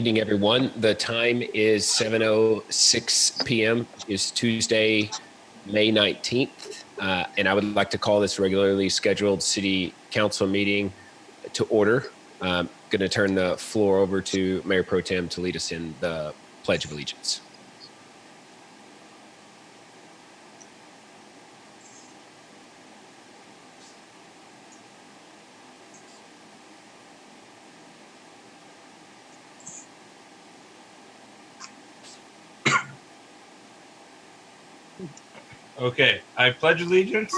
Evening, everyone. The time is 7:06 p.m. It's Tuesday, May 19th, and I would like to call this regularly scheduled City Council meeting to order. I'm going to turn the floor over to Mayor Pro Tem to lead us in the Pledge of Allegiance. Okay, I pledge allegiance.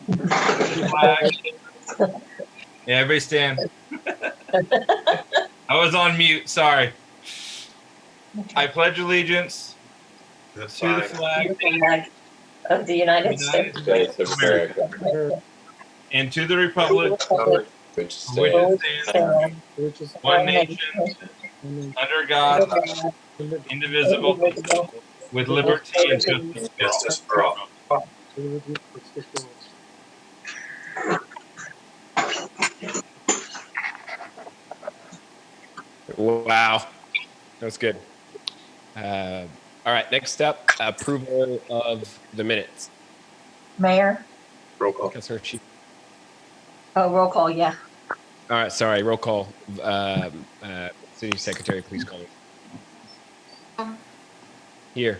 Flag. Yeah, everybody stand. I was on mute, sorry. I pledge allegiance to the flag of the United States of America and to the republic which stands stands one nation under God, indivisible, with liberty and justice for all. Wow, that was good. All right, next up, approval of the minutes. Mayor. Roll call. Councilor Chief. Oh, roll call, yeah. All right, sorry, roll call. City Secretary, please call me. Here.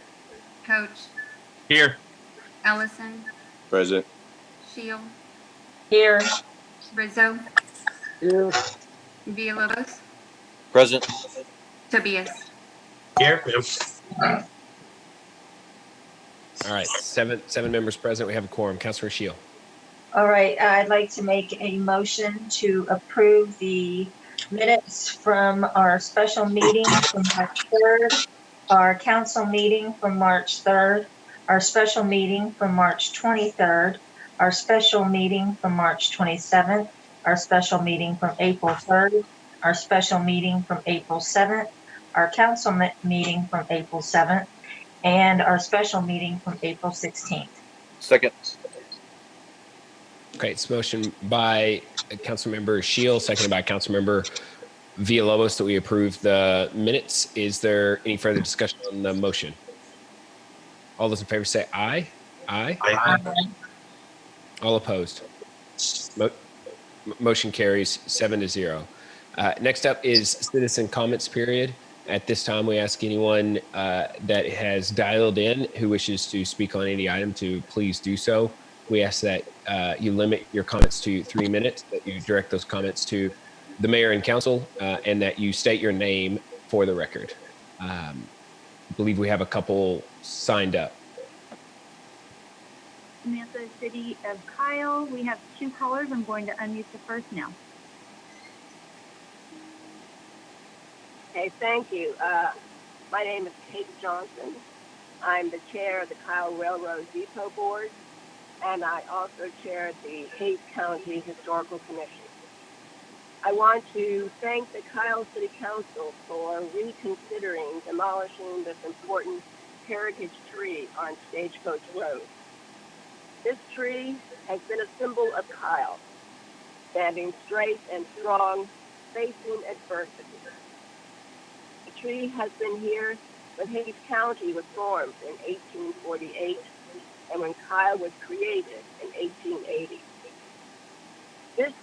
Coach, Here. Ellison, Present. Shield, Here. Rizo, Here. Villalobos, Present. Tobias. Here. All right, seven members present. We have a quorum. Councilor Shield. All right, I'd like to make a motion to approve the minutes from our special meeting from March 3rd, our council meeting from March 3rd, our special meeting from March 23rd, our special meeting from March 27th, our special meeting from April 3rd, our special meeting from April 7th, our council meeting from April 7th, and our special meeting from April 16th. Second. Okay, it's motion by Councilmember Shield, seconded by Councilmember Villalobos that we approve the minutes. Is there any further discussion on the motion? All those in favor say aye. Aye. Aye. All opposed. Motion carries 7-0. Next up is citizen comments period. At this time, we ask anyone that has dialed in who wishes to speak on any item to please do so. We ask that you limit your comments to 3 minutes, that you direct those comments to the mayor and council, and that you state your name for the record. I believe we have a couple signed up. Samantha, City of Kyle. We have 2 callers. I'm going to unmute the first now. Okay, thank you. My name is Kate Johnson. I'm the chair of the Kyle Railroad Depot Board, and I also chair the Hays County Historical Commission. I want to thank the Kyle City Council for reconsidering demolishing this important heritage tree on Stagecoach Road. This tree has been a symbol of Kyle, standing straight and strong, facing adversity. The tree has been here when Hays County was formed in 1848 and when Kyle was created in 1880. This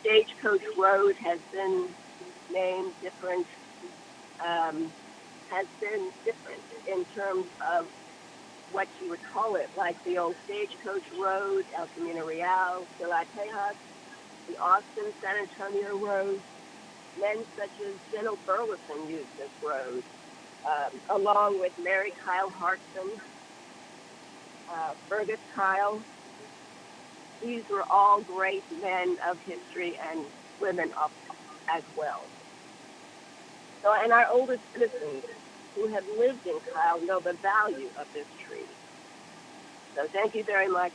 Stagecoach Road has been named different, in terms of what you would call it, like the old Stagecoach Road, El Camino Real, Ciudad Tejas, the Austin San Antonio Road. Men such as General Burleson used this road, along with Mary Kyle Hartson, Fergus Kyle. These were all great men of history and women as well. So, and our older citizens who have lived in Kyle know the value of this tree. So thank you very much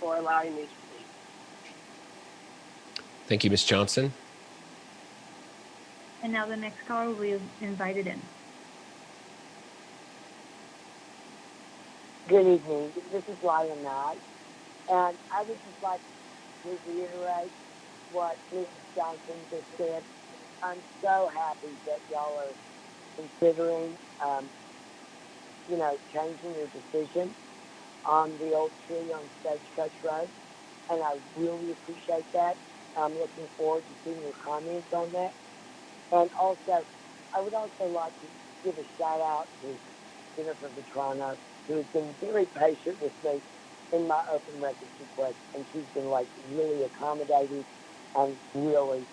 for allowing me to speak. Thank you, Ms. Johnson. And now the next caller will be invited in. Good evening. This is Lila Knott, and I would just like to reiterate what Mrs. Johnson just said. I'm so happy that y'all are considering, changing your decision on the old tree on Stagecoach Road, and I really appreciate that. I'm looking forward to seeing your comments on that. And also, I would also like to give a shout out to Jennifer Vetrano, who has been very patient with me in my open records request, and she's been like really accommodating and really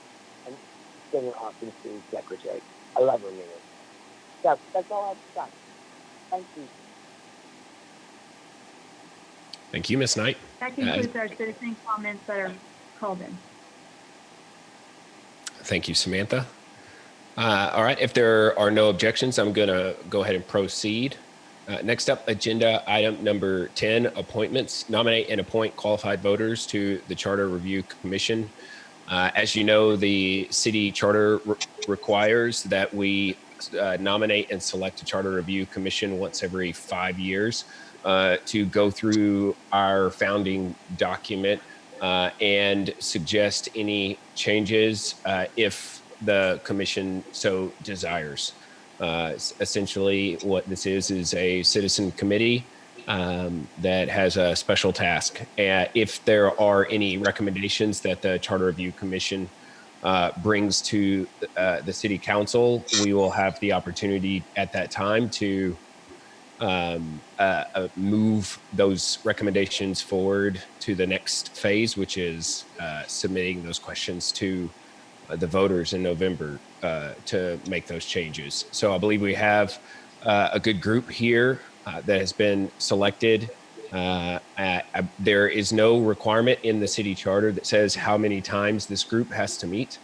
been an awesome city secretary. I love her, man. So that's all I have to say. Thank you. Thank you, Ms. Knight. That concludes our citizen comments that are called in. Thank you, Samantha. All right, if there are no objections, I'm going to go ahead and proceed. Next up, agenda item number 10, appointments. Nominate and appoint qualified voters to the Charter Review Commission. As you know, the city charter requires that we nominate and select a Charter Review Commission once every 5 years to go through our founding document and suggest any changes if the commission so desires. Essentially, what this is a citizen committee that has a special task. If there are any recommendations that the Charter Review Commission brings to the City Council, we will have the opportunity at that time to move those recommendations forward to the next phase, which is submitting those questions to the voters in November to make those changes. So I believe we have a good group here that has been selected. There is no requirement in the city charter that says how many times this group has to meet.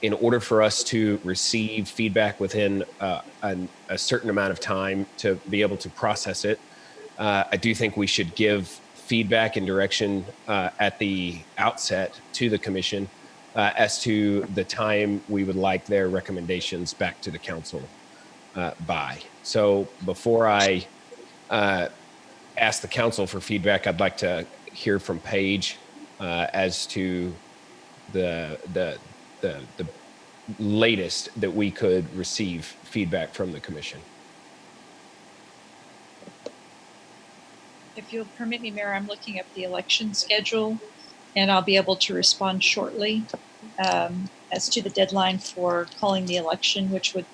In order for us to receive feedback within a certain amount of time to be able to process it, I do think we should give feedback and direction at the outset to the commission as to the time we would like their recommendations back to the council by. So before I ask the council for feedback, I'd like to hear from Paige as to the latest that we could receive feedback from the commission. If you'll permit me, Mayor, I'm looking up the election schedule, and I'll be able to respond shortly as to the deadline for calling the election, which would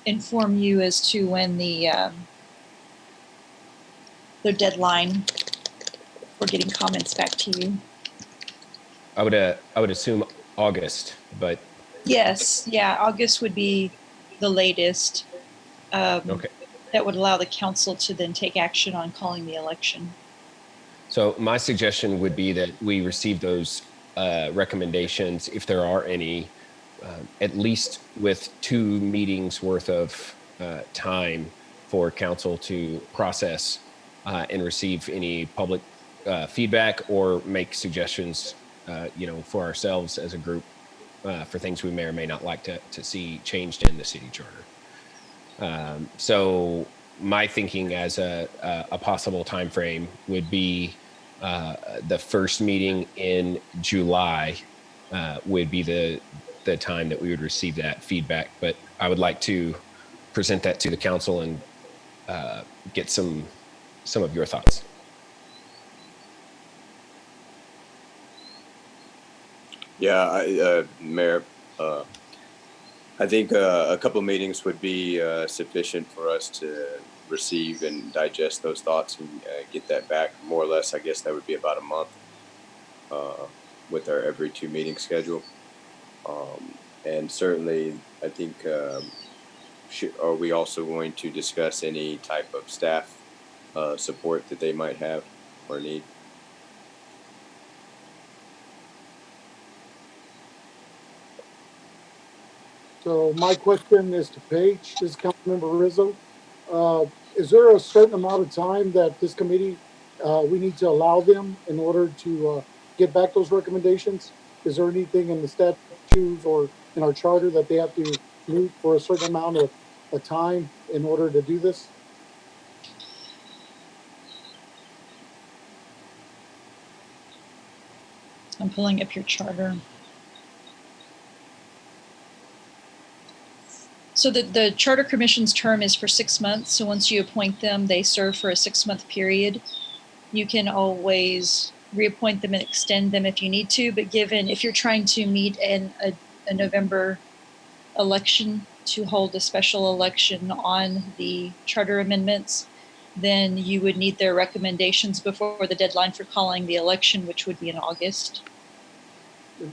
inform you as to when the deadline for getting comments back to you. I would assume August, but yes, yeah, August would be the latest. Okay. That would allow the council to then take action on calling the election. So my suggestion would be that we receive those recommendations, if there are any, at least with 2 meetings worth of time for council to process and receive any public feedback or make suggestions, for ourselves as a group for things we may or may not like to see changed in the city charter. So my thinking as a possible time frame would be the first meeting in July would be the time that we would receive that feedback. But I would like to present that to the council and get some of your thoughts. Yeah, Mayor, I think a couple meetings would be sufficient for us to receive and digest those thoughts and get that back. More or less, I guess that would be about a month with our every 2 meeting schedule. And certainly, I think, are we also going to discuss any type of staff support that they might have or need? So my question is to Paige, this is Councilmember Rizzo. Is there a certain amount of time that this committee, we need to allow them in order to get back those recommendations? Is there anything in the statutes or in our charter that they have to meet for a certain amount of time in order to do this? I'm pulling up your charter. So the Charter Commission's term is for 6 months. So once you appoint them, they serve for a 6-month period. You can always reappoint them and extend them if you need to. But if you're trying to meet a November election to hold a special election on the charter amendments, then you would need their recommendations before the deadline for calling the election, which would be in August.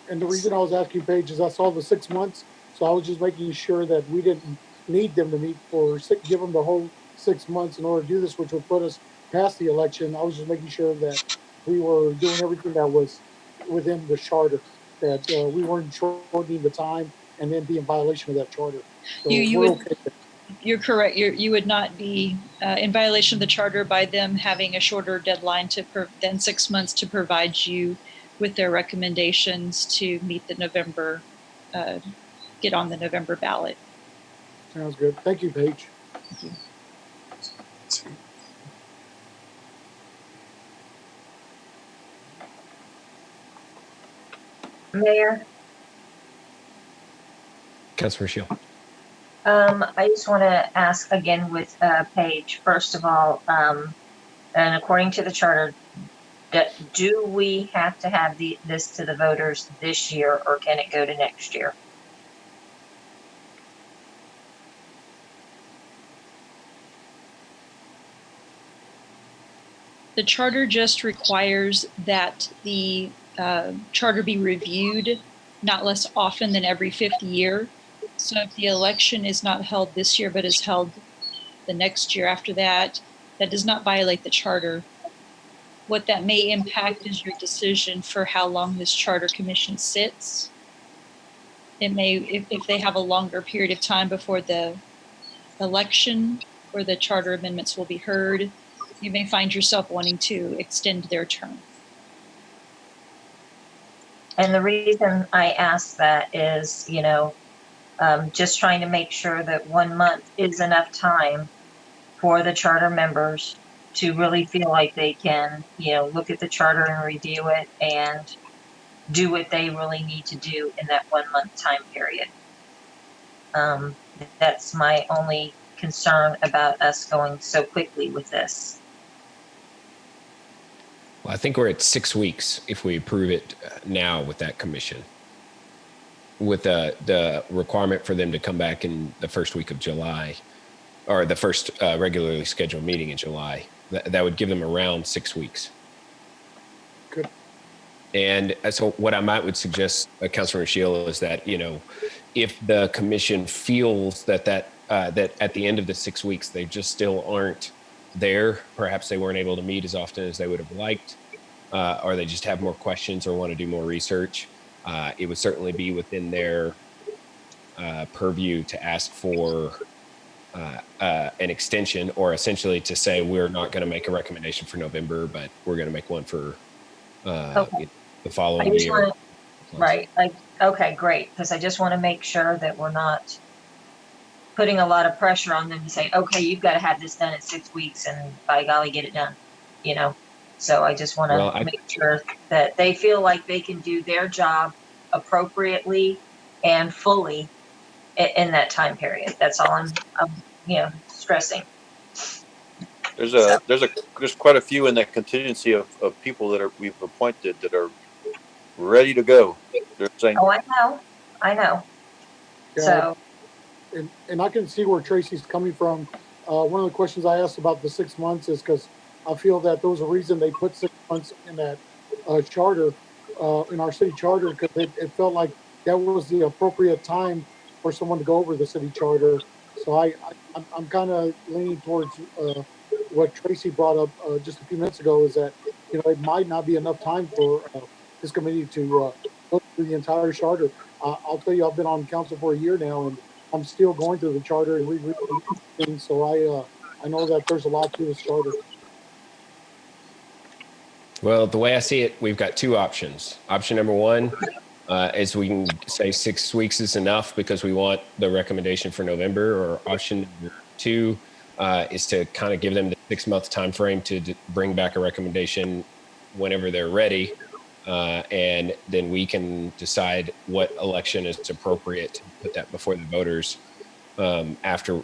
And the reason I was asking Paige is I saw the 6 months, so I was just making sure that we didn't need them to meet give them the whole 6 months in order to do this, which would put us past the election. I was just making sure that we were doing everything that was within the charter, that we weren't shortening the time and then be in violation of that charter. So we're okay. You're correct. You would not be in violation of the charter by them having a shorter deadline than 6 months to provide you with their recommendations to meet the November, get on the November ballot. Sounds good. Thank you, Paige. Thank you. Mayor, Councilor Shield. I just want to ask again with Paige, first of all, and according to the charter, do we have to have this to the voters this year, or can it go to next year? The charter just requires that the charter be reviewed not less often than every 5th year. So if the election is not held this year, but is held the next year after that, that does not violate the charter. What that may impact is your decision for how long this charter commission sits. It may, if they have a longer period of time before the election where the charter amendments will be heard, you may find yourself wanting to extend their term. And the reason I ask that is, just trying to make sure that 1 month is enough time for the charter members to really feel like they can, look at the charter and review it and do what they really need to do in that 1 month time period. That's my only concern about us going so quickly with this. Well, I think we're at 6 weeks if we approve it now with that commission, with the requirement for them to come back in the first week of July, or the first regularly scheduled meeting in July. That would give them around 6 weeks. Good. And so what I would suggest, Councilor Shield, is that, if the commission feels that at the end of the 6 weeks, they just still aren't there, perhaps they weren't able to meet as often as they would have liked, or they just have more questions or want to do more research, it would certainly be within their purview to ask for an extension, or essentially to say, we're not going to make a recommendation for November, but we're going to make one for the following year. Right. Okay, great. Because I just want to make sure that we're not putting a lot of pressure on them to say, okay, you've got to have this done in 6 weeks and by golly, get it done, So I just want to make sure that they feel like they can do their job appropriately and fully in that time period. That's all I'm stressing. There's quite a few in that contingency of people that we've appointed that are ready to go. They're saying, oh, I know. Yeah, So, and I can see where Tracy's coming from. One of the questions I asked about the 6 months is because I feel that there was a reason they put 6 months in that charter, in our city charter, because it felt like that was the appropriate time for someone to go over the city charter. So I'm kind of leaning towards what Tracy brought up just a few minutes ago, is that it might not be enough time for this committee to go through the entire charter. I'll tell you, I've been on council for a year now, and I'm still going through the charter and rereading things. So I know that there's a lot to this charter. Well, the way I see it, we've got two options. Option number one is we can say 6 weeks is enough because we want the recommendation for November, or option number two is to kind of give them the 6 month time frame to bring back a recommendation whenever they're ready. And then we can decide what election is appropriate to put that before the voters after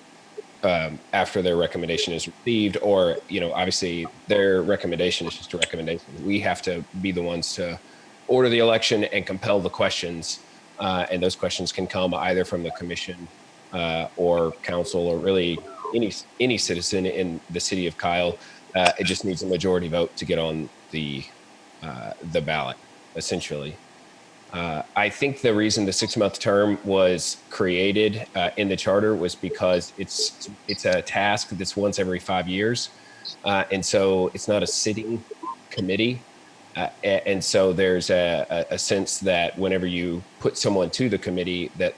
their recommendation is received, or, obviously their recommendation is just a recommendation. We have to be the ones to order the election and compel the questions. And those questions can come either from the commission or council, or really any citizen in the city of Kyle. It just needs a majority vote to get on the ballot, essentially. I think the reason the 6-month term was created in the charter was because it's a task that's once every 5 years, and so it's not a sitting committee, and so there's a sense that whenever you put someone to the committee, that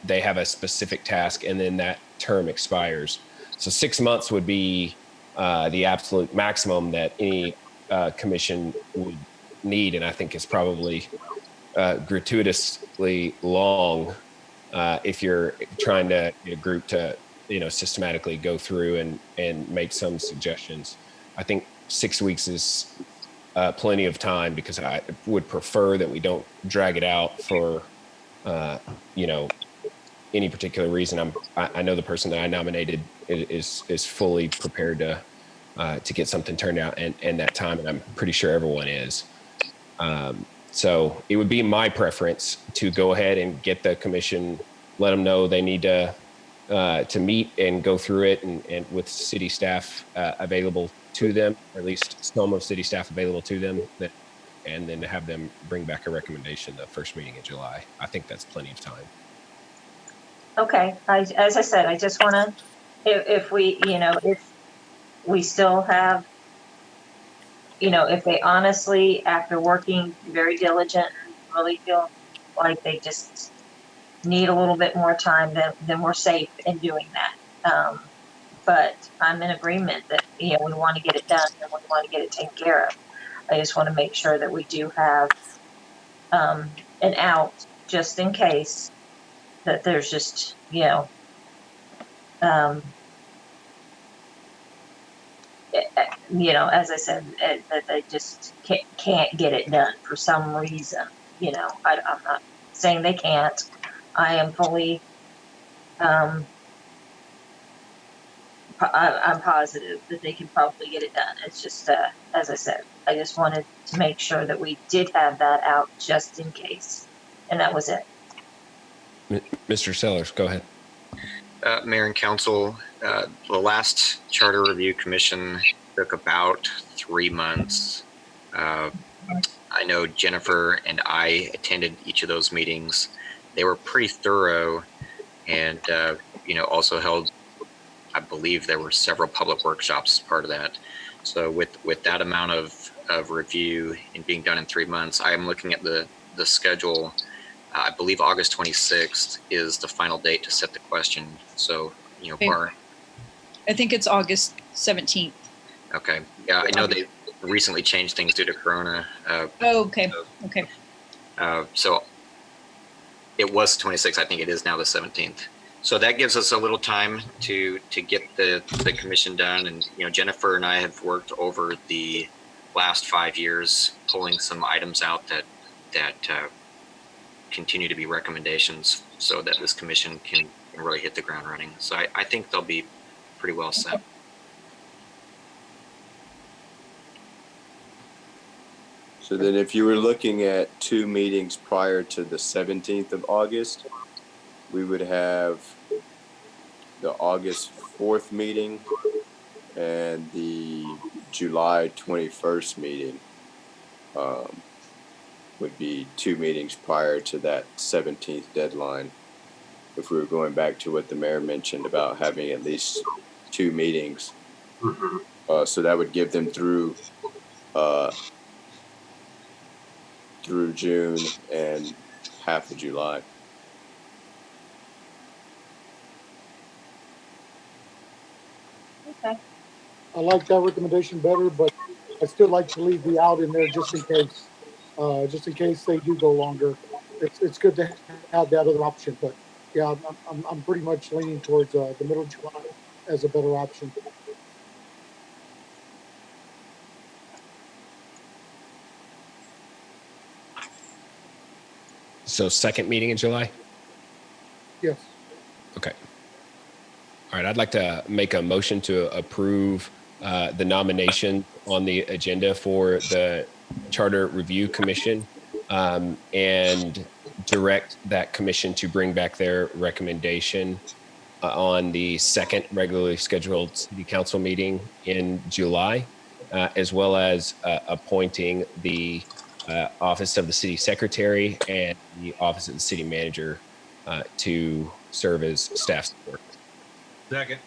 they have a specific task, and then that term expires. So 6 months would be the absolute maximum that any commission would need, and I think is probably gratuitously long if you're trying to get a group to systematically go through and make some suggestions. I think 6 weeks is plenty of time, because I would prefer that we don't drag it out for any particular reason. I know the person that I nominated is fully prepared to get something turned out in that time, and I'm pretty sure everyone is. So it would be my preference to go ahead and get the commission, let them know they need to meet and go through it, and with city staff available to them, or at least some of city staff available to them, and then have them bring back a recommendation the first meeting in July. I think that's plenty of time. Okay, as I said, I just want to, if we still have, if they honestly, after working very diligent, and really feel like they just need a little bit more time, then we're safe in doing that. But I'm in agreement that, we want to get it done and we want to get it taken care of. I just want to make sure that we do have an out just in case that there's just, as I said, that they just can't get it done for some reason. I'm not saying they can't. I am fully, I'm positive that they can probably get it done. It's just, as I said, I just wanted to make sure that we did have that out just in case. And that was it. Mr. Sellers, go ahead. Mayor and Council, the last Charter Review Commission took about 3 months. I know Jennifer and I attended each of those meetings. They were pretty thorough, and also held, I believe there were several public workshops as part of that. So with that amount of review and being done in 3 months, I am looking at the schedule. I believe August 26th is the final date to set the question. So, I think it's August 17th. Okay. Yeah, I know they recently changed things due to Corona. Okay. Okay. So it was 26th. I think it is now the 17th. So that gives us a little time to get the commission done. And, Jennifer and I have worked over the last 5 years, pulling some items out that continue to be recommendations, so that this commission can really hit the ground running. So I think they'll be pretty well set. So then if you were looking at 2 meetings prior to the 17th of August, we would have the August 4th meeting and the July 21st meeting. Would be 2 meetings prior to that 17th deadline. If we were going back to what the mayor mentioned about having at least 2 meetings. Mm-hmm. So that would give them through June and half of July. Okay. I like that recommendation better, but I still like to leave the out in there just in case. Just in case they do go longer. It's good to have that other option, but yeah, I'm pretty much leaning towards the middle of July as a better option. So second meeting in July? Yes. Okay. All right, I'd like to make a motion to approve the nomination on the agenda for the Charter Review Commission and direct that commission to bring back their recommendation on the second regularly scheduled city council meeting in July, as well as appointing the office of the city secretary and the office of the city manager to serve as staff support. Second.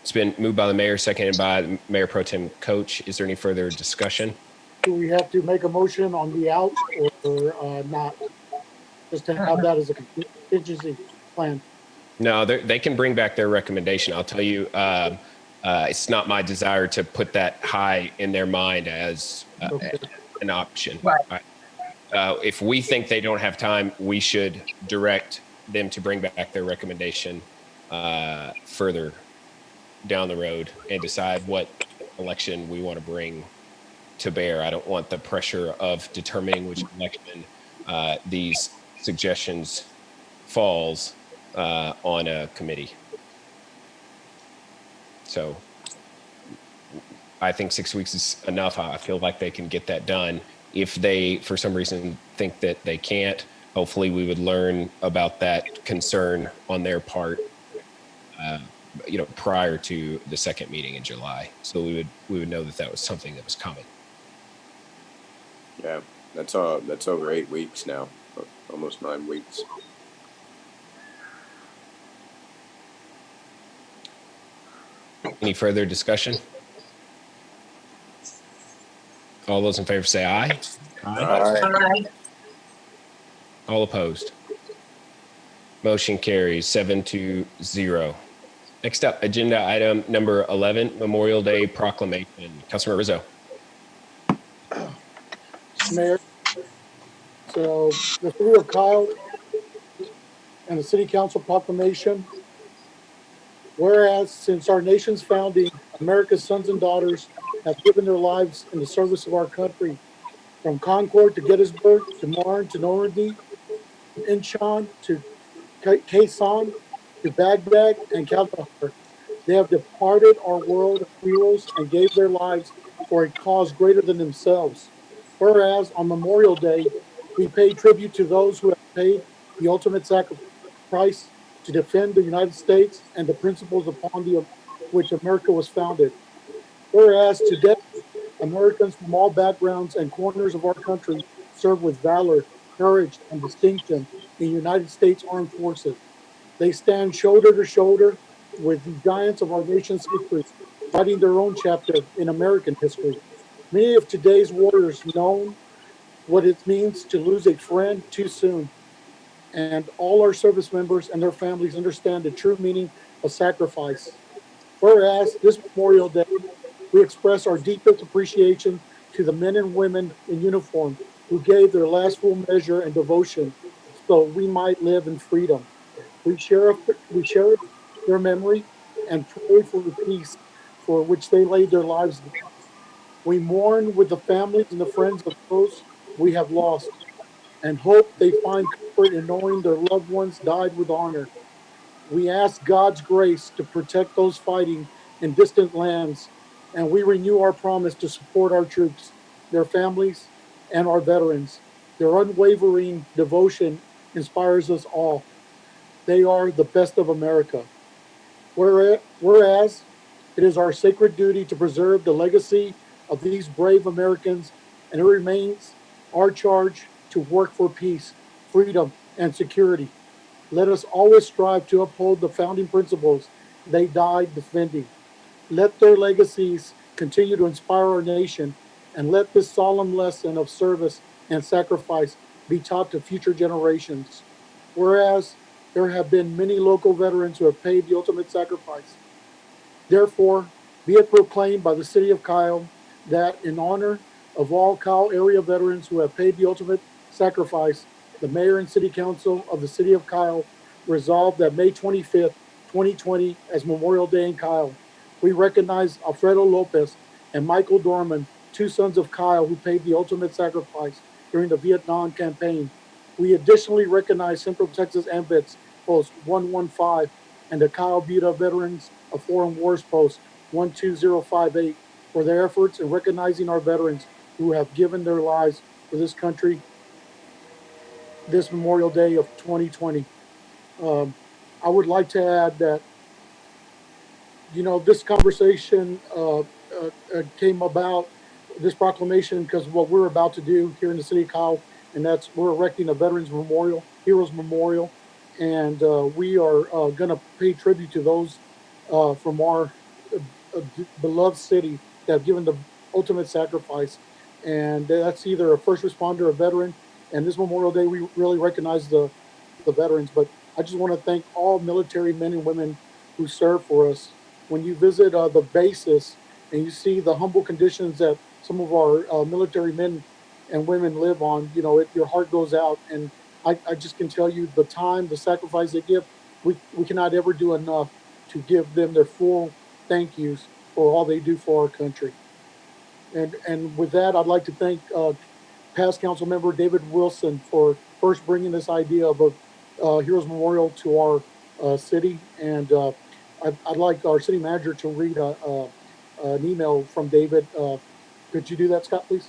It's been moved by the mayor, seconded by Mayor Pro Tem Coach. Is there any further discussion? Do we have to make a motion on the out or not? Just to have that as a contingency plan. No, they can bring back their recommendation. I'll tell you, it's not my desire to put that high in their mind as an option. Right. If we think they don't have time, we should direct them to bring back their recommendation further down the road and decide what election we want to bring to bear. I don't want the pressure of determining which election these suggestions falls on a committee. So I think 6 weeks is enough. I feel like they can get that done. If they, for some reason, think that they can't, hopefully we would learn about that concern on their part, prior to the second meeting in July. So we would know that was something that was coming. Yeah, that's over 8 weeks now, almost 9 weeks. Any further discussion? All those in favor say aye. Aye. All opposed. Motion carries 7-0. Next up, agenda item number 11, Memorial Day Proclamation. Councilmember Rizo. Mayor, so the city of Kyle and the city council proclamation. Whereas since our nation's founding, America's sons and daughters have given their lives in the service of our country, from Concord to Gettysburg to Marne to Normandy, from Incheon to Quezon to Baghdad and Kandahar. They have departed our world of heroes and gave their lives for a cause greater than themselves. Whereas on Memorial Day, we pay tribute to those who have paid the ultimate sacrifice to defend the United States and the principles upon which America was founded. Whereas today, Americans from all backgrounds and corners of our country serve with valor, courage, and distinction in the United States Armed Forces. They stand shoulder to shoulder with the giants of our nation's history, writing their own chapter in American history. Many of today's warriors know what it means to lose a friend too soon. And all our service members and their families understand the true meaning of sacrifice. Whereas this Memorial Day, we express our deepest appreciation to the men and women in uniform who gave their last full measure and devotion so we might live in freedom. We cherish their memory and pray for the peace for which they laid their lives down. We mourn with the families and the friends of those we have lost and hope they find comfort in knowing their loved ones died with honor. We ask God's grace to protect those fighting in distant lands, and we renew our promise to support our troops, their families, and our veterans. Their unwavering devotion inspires us all. They are the best of America. Whereas it is our sacred duty to preserve the legacy of these brave Americans, and it remains our charge to work for peace, freedom, and security. Let us always strive to uphold the founding principles they died defending. Let their legacies continue to inspire our nation, and let this solemn lesson of service and sacrifice be taught to future generations. Whereas there have been many local veterans who have paid the ultimate sacrifice. Therefore, be it proclaimed by the city of Kyle that in honor of all Kyle area veterans who have paid the ultimate sacrifice, the mayor and city council of the city of Kyle resolved that May 25th, 2020 as Memorial Day in Kyle. We recognize Alfredo Lopez and Michael Dorman, two sons of Kyle who paid the ultimate sacrifice during the Vietnam campaign. We additionally recognize Central Texas AMVETS Post 115 and the Kyle Buda Veterans of Foreign Wars Post 12058 for their efforts in recognizing our veterans who have given their lives for this country this Memorial Day of 2020. I would like to add that, this conversation came about, this proclamation, because what we're about to do here in the city of Kyle, and that's we're erecting a Veterans Memorial, Heroes Memorial, and we are going to pay tribute to those from our beloved city that have given the ultimate sacrifice. And that's either a first responder, a veteran. And this Memorial Day, we really recognize the veterans. But I just want to thank all military men and women who serve for us. When you visit the bases and you see the humble conditions that some of our military men and women live on, your heart goes out. And I just can tell you the time, the sacrifice they give, we cannot ever do enough to give them their full thank yous for all they do for our country. And with that, I'd like to thank past council member David Wilson for first bringing this idea of a Heroes Memorial to our city. And I'd like our city manager to read an email from David. Could you do that, Scott, please?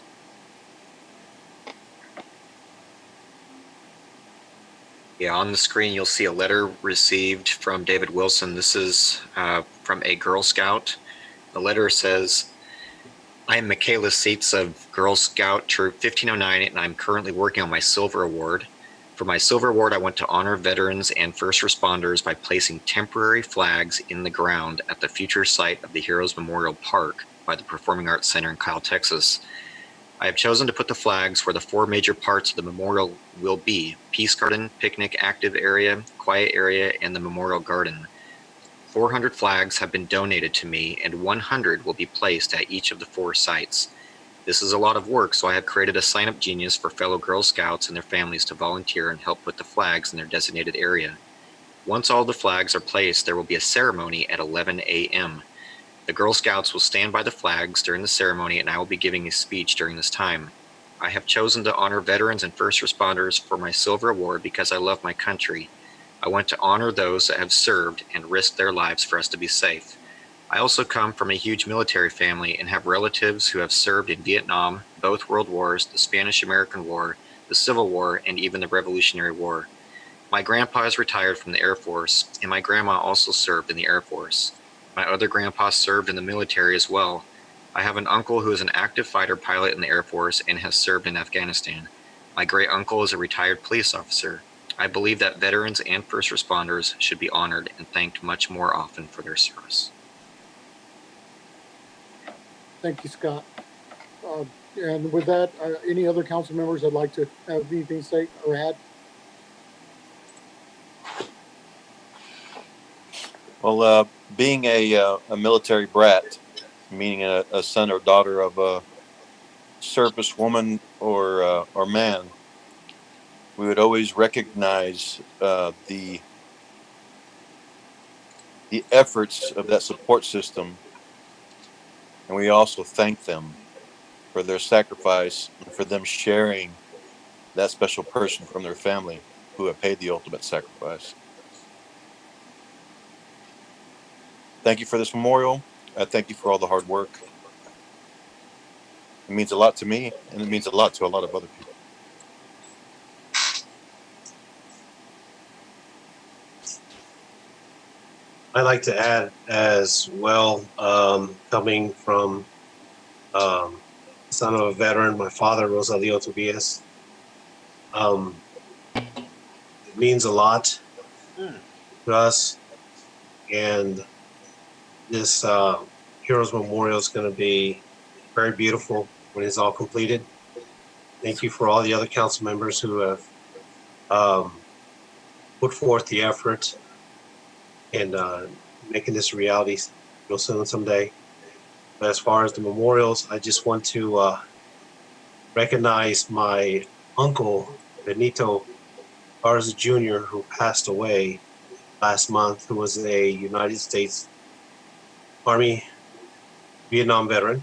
Yeah, on the screen, you'll see a letter received from David Wilson. This is from a Girl Scout. The letter says, I am Michaela Seitz of Girl Scout Troop 1509, and I'm currently working on my Silver Award. For my Silver Award, I want to honor veterans and first responders by placing temporary flags in the ground at the future site of the Heroes Memorial Park by the Performing Arts Center in Kyle, Texas. I have chosen to put the flags where the 4 major parts of the memorial will be: Peace Garden, Picnic Active Area, Quiet Area, and the Memorial Garden. 400 flags have been donated to me, and 100 will be placed at each of the 4 sites. This is a lot of work, so I have created a sign-up genius for fellow Girl Scouts and their families to volunteer and help put the flags in their designated area. Once all the flags are placed, there will be a ceremony at 11 a.m. The Girl Scouts will stand by the flags during the ceremony, and I will be giving a speech during this time. I have chosen to honor veterans and first responders for my Silver Award because I love my country. I want to honor those that have served and risked their lives for us to be safe. I also come from a huge military family and have relatives who have served in Vietnam, both World Wars, the Spanish-American War, the Civil War, and even the Revolutionary War. My grandpa is retired from the Air Force, and my grandma also served in the Air Force. My other grandpa served in the military as well. I have an uncle who is an active fighter pilot in the Air Force and has served in Afghanistan. My great uncle is a retired police officer. I believe that veterans and first responders should be honored and thanked much more often for their service. Thank you, Scott. And with that, any other council members that'd like to have anything to say or add? Well, being a military brat, meaning a son or daughter of a service woman or man, we would always recognize the efforts of that support system, and we also thank them for their sacrifice and for them sharing that special person from their family who have paid the ultimate sacrifice. Thank you for this memorial. I thank you for all the hard work. It means a lot to me, and it means a lot to a lot of other people. I'd like to add as well, coming from son of a veteran, my father, Rosalio Tobias. It means a lot to us, and this Heroes Memorial is going to be very beautiful when it's all completed. Thank you for all the other council members who have put forth the effort and making this a reality real soon someday. But as far as the memorials, I just want to recognize my uncle, Benito Garza Jr., who passed away last month, who was a United States Army Vietnam veteran.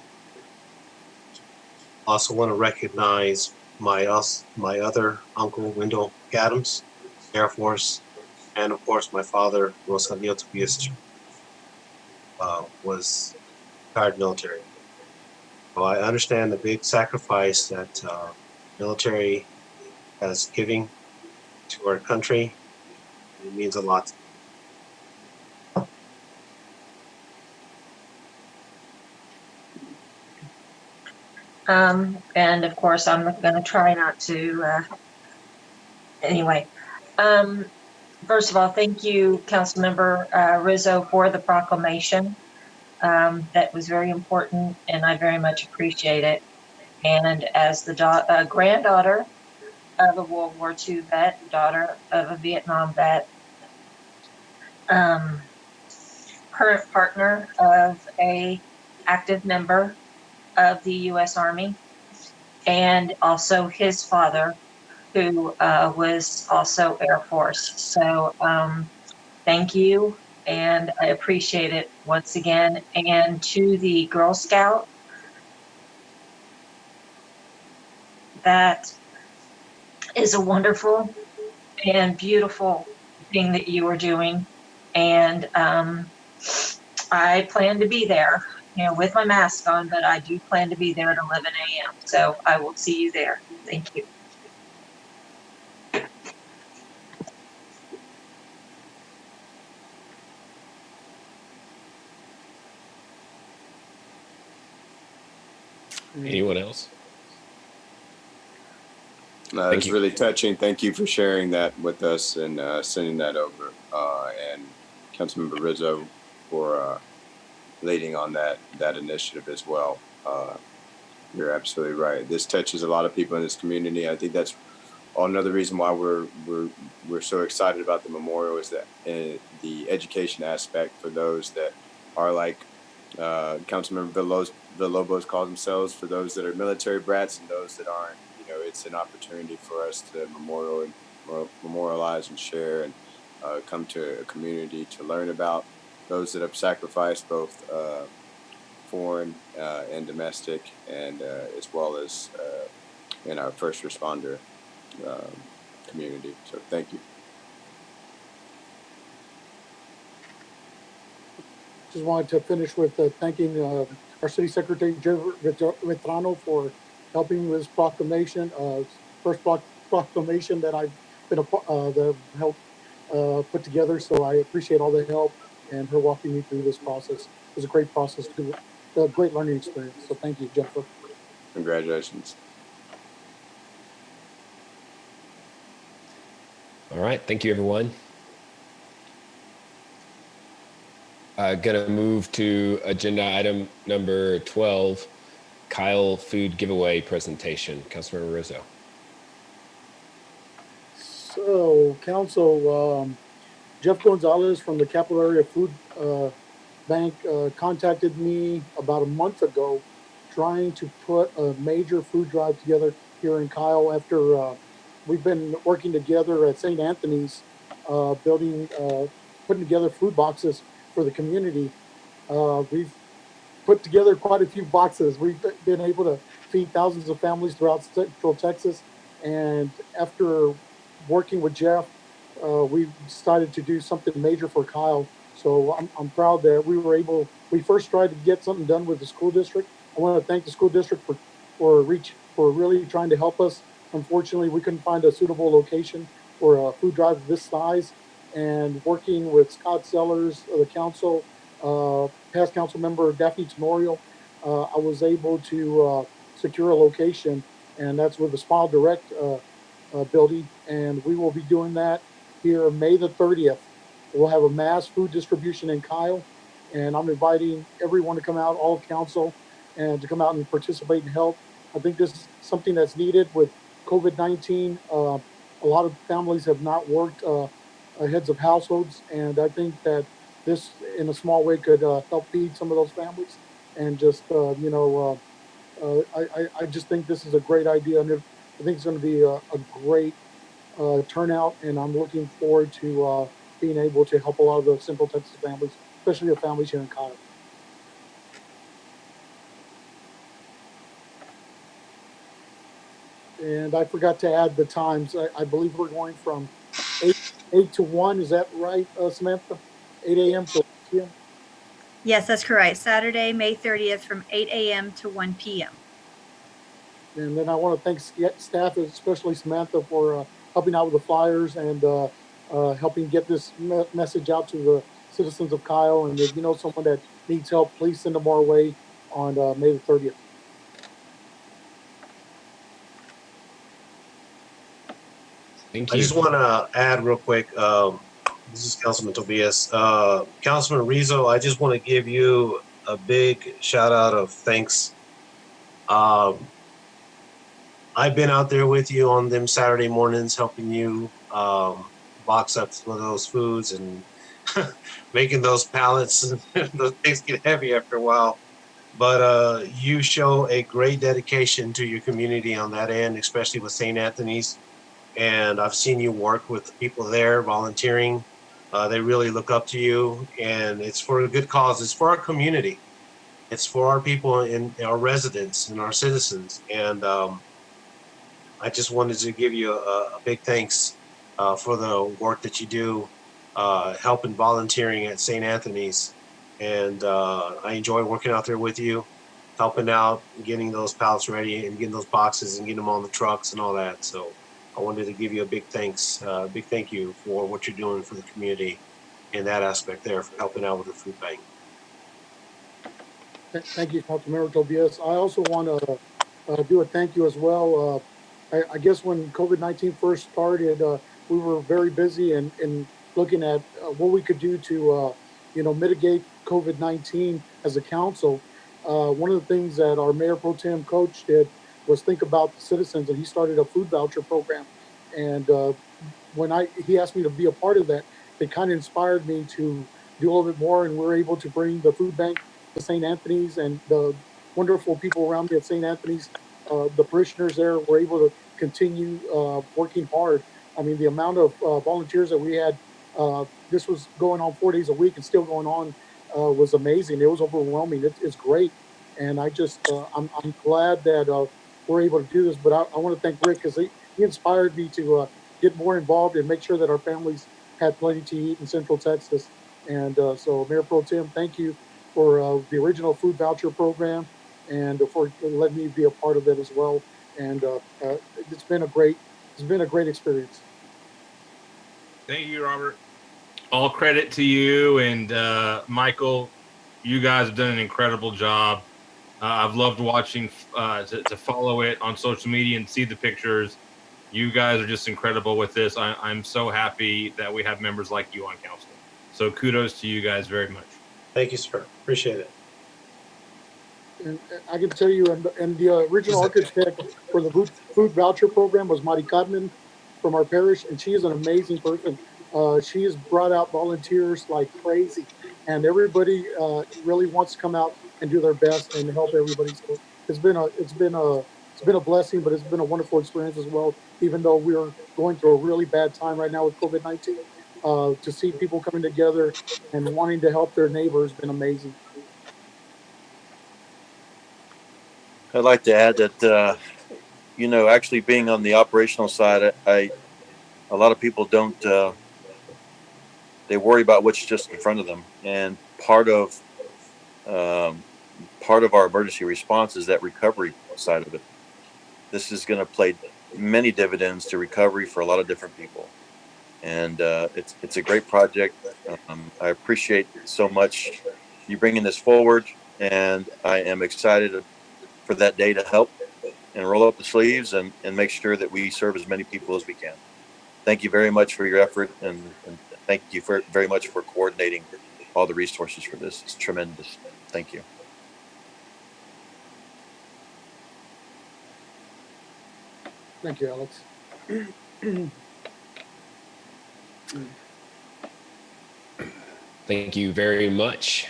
Also want to recognize my other uncle, Wendell Adams, Air Force, And of course, my father, Rosalio Tobias, was retired military. So I understand the big sacrifice that military has giving to our country. It means a lot. And of course, I'm going to try not to, anyway. First of all, thank you, Councilmember Rizzo, for the proclamation. That was very important, and I very much appreciate it. And as the granddaughter of a World War II vet, daughter of a Vietnam vet, current partner of a active member of the U.S. Army, and also his father, who was also Air Force. So thank you, and I appreciate it once again. And to the Girl Scout, that is a wonderful and beautiful thing that you are doing. And I plan to be there, with my mask on, but I do plan to be there at 11 a.m. So I will see you there. Thank you. Anyone else? It's really touching. Thank you for sharing that with us and sending that over. And Councilmember Rizzo for leading on that initiative as well. You're absolutely right. This touches a lot of people in this community. I think that's another reason why we're so excited about the memorial is that the education aspect for those that are like Councilmember Villalobos calls themselves, for those that are military brats and those that aren't. It's an opportunity for us to memorialize and share and come to a community to learn about those that have sacrificed both foreign and domestic, and as well as in our first responder community. So thank you. Just wanted to finish with thanking our City Secretary, Vetrano, for helping with this proclamation. First proclamation that I've been that I've helped put together. So I appreciate all the help and her walking me through this process. It was a great process, a great learning experience. So thank you, Jennifer. Congratulations. All right. Thank you, everyone. Gonna move to agenda item number 12, Kyle food giveaway presentation. Councilmember Rizzo. So, Council, Jeff Gonzalez from the Capital Area Food Bank contacted me about a month ago trying to put a major food drive together here in Kyle after we've been working together at St. Anthony's, putting together food boxes for the community. We've put together quite a few boxes. We've been able to feed thousands of families throughout Central Texas. And after working with Jeff, we decided to do something major for Kyle. So I'm proud that we first tried to get something done with the school district. I want to thank the school district for really trying to help us. Unfortunately, we couldn't find a suitable location for a food drive of this size. And working with Scott Sellers, the council, past council member Daphne Tenorio, I was able to secure a location, and that's with the Smile Direct building. And we will be doing that here May the 30th. We'll have a mass food distribution in Kyle, and I'm inviting everyone to come out, all of council, and to come out and participate and help. I think this is something that's needed with COVID-19. A lot of families have not worked heads of households, and I think that this, in a small way, could help feed some of those families. And just I just think this is a great idea, and I think it's going to be a great turnout. And I'm looking forward to being able to help a lot of the Central Texas families, especially the families here in Kyle. And I forgot to add the times. I believe we're going from 8 to 1. Is that right, Samantha? 8 a.m. to 1 p.m. Yes, that's correct. Saturday, May 30th from 8 a.m. to 1 p.m. And then I want to thank staff, especially Samantha, for helping out with the flyers and helping get this message out to the citizens of Kyle. And if you know someone that needs help, please send them our way on May the 30th. Thank I you. just want to add real quick. This is Councilman Tobias. Councilman Rizo, I just want to give you a big shout out of thanks. I've been out there with you on them Saturday mornings, helping you box up some of those foods and making those pallets. Those things get heavy after a while. But you show a great dedication to your community on that end, especially with St. Anthony's. And I've seen you work with the people there volunteering. They really look up to you, and it's for a good cause. It's for our community. It's for our people and our residents and our citizens. And I just wanted to give you a big thanks for the work that you do, helping volunteering at St. Anthony's. And I enjoy working out there with you, helping out, getting those pallets ready and getting those boxes and getting them on the trucks and all that. So I wanted to give you a big thanks, big thank you for what you're doing for the community in that aspect there, for helping out with the food bank. Thank you, Councilmember Tobias. I also want to do a thank you as well. I guess when COVID-19 first started, we were very busy in looking at what we could do to, mitigate COVID-19 as a council. One of the things that our Mayor Pro Tem coach did was think about the citizens, and he started a food voucher program. And when he asked me to be a part of that, it kind of inspired me to do a little bit more, and we're able to bring the food bank to St. Anthony's, and the wonderful people around me at St. Anthony's, the parishioners there were able to continue working hard. I mean, the amount of volunteers that we had, this was going on 4 days a week and still going on, was amazing. It was overwhelming. It's great. And I'm glad that we're able to do this. But I want to thank Rick, because he inspired me to get more involved and make sure that our families had plenty to eat in Central Texas. And so, Mayor Pro Tem, thank you for the original food voucher program and for letting me be a part of it as well. And it's been a great experience. Thank you, Robert. All credit to you and Michael. You guys have done an incredible job. I've loved watching to follow it on social media and see the pictures. You guys are just incredible with this. I'm so happy that we have members like you on council. So kudos to you guys very much. Thank you, sir. Appreciate it. And I can tell you, and the original architect for the food voucher program was Mari Carmen from our parish, and she is an amazing person. She has brought out volunteers like crazy, and everybody really wants to come out and do their best and help everybody. So it's been a blessing, but it's been a wonderful experience as well. Even though we're going through a really bad time right now with COVID-19, to see people coming together and wanting to help their neighbor has been amazing. I'd like to add that, actually being on the operational side, a lot of people don't, they worry about what's just in front of them. And part of our emergency response is that recovery side of it. This is going to play many dividends to recovery for a lot of different people. And it's a great project. I appreciate so much you bringing this forward, and I am excited for that day to help and roll up the sleeves and make sure that we serve as many people as we can. Thank you very much for your effort, and thank you very much for coordinating all the resources for this. It's tremendous. Thank you. Thank you, Alex. Thank you very much.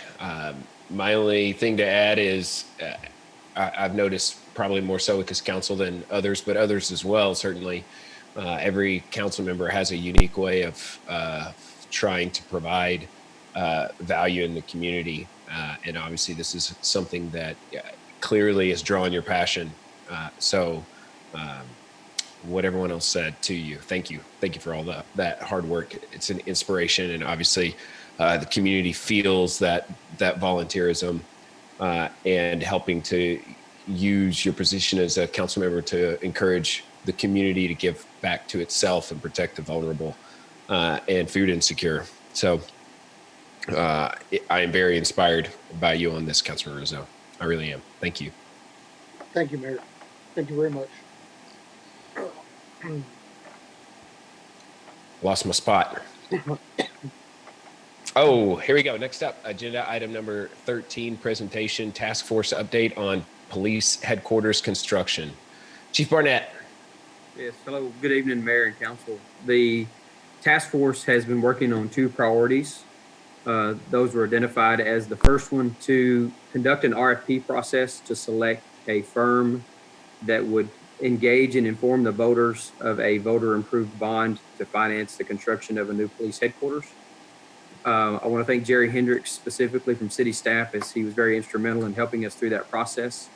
My only thing to add is I've noticed, probably more so with this council than others, but others as well, certainly. Every council member has a unique way of trying to provide value in the community. And obviously this is something that clearly is drawing your passion. So what everyone else said to you. Thank you for all that hard work. It's an inspiration, and obviously the community feels that volunteerism and helping to use your position as a council member to encourage the community to give back to itself and protect the vulnerable and food insecure. So I am very inspired by you on this, Councilor Rizo. I really am. Thank you. Thank you, Mayor. Thank you very much. Lost my spot. Oh, here we go. Next up, agenda item number 13, presentation, task force update on police headquarters construction. Chief Barnett. Yes, hello, good evening, Mayor and Council. The task force has been working on two priorities. Those were identified as the first one to conduct an RFP process to select a firm that would engage and inform the voters of a voter improved bond to finance the construction of a new police headquarters. I want to thank Jerry Hendricks specifically from city staff, as he was very instrumental in helping us through that process.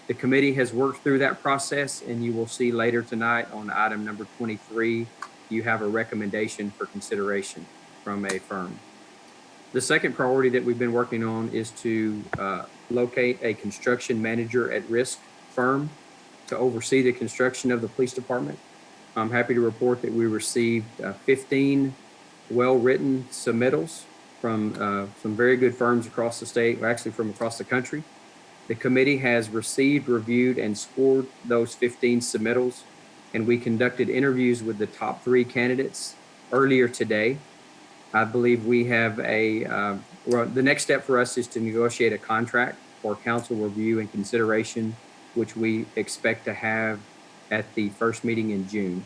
The committee has worked through that process, and you will see later tonight on item number 23, you have a recommendation for consideration from a firm. The second priority that we've been working on is to locate a construction manager at risk firm to oversee the construction of the police department. I'm happy to report that we received 15 well-written submittals from some very good firms across the state, or actually from across the country. The committee has received, reviewed, and scored those 15 submittals, and we conducted interviews with the top 3 candidates earlier today. I believe we have well, the next step for us is to negotiate a contract for council review and consideration, which we expect to have at the first meeting in June.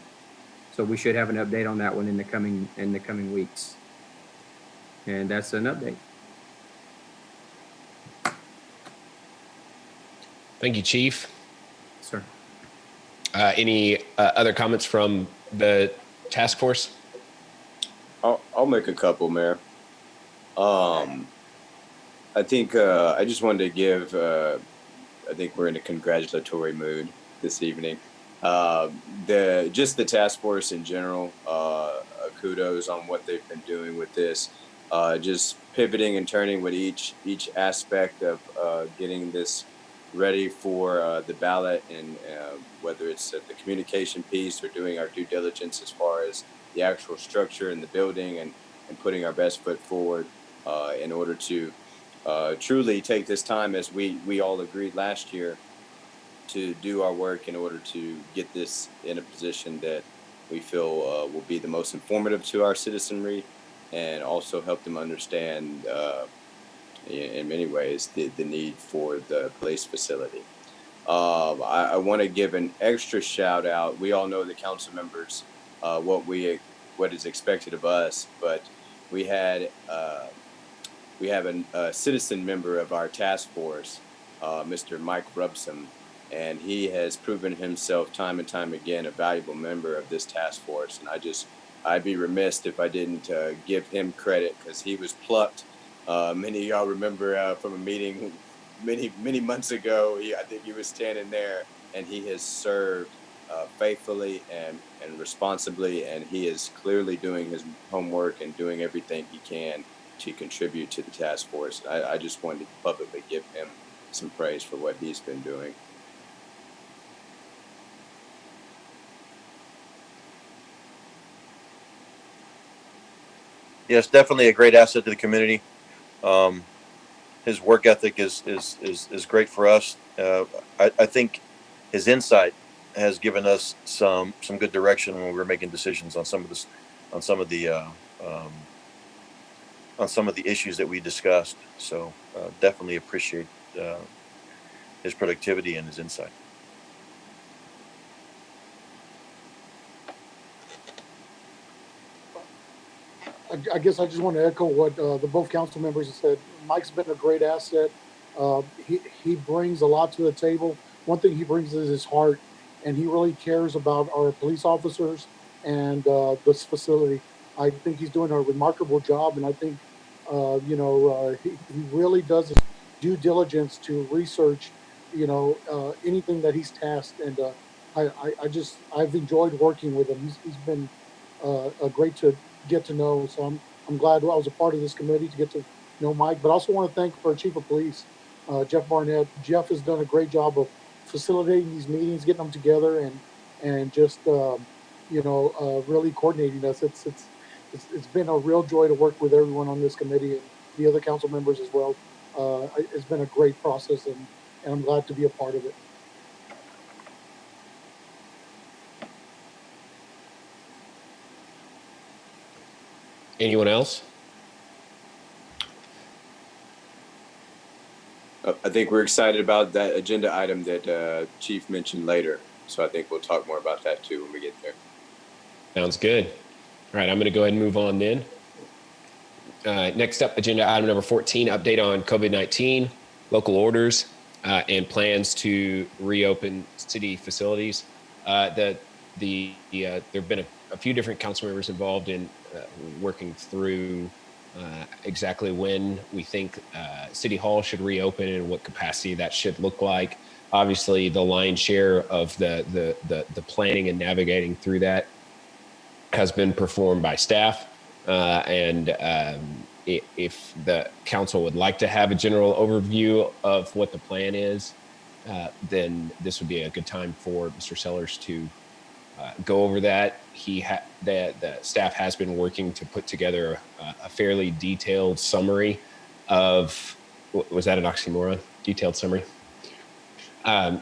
So we should have an update on that one in the coming weeks. And that's an update. Thank you, Chief. Sir. Any other comments from the task force? I'll make a couple, Mayor. I think I just wanted to give, I think we're in a congratulatory mood this evening. Just the task force in general, kudos on what they've been doing with this. Just pivoting and turning with each aspect of getting this ready for the ballot, and whether it's the communication piece or doing our due diligence as far as the actual structure and the building, and putting our best foot forward in order to truly take this time, as we all agreed last year, to do our work in order to get this in a position that we feel will be the most informative to our citizenry, and also help them understand in many ways the need for the police facility. I want to give an extra shout out. We all know the council members, what is expected of us, but we have a citizen member of our task force, Mr. Mike Rubson, and he has proven himself time and time again a valuable member of this task force. And I'd be remiss if I didn't give him credit, because he was plucked. Many of y'all remember from a meeting many months ago. I think he was standing there, and he has served faithfully and responsibly, and he is clearly doing his homework and doing everything he can to contribute to the task force. I just wanted to publicly give him some praise for what he's been doing. Yes, definitely a great asset to the community. His work ethic is great for us. I think his insight has given us some good direction when we were making decisions on some of the issues that we discussed. So definitely appreciate his productivity and his insight. I guess I just want to echo what the both council members have said. Mike's been a great asset. He brings a lot to the table. One thing he brings is his heart, and he really cares about our police officers and this facility. I think he's doing a remarkable job, and I think he really does his due diligence to research anything that he's tasked, and I've enjoyed working with him. He's been great to get to know. So I'm glad I was a part of this committee to get to know Mike. But I also want to thank our Chief of Police, Jeff Barnett. Jeff has done a great job of facilitating these meetings, getting them together, and just really coordinating us. It's been a real joy to work with everyone on this committee and the other council members as well. It's been a great process, and I'm glad to be a part of it. Anyone else? I think we're excited about that agenda item that Chief mentioned later. So I think we'll talk more about that too when we get there. Sounds good. All right, I'm going to go ahead and move on then. Next up, agenda item number 14, update on COVID-19, local orders, and plans to reopen city facilities. There have been a few different council members involved in working through exactly when we think City Hall should reopen and what capacity that should look like. Obviously, the lion's share of the planning and navigating through that has been performed by staff. If the council would like to have a general overview of what the plan is, then this would be a good time for Mr. Sellers to go over that. The staff has been working to put together a fairly detailed summary of, was that an oxymoron? Detailed summary? A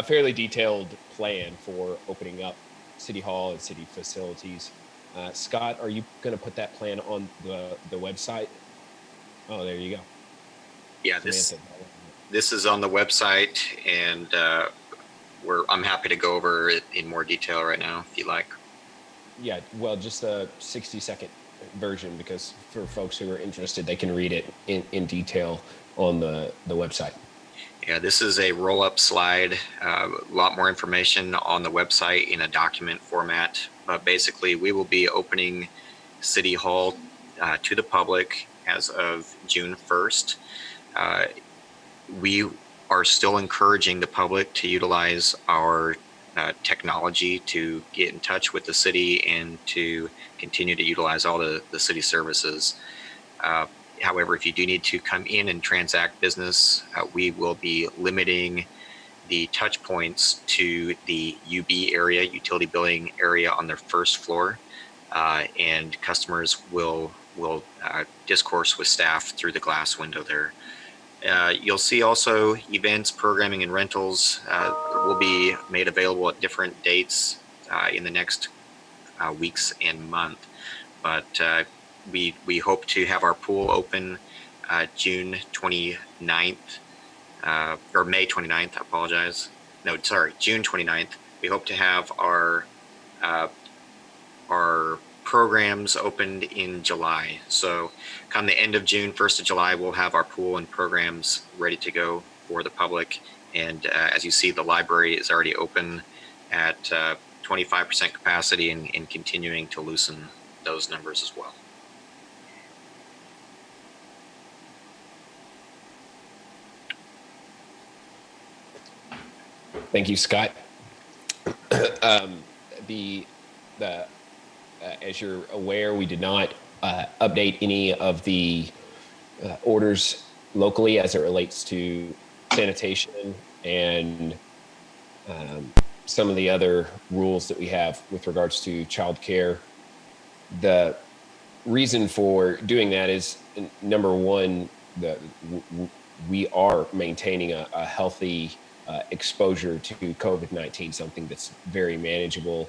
fairly detailed plan for opening up City Hall and city facilities. Scott, are you going to put that plan on the website? Oh, there you go. Yeah, this is on the website, and I'm happy to go over it in more detail right now, if you like. Yeah, well, just a 60-second version, because for folks who are interested, they can read it in detail on the website. Yeah, this is a roll-up slide. A lot more information on the website in a document format. But basically, we will be opening City Hall to the public as of June 1st. We are still encouraging the public to utilize our technology to get in touch with the city and to continue to utilize all the city services. However, if you do need to come in and transact business, we will be limiting the touch points to the UB area, utility billing area on their first floor, and customers will discourse with staff through the glass window there. You'll see also events, programming, and rentals will be made available at different dates in the next weeks and month. But we hope to have our pool open June 29th, or May 29th, I apologize. No, sorry, June 29th. We hope to have our programs opened in July. So come the end of June, 1st of July, we'll have our pool and programs ready to go for the public. And as you see, the library is already open at 25% capacity and continuing to loosen those numbers as well. Thank you, Scott. As you're aware, we did not update any of the orders locally as it relates to sanitation and some of the other rules that we have with regards to childcare. The reason for doing that is, number one, we are maintaining a healthy exposure to COVID-19, something that's very manageable.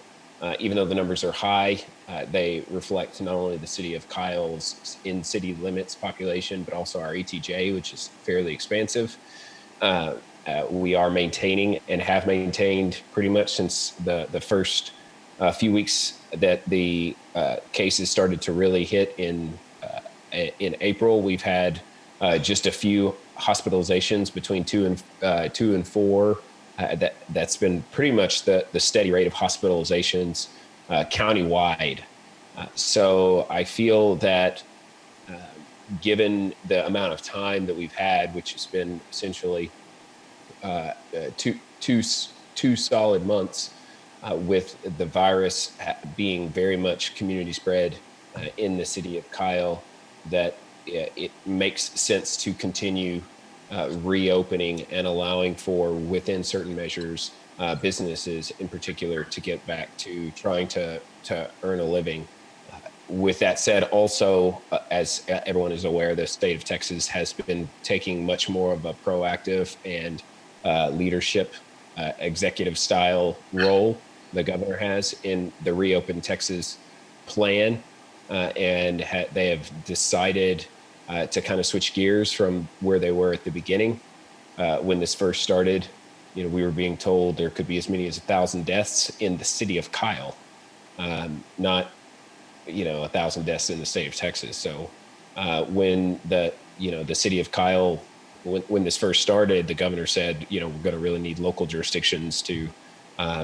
Even though the numbers are high, they reflect not only the city of Kyle's in-city limits population, but also our ETJ, which is fairly expansive. We are maintaining and have maintained pretty much since the first few weeks that the cases started to really hit in April. We've had just a few hospitalizations between two and four. That's been pretty much the steady rate of hospitalizations countywide. So I feel that given the amount of time that we've had, which has been essentially two solid months with the virus being very much community spread in the city of Kyle, that it makes sense to continue reopening and allowing for, within certain measures, businesses in particular to get back to trying to earn a living. With that said, also, as everyone is aware, the state of Texas has been taking much more of a proactive and leadership, executive style role the governor has in the Reopen Texas plan. And they have decided to kind of switch gears from where they were at the beginning. When this first started, we were being told there could be as many as 1,000 deaths in the city of Kyle, not 1,000 deaths in the state of Texas. So when the city of Kyle, when this first started, the governor said, we're going to really need local jurisdictions to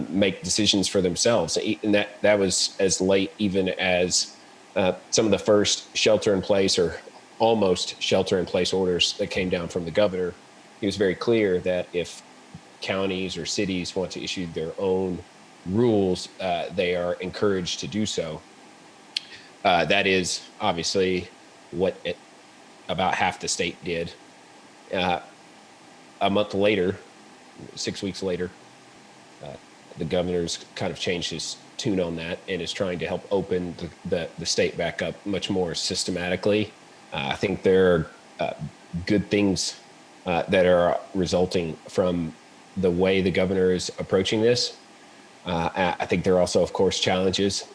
make decisions for themselves. And that was as late even as some of the first shelter in place or almost shelter in place orders that came down from the governor. He was very clear that if counties or cities want to issue their own rules, they are encouraged to do so. That is obviously what about half the state did. A month later, 6 weeks later, the governor's kind of changed his tune on that and is trying to help open the state back up much more systematically. I think there are good things that are resulting from the way the governor is approaching this. I think there are also, of course, challenges.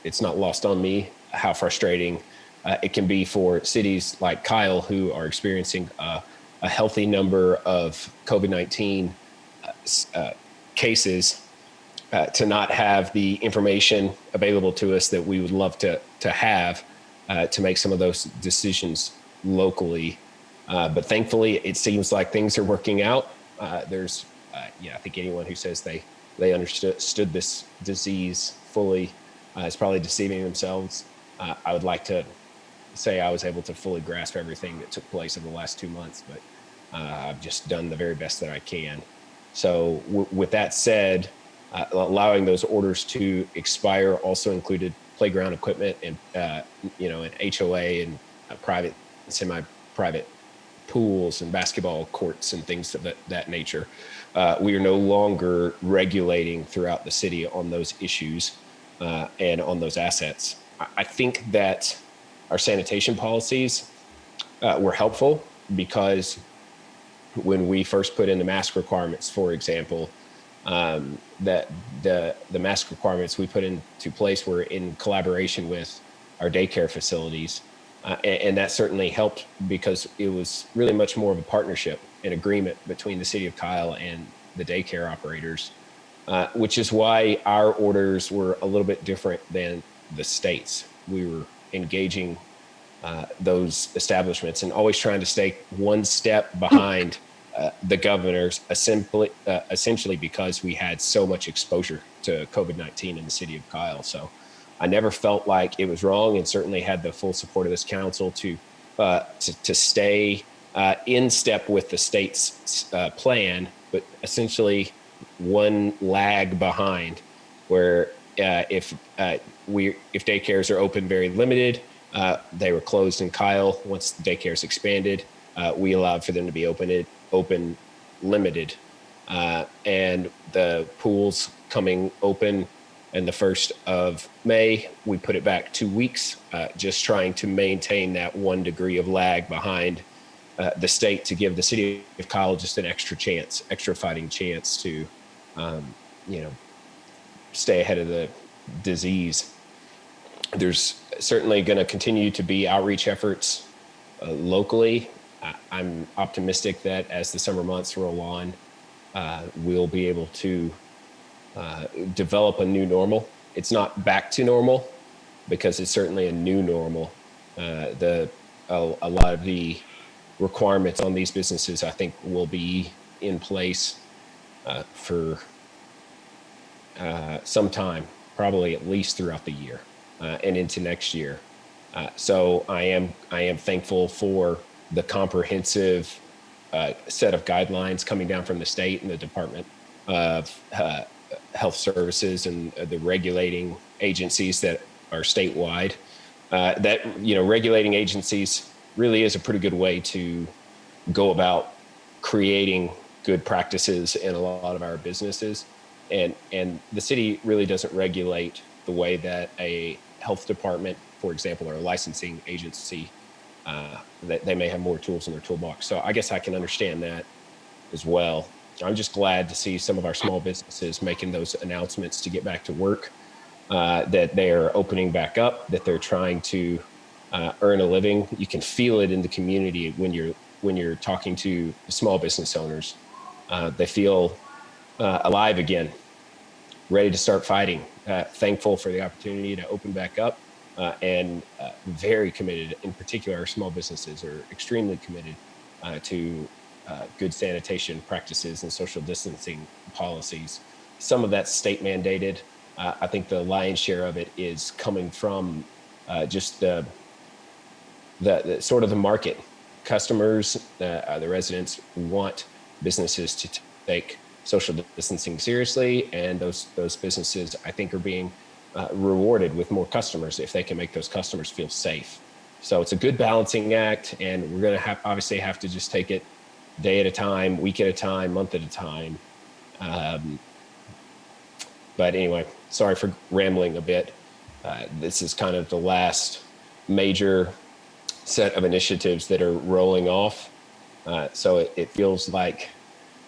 It's not lost on me how frustrating it can be for cities like Kyle, who are experiencing a healthy number of COVID-19 cases, to not have the information available to us that we would love to have to make some of those decisions locally. But thankfully, it seems like things are working out. I think anyone who says they understood this disease fully is probably deceiving themselves. I would like to say I was able to fully grasp everything that took place in the last 2 months, but I've just done the very best that I can. So with that said, allowing those orders to expire also included playground equipment and an HOA and private, semi-private pools and basketball courts and things of that nature. We are no longer regulating throughout the city on those issues and on those assets. I think that our sanitation policies were helpful because when we first put in the mask requirements, for example, that the mask requirements we put into place were in collaboration with our daycare facilities. And that certainly helped because it was really much more of a partnership and agreement between the city of Kyle and the daycare operators, which is why our orders were a little bit different than the state's. We were engaging those establishments and always trying to stay one step behind the governors, essentially because we had so much exposure to COVID-19 in the city of Kyle. So I never felt like it was wrong, and certainly had the full support of this council to stay in step with the state's plan, but essentially one lag behind, where if daycares are open very limited, they were closed in Kyle. Once the daycares expanded, we allowed for them to be open limited, and the pools coming open in the 1st of May, we put it back 2 weeks, just trying to maintain that 1 degree of lag behind the state to give the city of Kyle just an extra fighting chance to, stay ahead of the disease. There's certainly going to continue to be outreach efforts locally. I'm optimistic that as the summer months roll on, we'll be able to develop a new normal. It's not back to normal because it's certainly a new normal. A lot of the requirements on these businesses, I think, will be in place for some time, probably at least throughout the year and into next year. So I am thankful for the comprehensive set of guidelines coming down from the state and the Department of Health Services and the regulating agencies that are statewide. That, regulating agencies really is a pretty good way to go about creating good practices in a lot of our businesses. And the city really doesn't regulate the way that a health department, for example, or a licensing agency, that they may have more tools in their toolbox. So I guess I can understand that as well. I'm just glad to see some of our small businesses making those announcements to get back to work, that they're opening back up, that they're trying to earn a living. You can feel it in the community when you're talking to small business owners. They feel alive again, ready to start fighting, thankful for the opportunity to open back up, and very committed. In particular, our small businesses are extremely committed to good sanitation practices and social distancing policies. Some of that's state mandated. I think the lion's share of it is coming from just the sort of the market. Customers, the residents want businesses to take social distancing seriously, and those businesses, I think, are being rewarded with more customers if they can make those customers feel safe. So it's a good balancing act, and we're going to obviously have to just take it day at a time, week at a time, month at a time. But anyway, sorry for rambling a bit. This is kind of the last major set of initiatives that are rolling off. So it feels like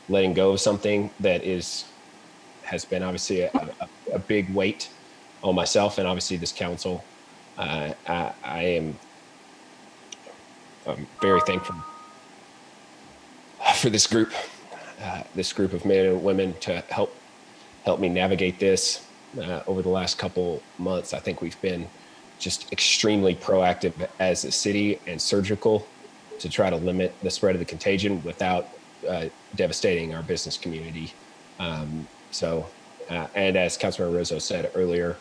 letting go of something that has been obviously a big weight on myself and obviously this council. I'm very thankful for this group of men and women to help me navigate this over the last couple months. I think we've been just extremely proactive as a city and surgical to try to limit the spread of the contagion without devastating our business community. And as Councilmember Rizo said earlier,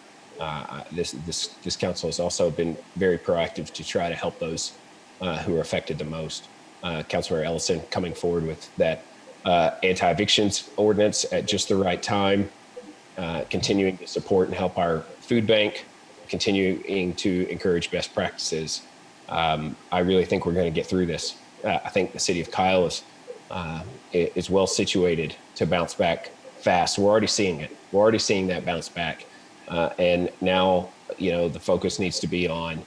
this council has also been very proactive to try to help those who are affected the most. Councilmember Ellison coming forward with that anti-evictions ordinance at just the right time, continuing to support and help our food bank, continuing to encourage best practices. I really think we're going to get through this. I think the city of Kyle is well situated to bounce back fast. We're already seeing it. We're already seeing that bounce back. And now, the focus needs to be on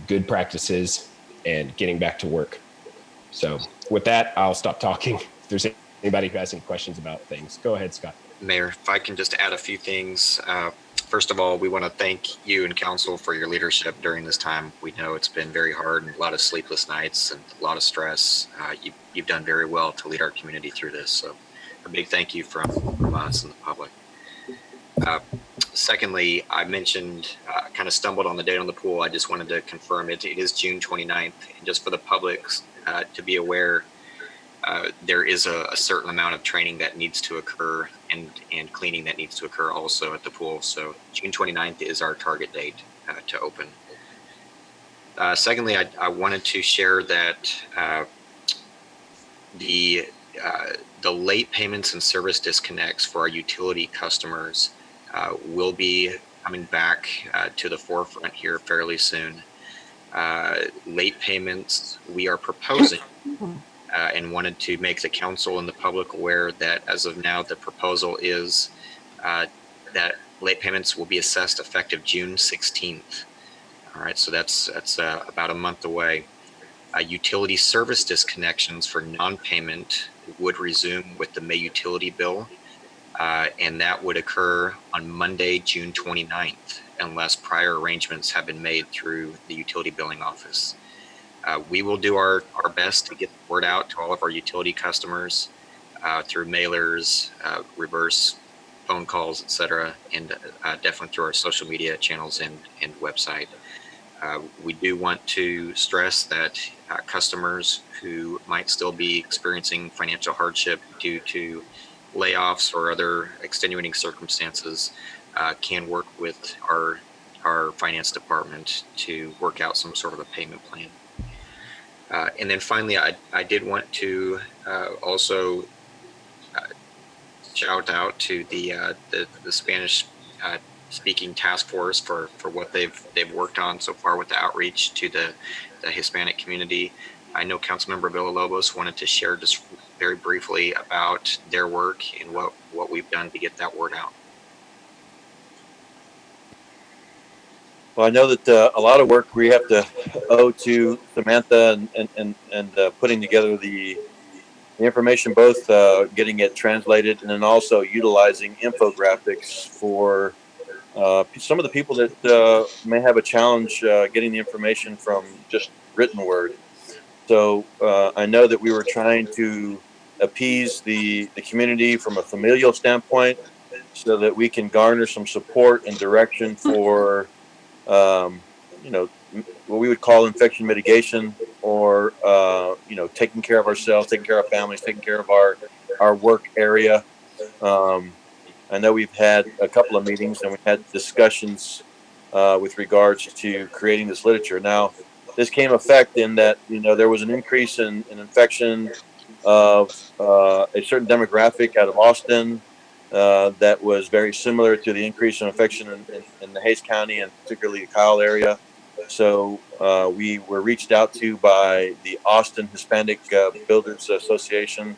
good practices and getting back to work. So with that, I'll stop talking. If there's anybody who has any questions about things, go ahead, Scott. Mayor, if I can just add a few things. First of all, we want to thank you and council for your leadership during this time. We know it's been very hard and a lot of sleepless nights and a lot of stress. You've done very well to lead our community through this. So a big thank you from us and the public. Secondly, I mentioned, kind of stumbled on the date on the pool. I just wanted to confirm it. It is June 29th. And just for the public to be aware, there is a certain amount of training that needs to occur and cleaning that needs to occur also at the pool. So June 29th is our target date to open. Secondly, I wanted to share that the late payments and service disconnects for our utility customers will be coming back to the forefront here fairly soon. Late payments, we are proposing and wanted to make the council and the public aware that as of now, the proposal is that late payments will be assessed effective June 16th. All right, so that's about a month away. Utility service disconnections for non-payment would resume with the May utility bill, and that would occur on Monday, June 29th, unless prior arrangements have been made through the utility billing office. We will do our best to get the word out to all of our utility customers through mailers, reverse phone calls, etc., and definitely through our social media channels and website. We do want to stress that customers who might still be experiencing financial hardship due to layoffs or other extenuating circumstances can work with our finance department to work out some sort of a payment plan. And then finally, I did want to also shout out to the Spanish speaking task force for what they've worked on so far with the outreach to the Hispanic community. I know Councilmember Villalobos wanted to share just very briefly about their work and what we've done to get that word out. Well, I know that a lot of work we have to owe to Samantha and putting together the information, both getting it translated and then also utilizing infographics for some of the people that may have a challenge getting the information from just written word. So I know that we were trying to appease the community from a familial standpoint so that we can garner some support and direction for um, what we would call infection mitigation, or taking care of ourselves, taking care of families, taking care of our work area. Um, I know we've had a couple of meetings and we had discussions with regards to creating this literature. Now, this came effect in that there was an increase in infection of a certain demographic out of Austin that was very similar to the increase in infection in the Hayes County and particularly the Kyle area. So we were reached out to by the Austin Hispanic Builders Association,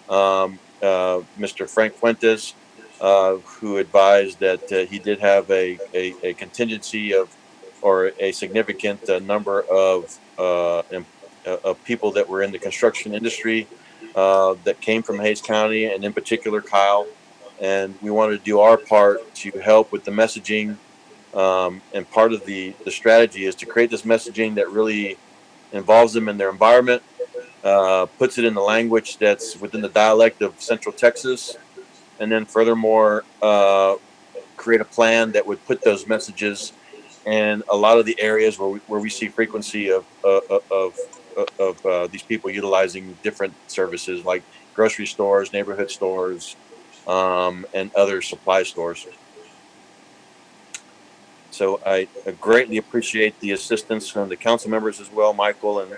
Mr. Frank Fuentes, who advised that he did have a contingency or a significant number of people that were in the construction industry that came from Hayes County and in particular Kyle. And we wanted to do our part to help with the messaging. And part of the strategy is to create this messaging that really involves them in their environment, puts it in the language that's within the dialect of Central Texas, and then furthermore, create a plan that would put those messages in a lot of the areas where we see frequency of these people utilizing different services like grocery stores, neighborhood stores, and other supply stores. So I greatly appreciate the assistance from the council members as well, Michael and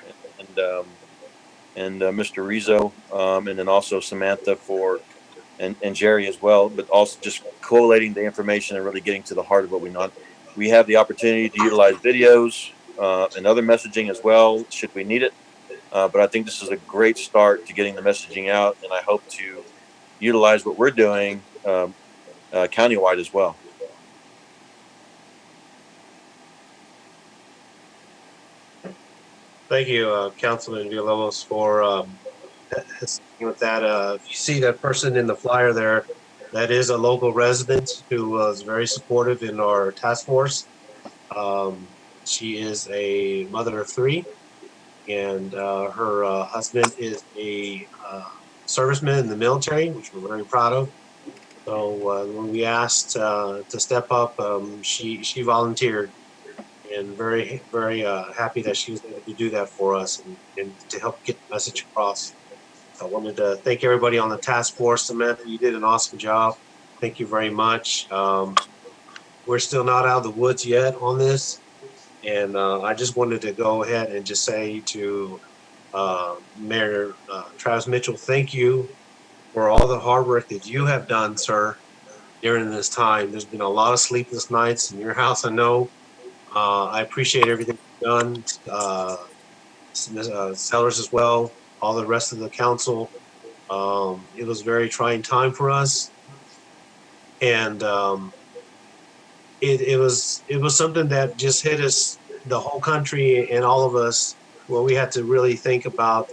Mr. Rizo, and then also Samantha and Jerry as well, but also just collating the information and really getting to the heart of what we want. We have the opportunity to utilize videos and other messaging as well, should we need it. But I think this is a great start to getting the messaging out, and I hope to utilize what we're doing countywide as well. Thank you, Councilman Villalobos, for with that. If you see that person in the flyer there, that is a local resident who was very supportive in our task force. She is a mother of three, and her husband is a serviceman in the military, which we're very proud of. So when we asked to step up, she volunteered, and very happy that she was able to do that for us and to help get the message across. I wanted to thank everybody on the task force. Samantha, you did an awesome job. Thank you very much. We're still not out of the woods yet on this. And I just wanted to go ahead and just say to Mayor Travis Mitchell, thank you for all the hard work that you have done, sir, during this time. There's been a lot of sleepless nights in your house, I know. I appreciate everything you've done. Sellers as well, all the rest of the council. It was a very trying time for us. And it was something that just hit us, the whole country and all of us, where we had to really think about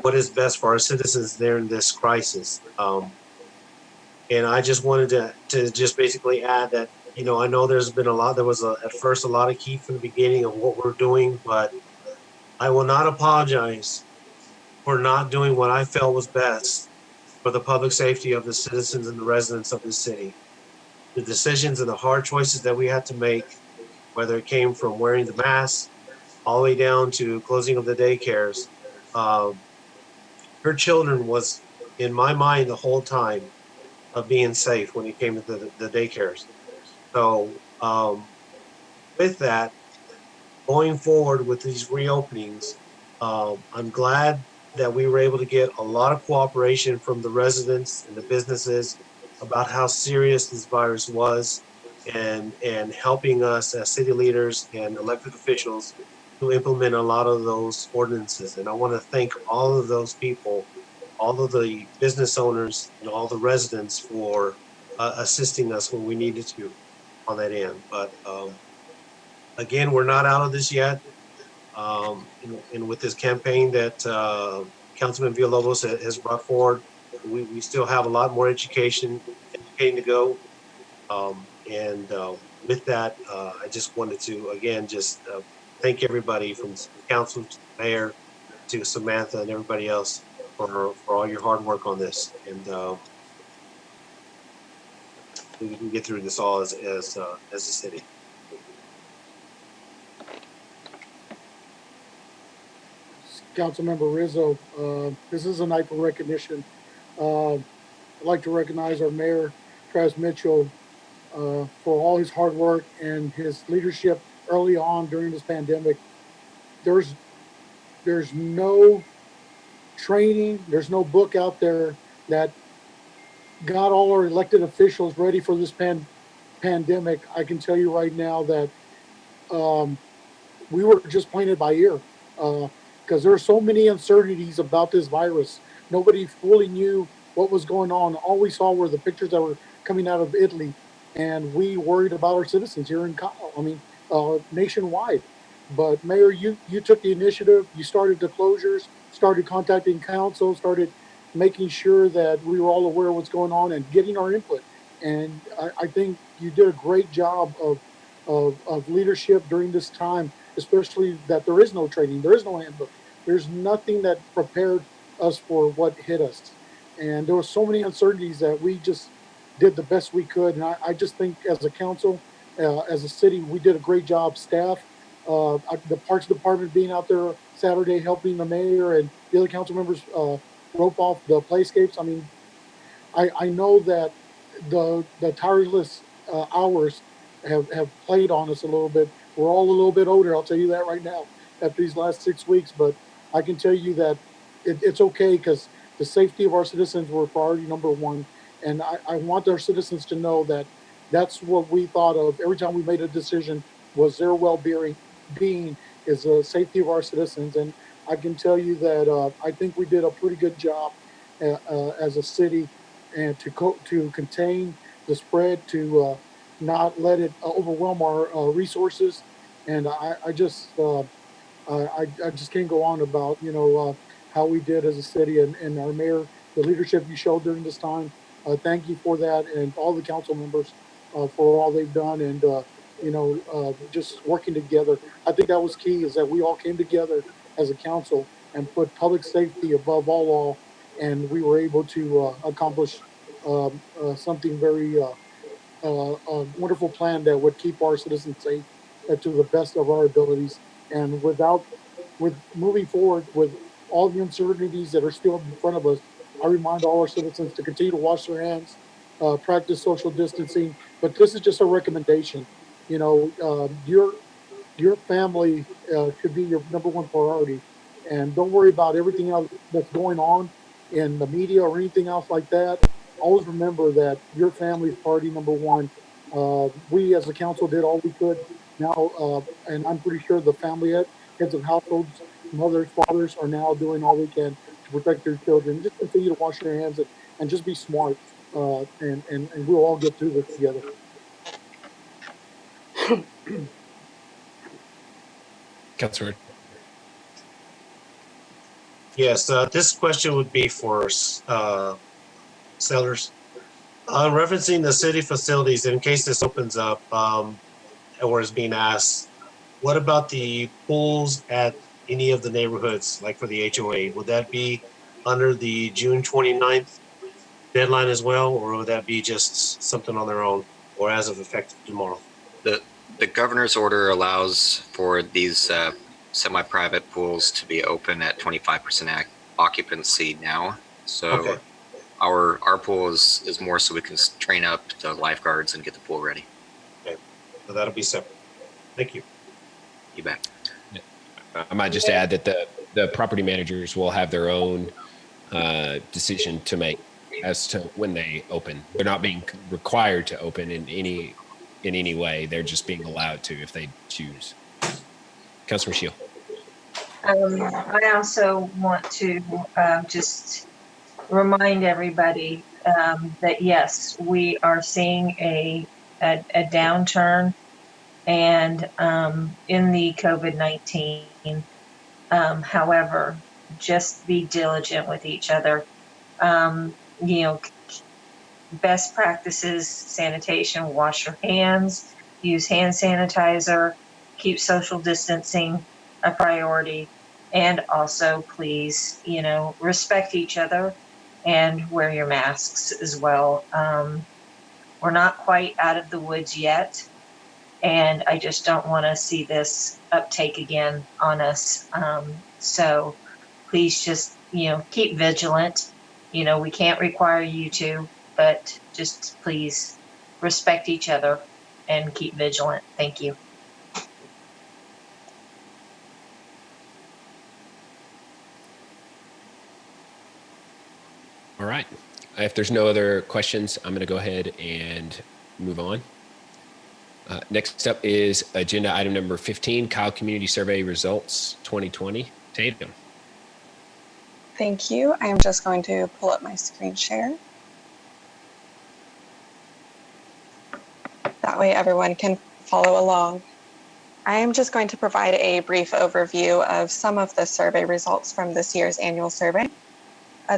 what is best for our citizens during this crisis. And I just wanted to just basically add that, I know there was at first a lot of heat from the beginning of what we're doing, but I will not apologize for not doing what I felt was best for the public safety of the citizens and the residents of this city. The decisions and the hard choices that we had to make, whether it came from wearing the mask all the way down to closing of the daycares. Her children was in my mind the whole time of being safe when it came to the daycares. So with that, going forward with these reopenings, I'm glad that we were able to get a lot of cooperation from the residents and the businesses about how serious this virus was, and helping us as city leaders and elected officials to implement a lot of those ordinances. And I want to thank all of those people, all of the business owners and all the residents for assisting us when we needed to on that end. But again, we're not out of this yet. And with this campaign that Councilman Villalobos has brought forward, we still have a lot more educating to go. And with that, I just wanted to, again, just thank everybody from council to the mayor to Samantha and everybody else for all your hard work on this. And we can get through this all as a city. Councilmember Rizzo, this is a night for recognition. I'd like to recognize our mayor, Travis Mitchell, for all his hard work and his leadership early on during this pandemic. There's no training, there's no book out there that got all our elected officials ready for this pandemic. I can tell you right now that we were just playing it by ear, because there are so many uncertainties about this virus. Nobody fully knew what was going on. All we saw were the pictures that were coming out of Italy, and we worried about our citizens here in Kyle. I mean, nationwide. But Mayor, you took the initiative. You started the closures, started contacting council, started making sure that we were all aware of what's going on and getting our input. And I think you did a great job of leadership during this time, especially that there is no training, there is no handbook, there's nothing that prepared us for what hit us. And there were so many uncertainties that we just did the best we could. And I just think as a council, as a city, we did a great job. Staff, the Parks Department being out there Saturday helping the mayor and the other council members rope off the playscapes. I mean, I know that the tireless hours have played on us a little bit. We're all a little bit older, I'll tell you that right now, after these last 6 weeks. But I can tell you that it's okay, because the safety of our citizens were priority number one. And I want our citizens to know that that's what we thought of every time we made a decision, was their well-being is the safety of our citizens. And I can tell you that I think we did a pretty good job as a city, and to contain the spread, to not let it overwhelm our resources. And I just can't go on about how we did as a city, and our mayor, the leadership you showed during this time. Thank you for that, and all the council members for all they've done, and just working together. I think that was key, is that we all came together as a council and put public safety above all law, and we were able to accomplish something very a wonderful plan that would keep our citizens safe to the best of our abilities. And with moving forward with all the uncertainties that are still in front of us, I remind all our citizens to continue to wash their hands, practice social distancing. But this is just a recommendation. Your family should be your number one priority, and don't worry about everything else that's going on in the media or anything else like that. Always remember that your family is priority number one. We as a council did all we could now, and I'm pretty sure the heads of households, mothers, fathers are now doing all they can to protect their children. Just continue to wash your hands, and just be smart, and we'll all get through this together. Councilor. Yes, this question would be for Sellers. Referencing the city facilities, in case this opens up or is being asked, what about the pools at any of the neighborhoods, like for the HOA? Would that be under the June 29th deadline as well, or would that be just something on their own, or as of effective tomorrow? The governor's order allows for these semi-private pools to be open at 25% occupancy now. So okay. Our pool is more so we can train up the lifeguards and get the pool ready. Okay, so that'll be separate. Thank you. You bet. I might just add that the property managers will have their own decision to make as to when they open. They're not being required to open in any way. They're just being allowed to if they choose. Councilor Shield. I also want to just remind everybody that yes, we are seeing a downturn and in the COVID-19. However, just be diligent with each other. You know, best practices, sanitation, wash your hands, use hand sanitizer, keep social distancing a priority, and also please, respect each other and wear your masks as well. We're not quite out of the woods yet, and I just don't want to see this uptake again on us. So please just, keep vigilant. We can't require you to, but just please respect each other and keep vigilant. Thank you. All right. If there's no other questions, I'm going to go ahead and move on. Next up is agenda item number 15, Kyle Community Survey Results 2020. Tatum. Thank you. I am just going to pull up my screen share. That way everyone can follow along. I am just going to provide a brief overview of some of the survey results from this year's annual survey.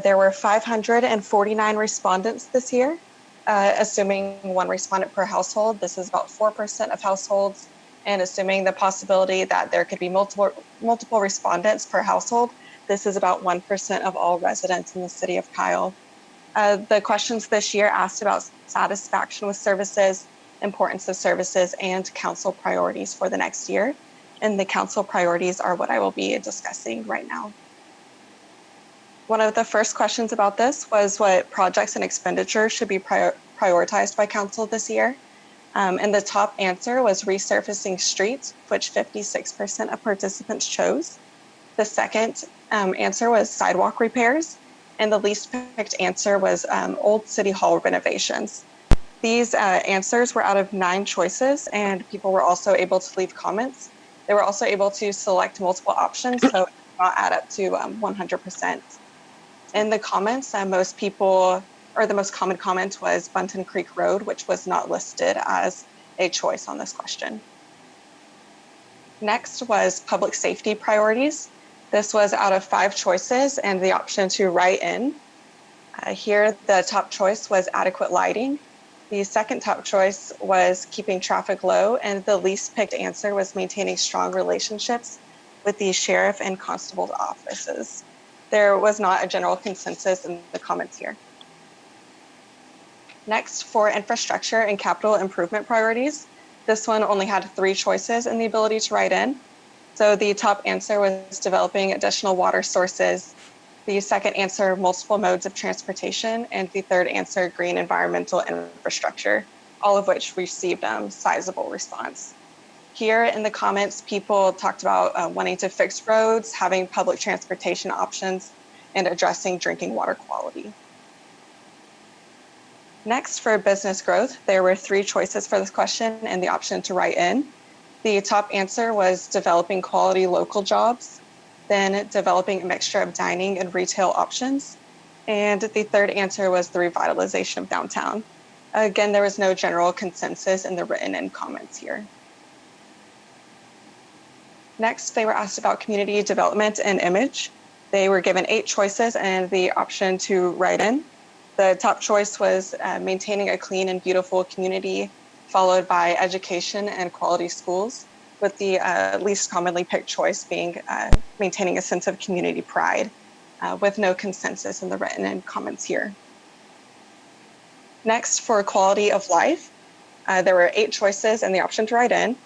There were 549 respondents this year, assuming one respondent per household. This is about 4% of households, and assuming the possibility that there could be multiple respondents per household, this is about 1% of all residents in the city of Kyle. The questions this year asked about satisfaction with services, importance of services, and council priorities for the next year. And the council priorities are what I will be discussing right now. One of the first questions about this was what projects and expenditures should be prioritized by council this year. And the top answer was resurfacing streets, which 56% of participants chose. The second answer was sidewalk repairs, and the least picked answer was old city hall renovations. These answers were out of 9 choices, and people were also able to leave comments. They were also able to select multiple options, so it did not add up to 100%. In the comments, the most common comment was Bunton Creek Road, which was not listed as a choice on this question. Next was public safety priorities. This was out of 5 choices and the option to write in. Here, the top choice was adequate lighting. The second top choice was keeping traffic low, and the least picked answer was maintaining strong relationships with the sheriff and constable's offices. There was not a general consensus in the comments here. Next, for infrastructure and capital improvement priorities, this one only had 3 choices and the ability to write in. So the top answer was developing additional water sources. The second answer, multiple modes of transportation. And the third answer, green environmental infrastructure, all of which received sizable response. Here in the comments, people talked about wanting to fix roads, having public transportation options, and addressing drinking water quality. Next, for business growth, there were 3 choices for this question and the option to write in. The top answer was developing quality local jobs, then developing a mixture of dining and retail options, and the third answer was the revitalization of downtown. Again, there was no general consensus in the written in comments here. Next, they were asked about community development and image. They were given 8 choices and the option to write in. The top choice was maintaining a clean and beautiful community, followed by education and quality schools, with the least commonly picked choice being maintaining a sense of community pride, with no consensus in the written in comments here. Next, for quality of life, there were 8 choices and the option to write in.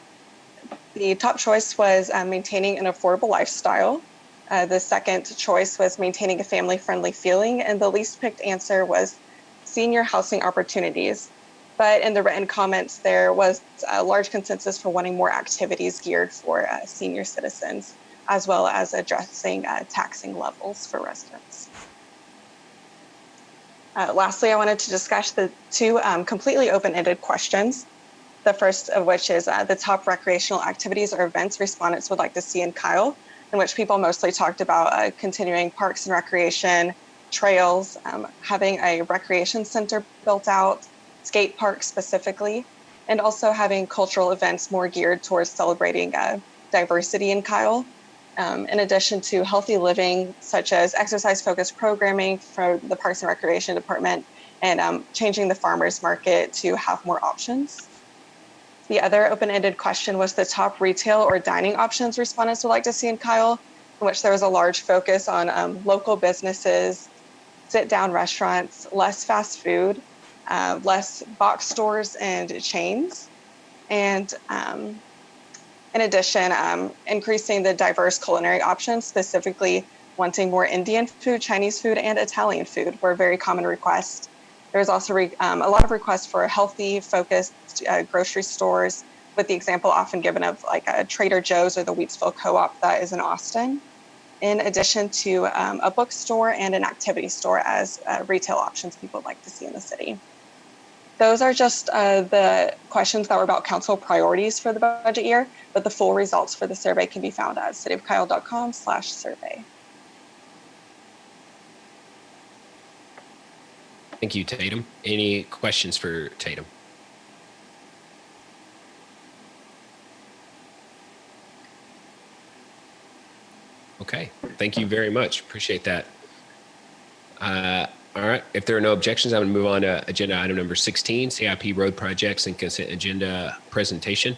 The top choice was maintaining an affordable lifestyle. The second choice was maintaining a family-friendly feeling, and the least picked answer was senior housing opportunities. But in the written comments, there was a large consensus for wanting more activities geared for senior citizens, as well as addressing taxing levels for residents. Lastly, I wanted to discuss the two completely open-ended questions. The first of which is the top recreational activities or events respondents would like to see in Kyle, in which people mostly talked about continuing parks and recreation, trails, having a recreation center built out, skate parks specifically, and also having cultural events more geared towards celebrating diversity in Kyle. In addition to healthy living, such as exercise-focused programming for the Parks and Recreation Department, and changing the farmers market to have more options. The other open-ended question was the top retail or dining options respondents would like to see in Kyle, in which there was a large focus on local businesses, sit-down restaurants, less fast food, less box stores and chains, and in addition, increasing the diverse culinary options, specifically wanting more Indian food, Chinese food, and Italian food were very common requests. There's also a lot of requests for healthy, focused grocery stores, with the example often given of like a Trader Joe's or the Wheatsville Co-op that is in Austin, in addition to a bookstore and an activity store as retail options people would like to see in the city. Those are just the questions that were about council priorities for the budget year, but the full results for the survey can be found at cityofkyle.com/survey. Thank you, Tatum. Any questions for Tatum? Okay, thank you very much. Appreciate that. All right, if there are no objections, I'm going to move on to agenda item number 16, CIP road projects and consent agenda presentation.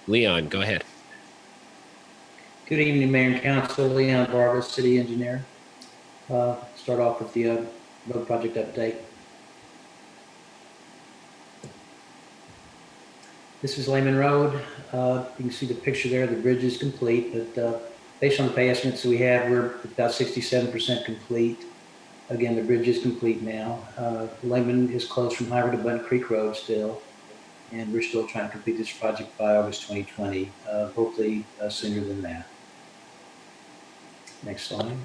Leon, go ahead. Good evening, Mayor and Council. Leon Vargas, City Engineer. Start off with the road project update. This is Lehman Road. You can see the picture there. The bridge is complete, but based on the pay estimates we have, we're about 67% complete. Again, the bridge is complete now. Lehman is closed from Highway to Button Creek Road still, and we're still trying to complete this project by August 2020, hopefully sooner than that. Next slide.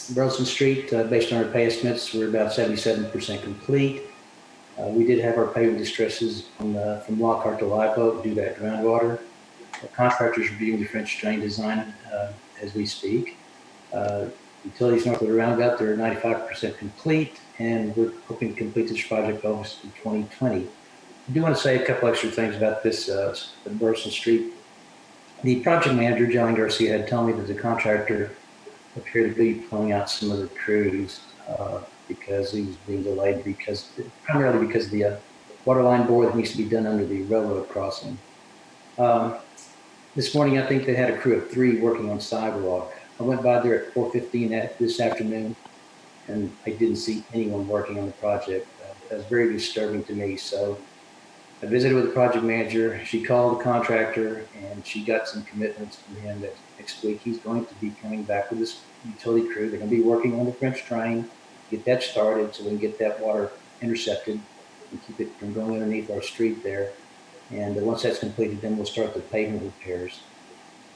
Burleson Street, based on our pay estimates, we're about 77% complete. We did have our paving distresses from Lockhart to Live Oak due to that groundwater. The contractors are reviewing the French drain design as we speak. Utilities north of the roundabout, they're 95% complete, and we're hoping to complete this project August of 2020. I do want to say a couple extra things about this Burleson Street. The project manager, John Garcia, had told me that the contractor appeared to be pulling out some of the crews because he was being delayed primarily because of the water line bore that needs to be done under the railroad crossing. This morning, I think they had a crew of 3 working on sidewalk. I went by there at 4:15 this afternoon, and I didn't see anyone working on the project. That was very disturbing to me. So I visited with the project manager. She called the contractor, and she got some commitments from him that next week he's going to be coming back with this utility crew. They're going to be working on the French drain, get that started so we can get that water intercepted and keep it from going underneath our street there. And once that's completed, then we'll start the pavement repairs.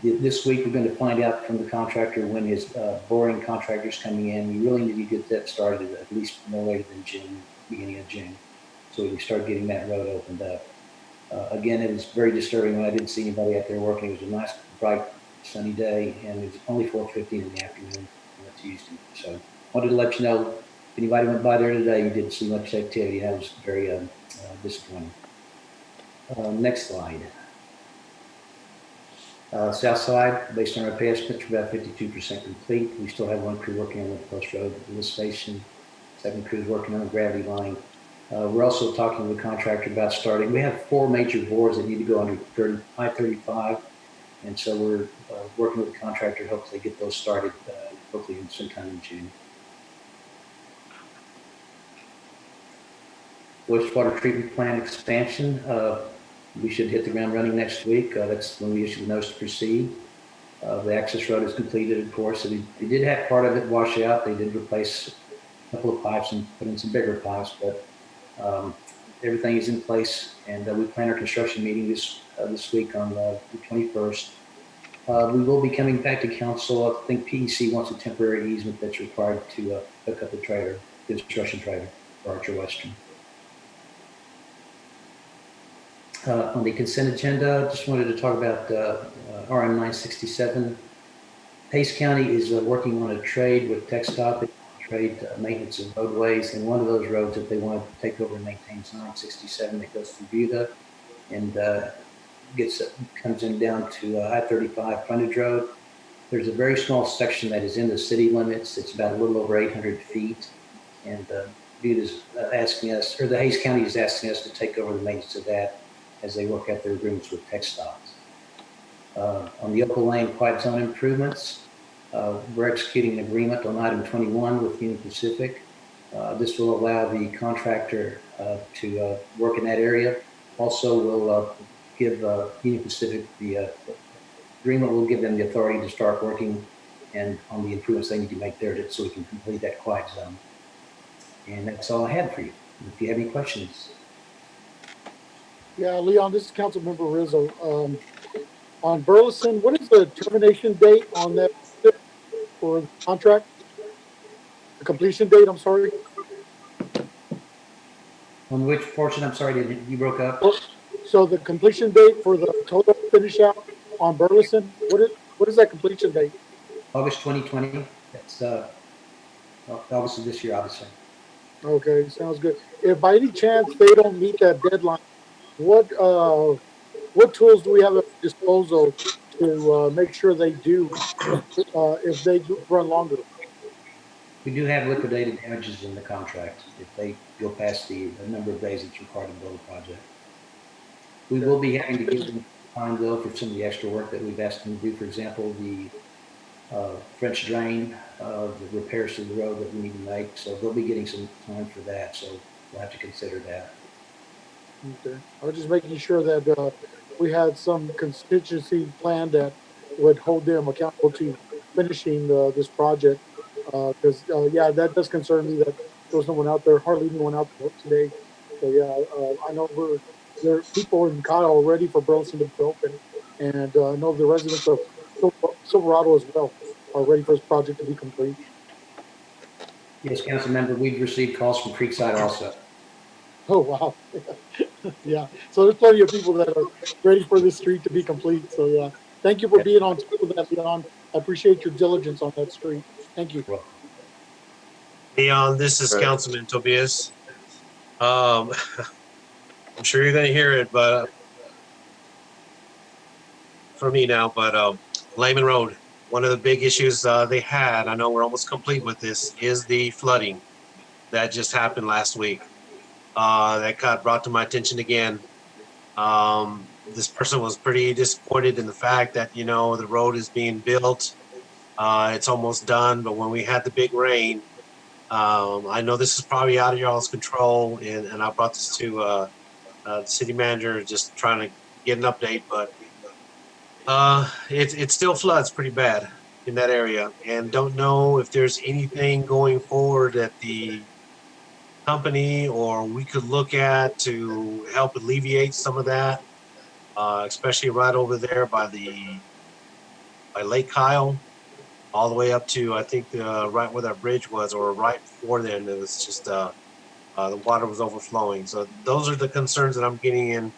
This week, we're going to find out from the contractor when his boring contractor is coming in. We really need to get that started at least no later than June, beginning of June, so we can start getting that road opened up. Again, it was very disturbing when I didn't see anybody out there working. It was a nice, bright, sunny day, and it was only 4:15 in the afternoon on a Tuesday. So I wanted to let you know, if anybody went by there today, you didn't see much activity. That was very disappointing. Next slide. South side, based on our pay estimates, we're about 52% complete. We still have 1 crew working on the post road lift station. 7 crews working on the gravity line. We're also talking with the contractor about starting. We have 4 major bores that need to go under I-35, and so we're working with the contractor to hopefully get those started, hopefully sometime in June. Wastewater treatment plant expansion. We should hit the ground running next week. That's when we issue the notice to proceed. The access road is completed, of course. So they did have part of it wash out. They did replace a couple of pipes and put in some bigger pipes, but everything is in place. And we plan our construction meeting this week on the 21st. We will be coming back to council. I think PEC wants a temporary easement that's required to hook up the trailer, construction trailer for Archer Western. On the consent agenda, just wanted to talk about RM 967. Pace County is working on a trade with TxDOT, trade maintenance of roadways, and one of those roads that they want to take over and maintain is 967 that goes through Buda and comes in down to I-35 frontage road. There's a very small section that is in the city limits. It's about a little over 800 feet. And Buda's asking us, or the Hays County is asking us to take over the maintenance of that as they work out their agreements with TxDOT. On the Opal Lane Quiet Zone improvements, we're executing an agreement on item 21 with Union Pacific. This will allow the contractor to work in that area. Also, will give Union Pacific the agreement will give them the authority to start working and on the improvements they need to make there so we can complete that quiet zone. And that's all I had for you. If you have any questions. Yeah, Leon, this is Councilmember Rizzo. On Burleson, what is the termination date on that for the contract? The completion date, I'm sorry. On which portion? I'm sorry, you broke up. So the completion date for the total finish out on Burleson, what is that completion date? August 2020. That's August of this year, obviously. Okay, sounds good. If by any chance they don't meet that deadline, what tools do we have at disposal to make sure they do if they do run longer? We do have liquidated damages in the contract if they go past the number of days it's required to build a project. We will be having to give them time though for some of the extra work that we've asked them to do. For example, the French drain, the repairs to the road that we need to make. So they'll be getting some time for that. So we'll have to consider that. Okay, I was just making sure that we had some contingency plan that would hold them accountable to finishing this project. Because yeah, that does concern me that there was no one out there, hardly anyone out there today. So yeah, I know there are people in Kyle ready for Burleson to be open, and I know the residents of Silverado as well are ready for this project to be complete. Yes, council member, we've received calls from Creekside also. Oh wow. Yeah, so there's plenty of people that are ready for this street to be complete. So yeah, thank you for being on top of that, Leon. I appreciate your diligence on that street. Thank you. Leon, this is Councilman Tobias. I'm sure you're going to hear it, but for me now, but Lehman Road, one of the big issues they had, I know we're almost complete with this, is the flooding that just happened last week. That got brought to my attention again. This person was pretty disappointed in the fact that, you know, the road is being built. It's almost done, but when we had the big rain, I know this is probably out of y'all's control, and I brought this to the city manager, just trying to get an update, but it still floods pretty bad in that area, and don't know if there's anything going forward that the company or we could look at to help alleviate some of that, especially right over there by Lake Kyle, all the way up to I think right where that bridge was, or right before then. It was just the water was overflowing. So those are the concerns that I'm getting in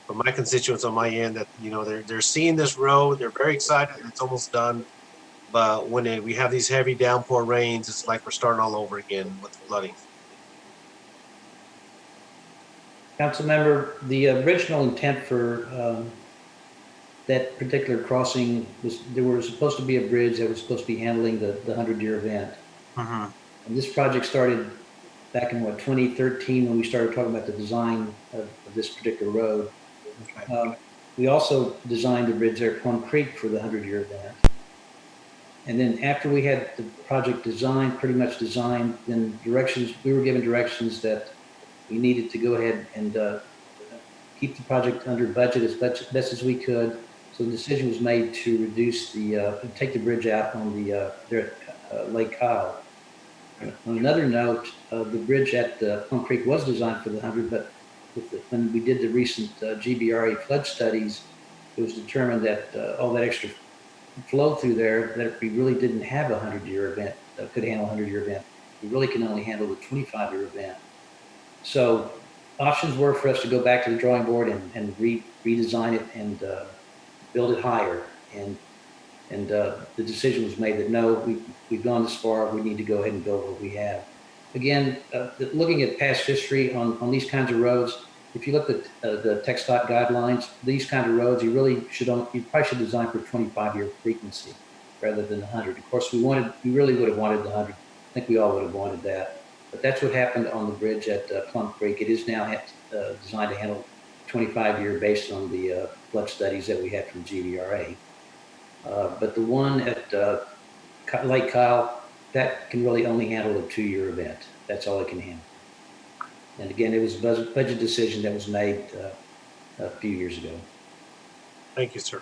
from my constituents on my end. That, you know, they're seeing this road, they're very excited, it's almost done. But when we have these heavy downpour rains, it's like we're starting all over again with the flooding. Council member, the original intent for that particular crossing was there was supposed to be a bridge that was supposed to be handling the 100-year event. And this project started back in 2013 when we started talking about the design of this particular road. We also designed the bridge there at Plum Creek for the 100-year event. And then after we had the project designed, pretty much designed, then we were given directions that we needed to go ahead and keep the project under budget as best as we could. So the decision was made to reduce take the bridge out on the Lake Kyle. On another note, the bridge at Plum Creek was designed for the 100, but when we did the recent GBRA flood studies, it was determined that all that extra flow through there that we really didn't have a 100-year event, could handle a 100-year event. We really can only handle the 25-year event. So options were for us to go back to the drawing board and redesign it and build it higher. And the decision was made that no, we've gone this far, we need to go ahead and build what we have. Again, looking at past history on these kinds of roads, if you look at the TxDOT guidelines, these kinds of roads, you probably should design for 25-year frequency rather than 100. Of course, we really would have wanted the 100. I think we all would have wanted that. But that's what happened on the bridge at Plum Creek. It is now designed to handle 25-year based on the flood studies that we had from GVRA. But the one at Lake Kyle, that can really only handle a 2-year event. That's all it can handle. And again, it was a budget decision that was made a few years ago. Thank you, sir.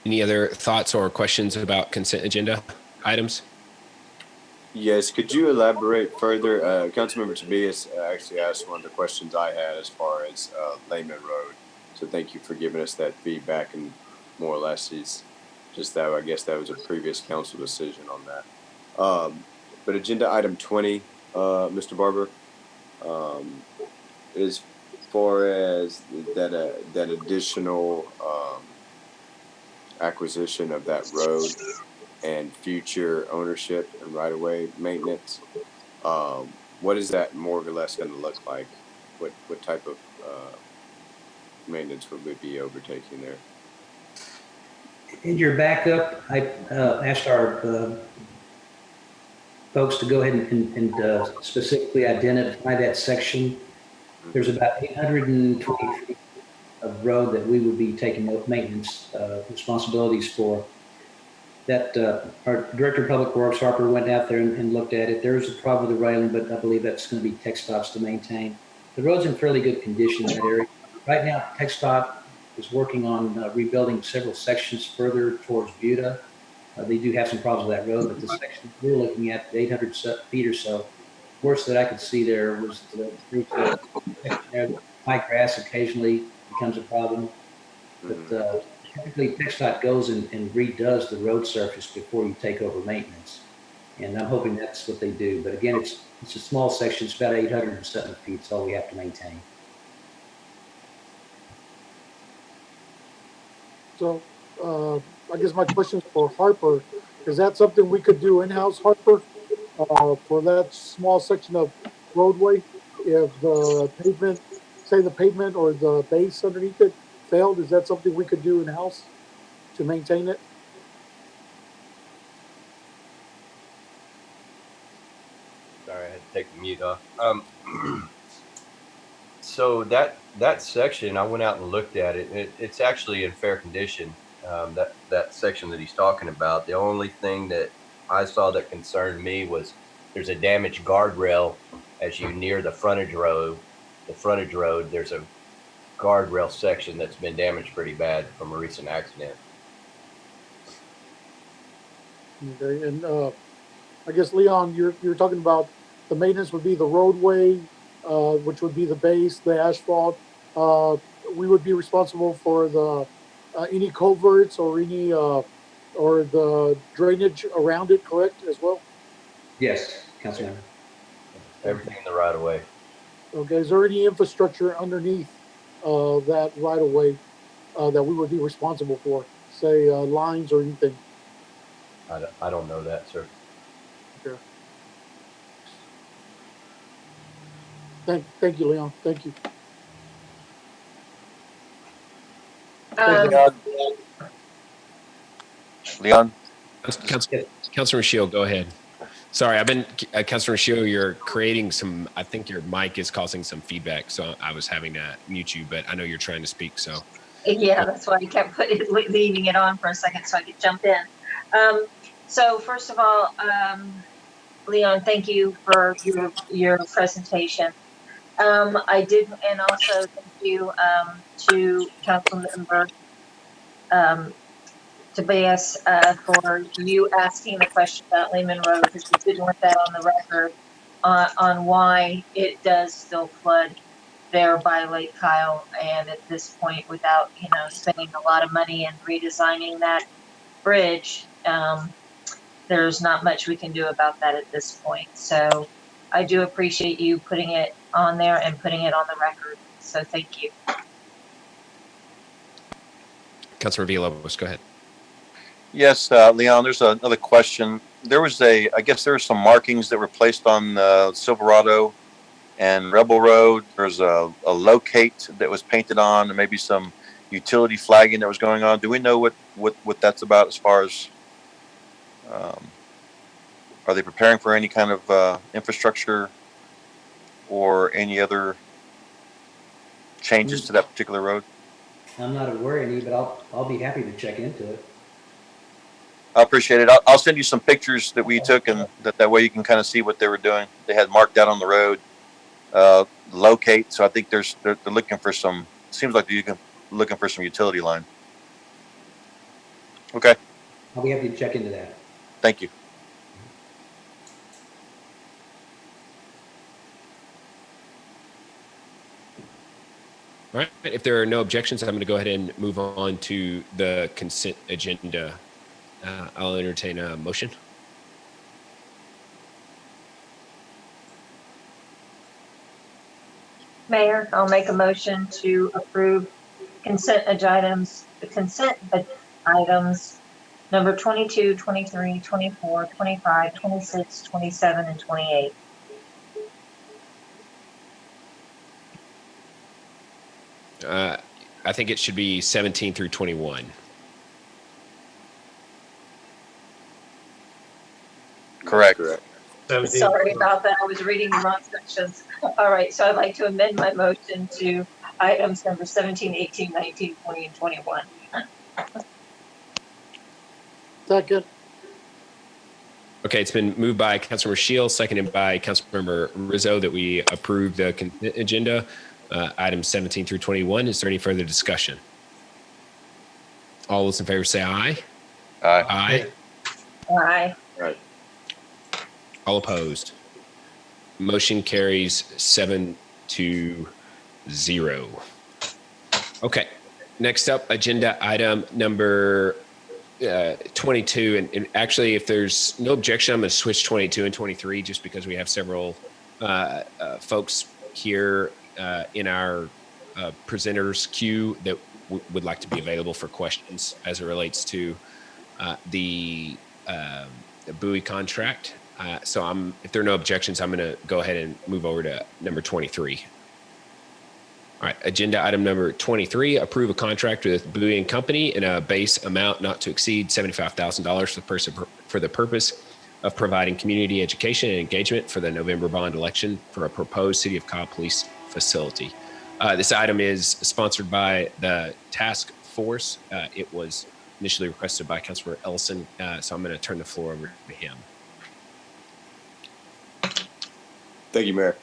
Any other thoughts or questions about consent agenda items? Yes, could you elaborate further? Councilmember Tobias actually asked one of the questions I had as far as Lehman Road. So thank you for giving us that feedback, and more or less he's just that, I guess that was a previous council decision on that. But agenda item 20, Mr. Barber, as far as that additional acquisition of that road and future ownership and right-of-way maintenance, what is that more or less going to look like? What type of maintenance would we be overtaking there? In your backup, I asked our folks to go ahead and specifically identify that section. There's about 820 feet of road that we would be taking maintenance responsibilities for. That our Director of Public Works, Harper, went out there and looked at it. There's a problem with the railing, but I believe that's going to be TxDOT's to maintain. The road's in fairly good condition in that area. Right now, TxDOT is working on rebuilding several sections further towards Buda. They do have some problems with that road, but the section we're looking at, 800 feet or so, worst that I could see there was the high grass occasionally becomes a problem. But typically, TxDOT goes and redoes the road surface before you take over maintenance. And I'm hoping that's what they do. But again, it's a small section. It's about 807 feet. It's all we have to maintain. So I guess my question is for Harper. Is that something we could do in-house, Harper, for that small section of roadway? If the pavement, say the pavement or the base underneath it failed, is that something we could do in-house to maintain it? Sorry, I had to take the mute off. So that section, I went out and looked at it. It's actually in fair condition. That section that he's talking about. The only thing that I saw that concerned me was there's a damaged guardrail as you near the frontage road. The frontage road, there's a guardrail section that's been damaged pretty bad from a recent accident. Okay, and I guess Leon, you're talking about the maintenance would be the roadway, which would be the base, the asphalt. We would be responsible for the any culverts or any or the drainage around it, correct, as well? Yes, Councilman. Everything in the right of way. Okay, is there any infrastructure underneath that right of way that we would be responsible for, say lines or anything? I don't know that, sir. Okay. Thank you, Leon. Thank you. Leon? Councilor Shield, go ahead. Sorry, I've been, Councilor Shield, you're creating some, I think your mic is causing some feedback, so I was having to mute you, but I know you're trying to speak, so. Yeah, that's why I kept leaving it on for a second so I could jump in. So first of all, Leon, thank you for your presentation. I did, and also thank you to Councilmember Tobias for you asking the question about Lehman Road, because we didn't want that on the record. on why it does still flood there by Lake Kyle. And at this point, without, spending a lot of money and redesigning that bridge, there's not much we can do about that at this point. So I do appreciate you putting it on there and putting it on the record. So thank you. Councilor Villalobos, go ahead. Yes, Leon, there's another question. I guess there were some markings that were placed on Silverado and Rebel Road. There's a locate that was painted on, and maybe some utility flagging that was going on. Do we know what that's about as far as, are they preparing for any kind of infrastructure or any other changes to that particular road? I'm not aware of any, but I'll be happy to check into it. I appreciate it. I'll send you some pictures that we took, and that way you can kind of see what they were doing. They had marked out on the road, locate. So I think they're looking for some. Seems like they're looking for some utility line. Okay. I'll be happy to check into that. Thank you. All right. If there are no objections, I'm going to go ahead and move on to the consent agenda. I'll entertain a motion. Mayor, I'll make a motion to approve consent items number 22, 23, 24, 25, 26, 27, and 28. I think it should be 17 through 21. Correct. Sorry about that. I was reading the wrong sections. All right. So I'd like to amend my motion to items number 17, 18, 19, 20, and 21. Second. Okay, it's been moved by Councilmember Shields, seconded by Councilmember Rizzo that we approve the consent agenda, items 17 through 21. Is there any further discussion? All those in favor say aye. Aye. Aye. Aye. All opposed. Motion carries 7-0. Okay, next up, agenda item number 22. And actually, if there's no objection, I'm going to switch 22 and 23 just because we have several folks here in our presenters queue that would like to be available for questions as it relates to the buoy contract. So if there are no objections, I'm going to go ahead and move over to number 23. All right, agenda item number 23, approve a contract with Buoy and Company in a base amount not to exceed $75,000 for the purpose of providing community education and engagement for the November bond election for a proposed City of Kyle Police facility. This item is sponsored by the task force. It was initially requested by Councilor Ellison, so I'm going to turn the floor over to him. Thank you, Mayor.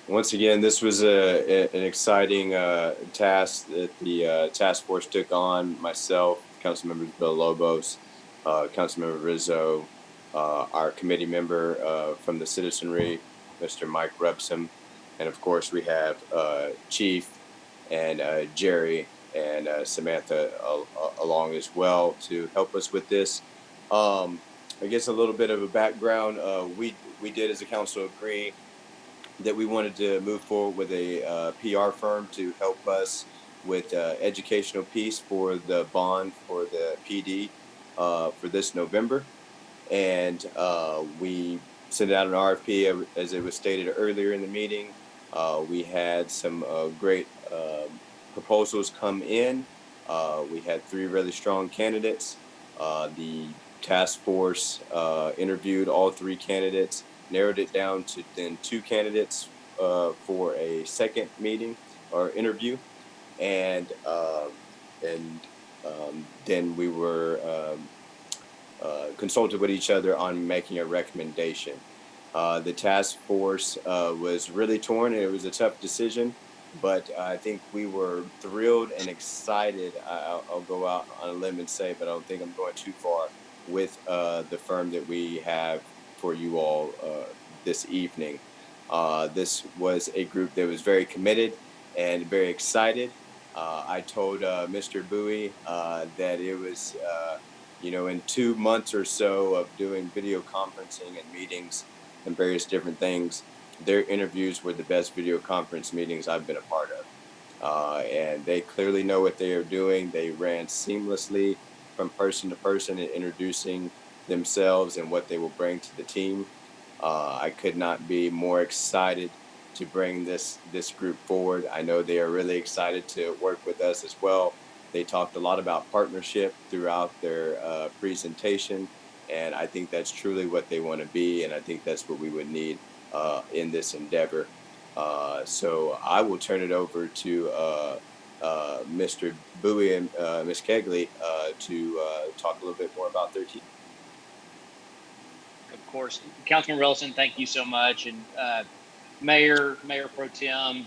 Once again, this was an exciting task that the task force took on. Myself, Councilmember Villalobos, Councilmember Rizzo, our committee member from the citizenry, Mr. Mike Rebson, and of course we have Chief and Jerry and Samantha along as well to help us with this. I guess a little bit of a background. We did as a council agree that we wanted to move forward with a PR firm to help us with educational piece for the bond for the PD for this November. And we sent out an RFP as it was stated earlier in the meeting. We had some great proposals come in. We had 3 really strong candidates. The task force interviewed all 3 candidates, narrowed it down to then 2 candidates for a second meeting or interview, and then we were consulted with each other on making a recommendation. The task force was really torn, and it was a tough decision, but I think we were thrilled and excited. I'll go out on a limb and say, but I don't think I'm going too far with the firm that we have for you all this evening. This was a group that was very committed and very excited. I told Mr. Bowie that it was, in 2 months or so of doing video conferencing and meetings and various different things, their interviews were the best video conference meetings I've been a part of. And they clearly know what they are doing. They ran seamlessly from person to person and introducing themselves and what they will bring to the team. I could not be more excited to bring this group forward. I know they are really excited to work with us as well. They talked a lot about partnership throughout their presentation, and I think that's truly what they want to be, and I think that's what we would need in this endeavor. So I will turn it over to Mr. Bowie and Ms. Kegley to talk a little bit more about their team. Of course, Councilman Ellison, thank you so much, and Mayor Pro Tem,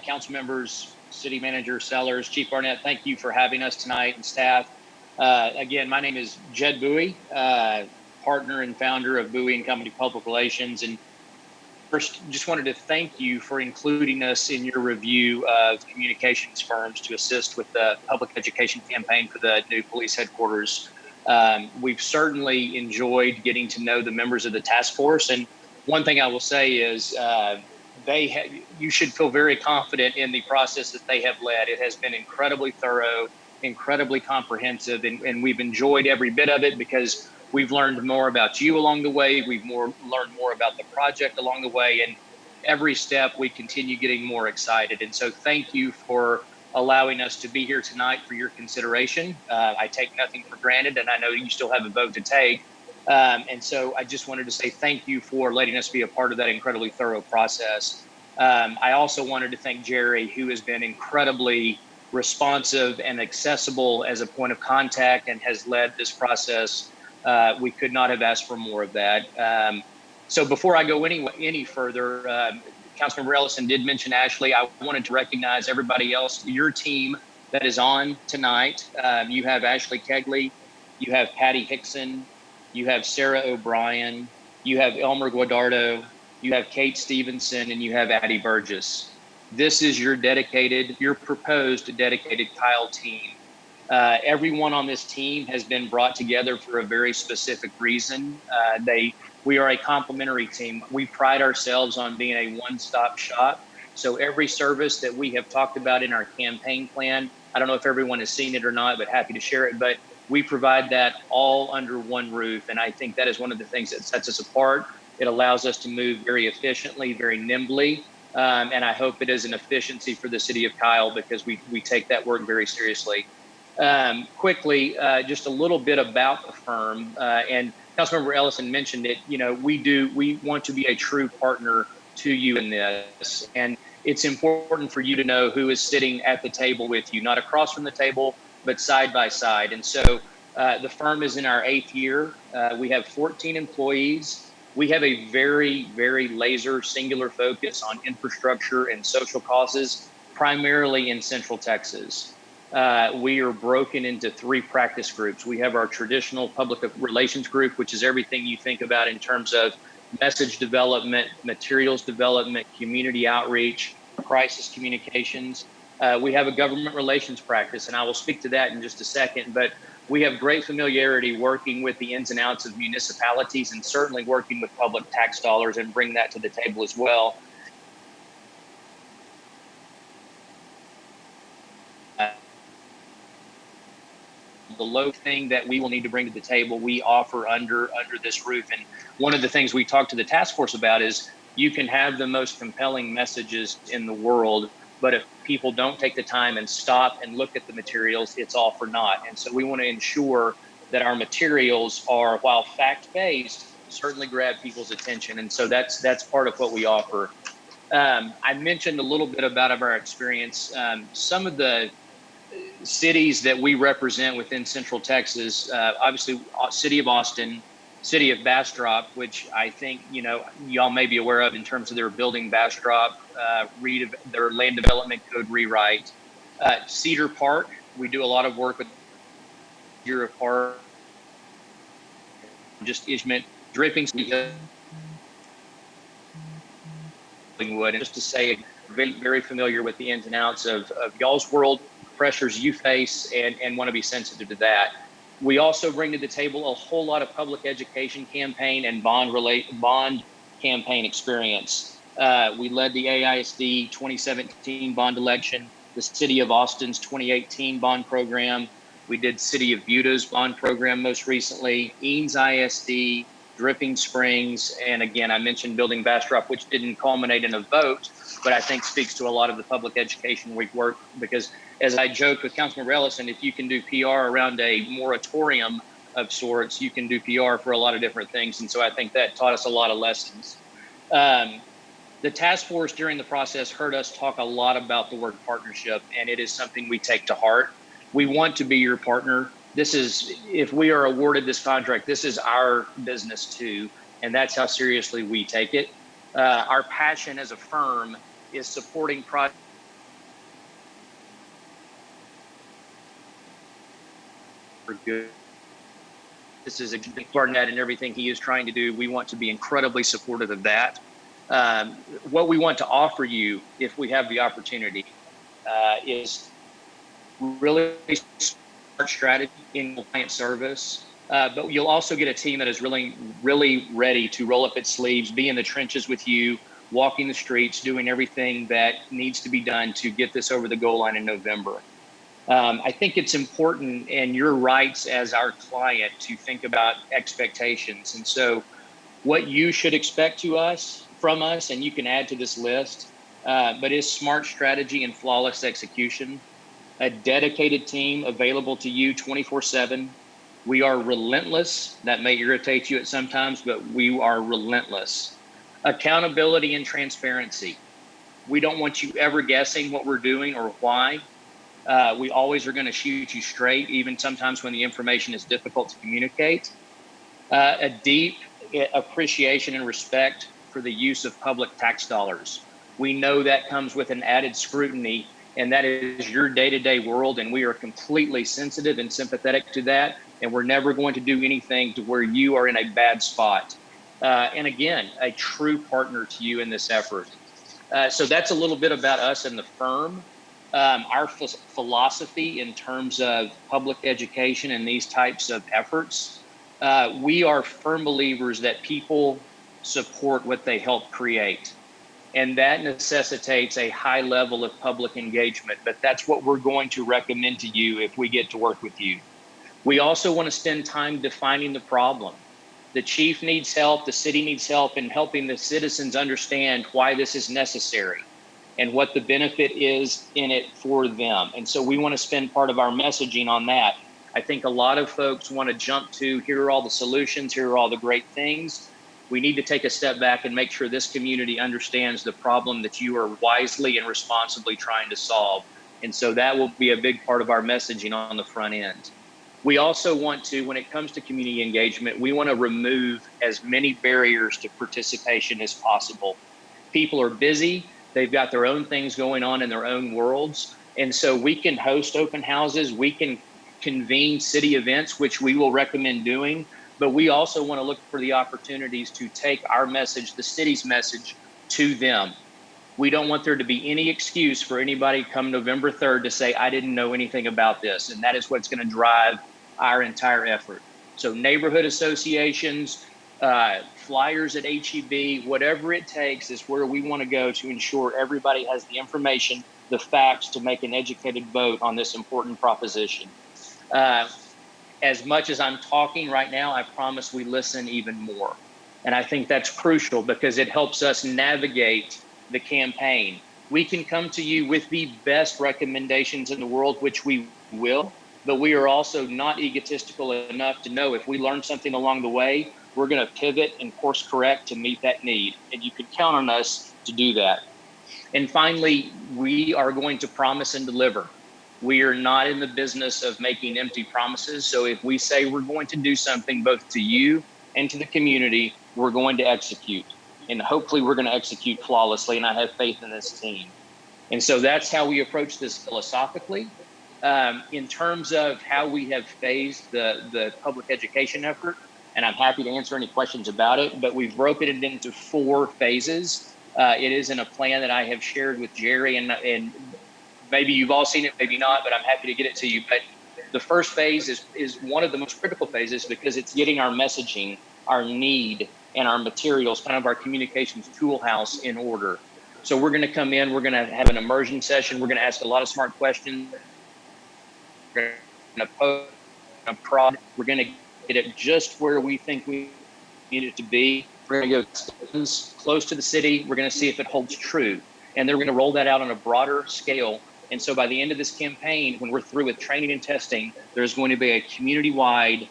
council members, City Manager Sellers, Chief Barnett, thank you for having us tonight, and staff. Again, my name is Jed Bowie, partner and founder of Bowie and Company Public Relations, and first, just wanted to thank you for including us in your review of communications firms to assist with the public education campaign for the new police headquarters. We've certainly enjoyed getting to know the members of the task force. And one thing I will say is you should feel very confident in the process that they have led. It has been incredibly thorough, incredibly comprehensive, and we've enjoyed every bit of it because we've learned more about you along the way. We've learned more about the project along the way. And every step we continue getting more excited. And so thank you for allowing us to be here tonight for your consideration. I take nothing for granted, and I know you still have a vote to take. And so I just wanted to say thank you for letting us be a part of that incredibly thorough process. I also wanted to thank Jerry, who has been incredibly responsive and accessible as a point of contact and has led this process. We could not have asked for more of that. So before I go any further, Councilmember Ellison did mention Ashley. I wanted to recognize everybody else, your team that is on tonight. You have Ashley Kegley, you have Patty Hickson, you have Sarah O'Brien, you have Elmer Guadardo, you have Kate Stevenson, and you have Addie Burgess. This is your proposed dedicated Kyle team. Everyone on this team has been brought together for a very specific reason. We are a complementary team. We pride ourselves on being a one-stop shop. So every service that we have talked about in our campaign plan, I don't know if everyone has seen it or not, but happy to share it. But we provide that all under one roof. And I think that is one of the things that sets us apart. It allows us to move very efficiently, very nimbly. And I hope it is an efficiency for the city of Kyle because we take that word very seriously. Quickly, just a little bit about the firm, and Councilmember Ellison mentioned it. We want to be a true partner to you in this, and it's important for you to know who is sitting at the table with you, not across from the table, but side by side. And so the firm is in our 8th year. We have 14 employees. We have a very, very laser singular focus on infrastructure and social causes, primarily in Central Texas. We are broken into 3 practice groups. We have our traditional public relations group, which is everything you think about in terms of message development, materials development, community outreach, crisis communications. We have a government relations practice, and I will speak to that in just a second, but we have great familiarity working with the ins and outs of municipalities and certainly working with public tax dollars and bring that to the table as well. The low thing that we will need to bring to the table, we offer under this roof. And one of the things we talked to the task force about is you can have the most compelling messages in the world, but if people don't take the time and stop and look at the materials, it's all for naught. And so we want to ensure that our materials are, while fact-based, certainly grab people's attention. And so that's part of what we offer. I mentioned a little bit about our experience. Some of the cities that we represent within Central Texas, obviously City of Austin, City of Bastrop, which I think, y'all may be aware of in terms of their building Bastrop, their land development code rewrite. Cedar Park, we do a lot of work with Cedar Park, just Ishment, drippings. would. And just to say, very, very familiar with the ins and outs of y'all's world, pressures you face, and want to be sensitive to that. We also bring to the table a whole lot of public education campaign and bond campaign experience. We led the AISD 2017 bond election, the City of Austin's 2018 bond program. We did City of Buta's bond program most recently, Eanes ISD, Dripping Springs, and again, I mentioned Building Bastrop, which didn't culminate in a vote, but I think speaks to a lot of the public education week work, because as I joked with Councilmember Ellison, if you can do PR around a moratorium of sorts, you can do PR for a lot of different things. And so I think that taught us a lot of lessons. The task force during the process heard us talk a lot about the word partnership, and it is something we take to heart. We want to be your partner. This is, if we are awarded this contract, this is our business too, and that's how seriously we take it. Our passion as a firm is supporting projects. For good. This is Barnett and everything he is trying to do. We want to be incredibly supportive of that. What we want to offer you, if we have the opportunity, is really smart strategy in client service. But you'll also get a team that is really, really ready to roll up its sleeves, be in the trenches with you, walking the streets, doing everything that needs to be done to get this over the goal line in November. I think it's important, and your rights as our client, to think about expectations. And so what you should expect from us, and you can add to this list, but is smart strategy and flawless execution, a dedicated team available to you 24/7. We are relentless. That may irritate you at sometimes, but we are relentless. Accountability and transparency. We don't want you ever guessing what we're doing or why. We always are going to shoot you straight, even sometimes when the information is difficult to communicate. A deep appreciation and respect for the use of public tax dollars. We know that comes with an added scrutiny, and that is your day-to-day world, and we are completely sensitive and sympathetic to that, and we're never going to do anything to where you are in a bad spot. And again, a true partner to you in this effort. So that's a little bit about us and the firm. Our philosophy in terms of public education and these types of efforts, we are firm believers that people support what they help create. And that necessitates a high level of public engagement, but that's what we're going to recommend to you if we get to work with you. We also want to spend time defining the problem. The chief needs help, the city needs help in helping the citizens understand why this is necessary and what the benefit is in it for them. And so we want to spend part of our messaging on that. I think a lot of folks want to jump to, here are all the solutions, here are all the great things. We need to take a step back and make sure this community understands the problem that you are wisely and responsibly trying to solve. And so that will be a big part of our messaging on the front end. We also want to, when it comes to community engagement, we want to remove as many barriers to participation as possible. People are busy. They've got their own things going on in their own worlds. And so we can host open houses. We can convene city events, which we will recommend doing. But we also want to look for the opportunities to take our message, the city's message, to them. We don't want there to be any excuse for anybody come November 3rd to say, I didn't know anything about this. And that is what's going to drive our entire effort. So neighborhood associations, flyers at HEB, whatever it takes is where we want to go to ensure everybody has the information, the facts to make an educated vote on this important proposition. As much as I'm talking right now, I promise we listen even more. And I think that's crucial because it helps us navigate the campaign. We can come to you with the best recommendations in the world, which we will, but we are also not egotistical enough to know if we learn something along the way, we're going to pivot and course correct to meet that need. And you can count on us to do that. And finally, we are going to promise and deliver. We are not in the business of making empty promises. So if we say we're going to do something both to you and to the community, we're going to execute. And hopefully we're going to execute flawlessly. And I have faith in this team. And so that's how we approach this philosophically. In terms of how we have phased the public education effort, and I'm happy to answer any questions about it, but we've broken it into 4 phases. It is in a plan that I have shared with Jerry, and maybe you've all seen it, maybe not, but I'm happy to get it to you. But the first phase is one of the most critical phases because it's getting our messaging, our need, and our materials, kind of our communications tool house in order. So we're going to come in, we're going to have an immersion session, we're going to ask a lot of smart questions, we're going to poke, prod, we're going to get it just where we think we need it to be. We're going to go close to the city. We're going to see if it holds true. And then we're going to roll that out on a broader scale. And so by the end of this campaign, when we're through with training and testing, there's going to be a community-wide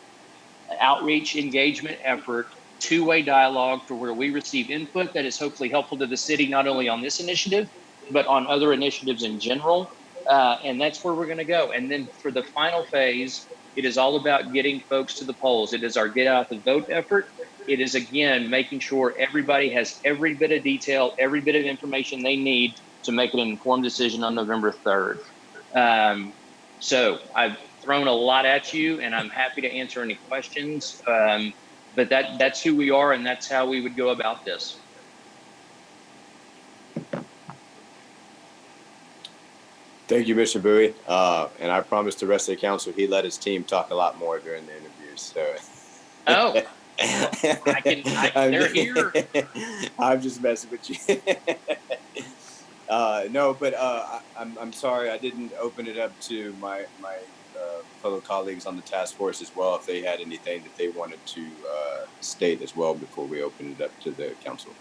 outreach engagement effort, two-way dialogue for where we receive input that is hopefully helpful to the city, not only on this initiative, but on other initiatives in general. And that's where we're going to go. And then for the final phase, it is all about getting folks to the polls. It is our get out the vote effort. It is, again, making sure everybody has every bit of detail, every bit of information they need to make an informed decision on November 3rd. So I've thrown a lot at you, and I'm happy to answer any questions. But that's who we are, and that's how we would go about this. Thank you, Mr. Bowie. And I promised the rest of the council he let his team talk a lot more during the interviews. So. Oh, they're here. I'm just messing with you. No, but I'm sorry I didn't open it up to my fellow colleagues on the task force as well, if they had anything that they wanted to state as well before we open it up to the council.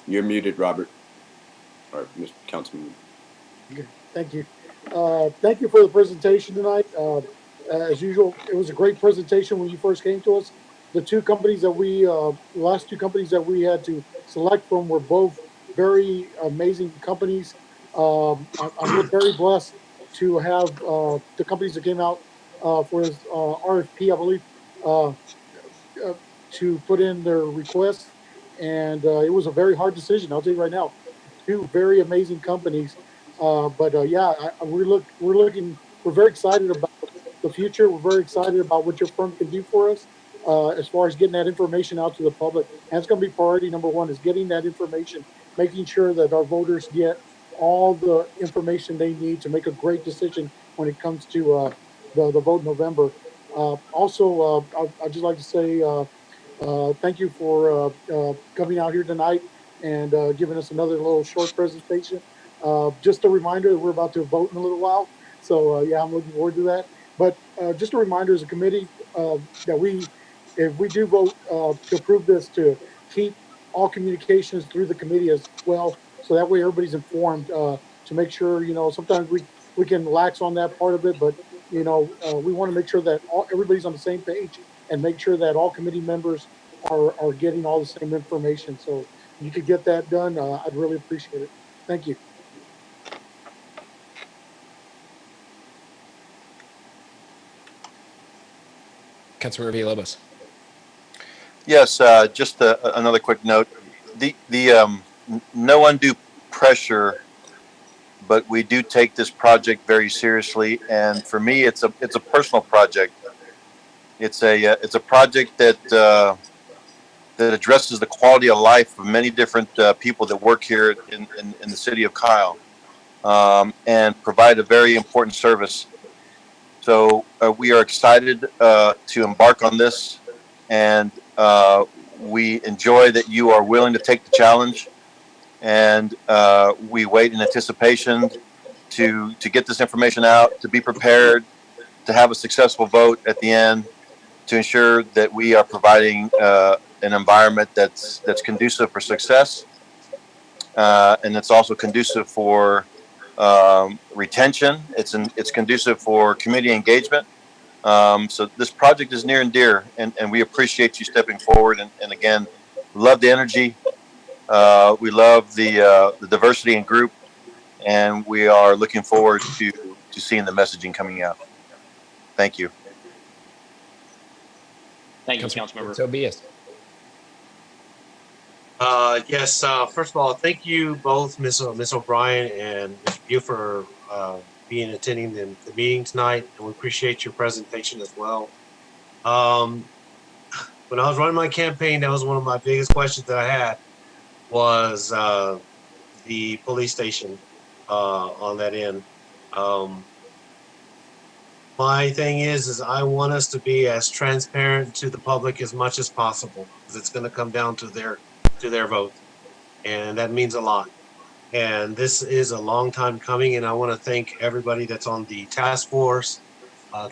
You're muted, Robert, or Mr. Councilman. Okay, thank you. Thank you for the presentation tonight. As usual, it was a great presentation when you first came to us. The two companies that last two companies that we had to select from were both very amazing companies. I'm very blessed to have the companies that came out for this RFP, I believe, to put in their requests. And it was a very hard decision. I'll tell you right now, two very amazing companies. We're very excited about the future. We're very excited about what your firm can do for us as far as getting that information out to the public. And it's going to be priority number one, is getting that information, making sure that our voters get all the information they need to make a great decision when it comes to the vote in November. I'd just like to say thank you for coming out here tonight and giving us another little short presentation. Just a reminder that we're about to vote in a little while. So yeah, I'm looking forward to that. But just a reminder as a committee that if we do vote to approve this, to keep all communications through the committee as well. So that way everybody's informed to make sure, sometimes we can lax on that part of it, but we want to make sure that everybody's on the same page and make sure that all committee members are getting all the same information. So if you could get that done, I'd really appreciate it. Thank you. Councilmember Villalobos. Yes, just another quick note. No undue pressure, but we do take this project very seriously. And for me, it's a personal project. It's a project that addresses the quality of life of many different people that work here in the city of Kyle, and provide a very important service. So we are excited to embark on this, and we enjoy that you are willing to take the challenge, and we wait in anticipation to get this information out, to be prepared, to have a successful vote at the end, to ensure that we are providing an environment that's conducive for success, and it's also conducive for retention. It's conducive for community engagement. So this project is near and dear, and we appreciate you stepping forward. And again, love the energy. We love the diversity in group, and we are looking forward to seeing the messaging coming out. Thank you. Thank you, Councilmember. Tobias. Yes. First of all, thank you both, Ms. O'Brien and Mr. Pugh, for attending the meeting tonight, and we appreciate your presentation as well. when I was running my campaign, that was one of my biggest questions that I had was the police station on that end. My thing is I want us to be as transparent to the public as much as possible, because it's going to come down to their vote, and that means a lot. And this is a long time coming, and I want to thank everybody that's on the task force,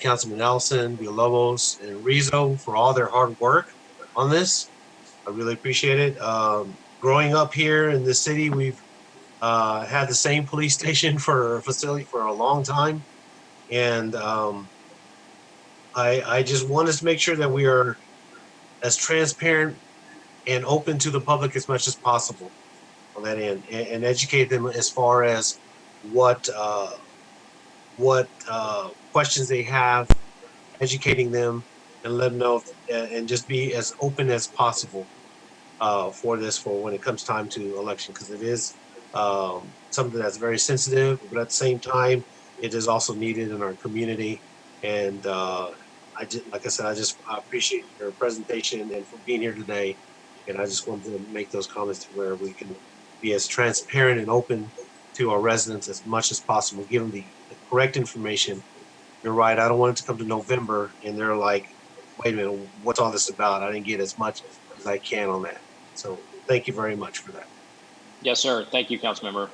Councilman Nelson, Villalobos, and Rizo for all their hard work on this. I really appreciate it. Growing up here in the city, we've had the same police station for facility for a long time, and I just want us to make sure that we are as transparent and open to the public as much as possible on that end, and educate them as far as what questions they have, educating them, and let them know, and just be as open as possible for this, for when it comes time to election, because it is something that's very sensitive, but at the same time, it is also needed in our community. And I just, like I said, I appreciate your presentation and for being here today. And I just wanted to make those comments to where we can be as transparent and open to our residents as much as possible, give them the correct information. You're right. I don't want it to come to November and they're like, wait a minute, what's all this about? I didn't get as much as I can on that. So thank you very much for that. Yes, sir. Thank you, Councilmember.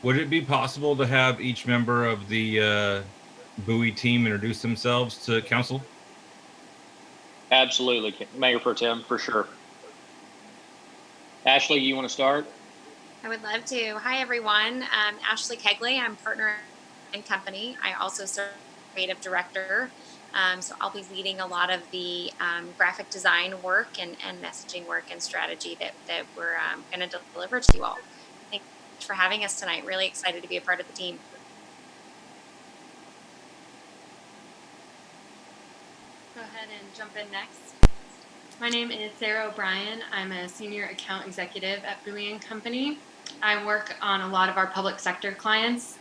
Would it be possible to have each member of the Bowie team introduce themselves to council? Absolutely, Mayor Pro Tem, for sure. Ashley, you want to start? I would love to. Hi, everyone. Ashley Kegley. I'm partner in company. I also serve as creative director. So I'll be leading a lot of the graphic design work and messaging work and strategy that we're going to deliver to you all. Thank you for having us tonight. Really excited to be a part of the team. Go ahead and jump in next. My name is Sarah O'Brien. I'm a senior account executive at Bowie & Company. I work on a lot of our public sector clients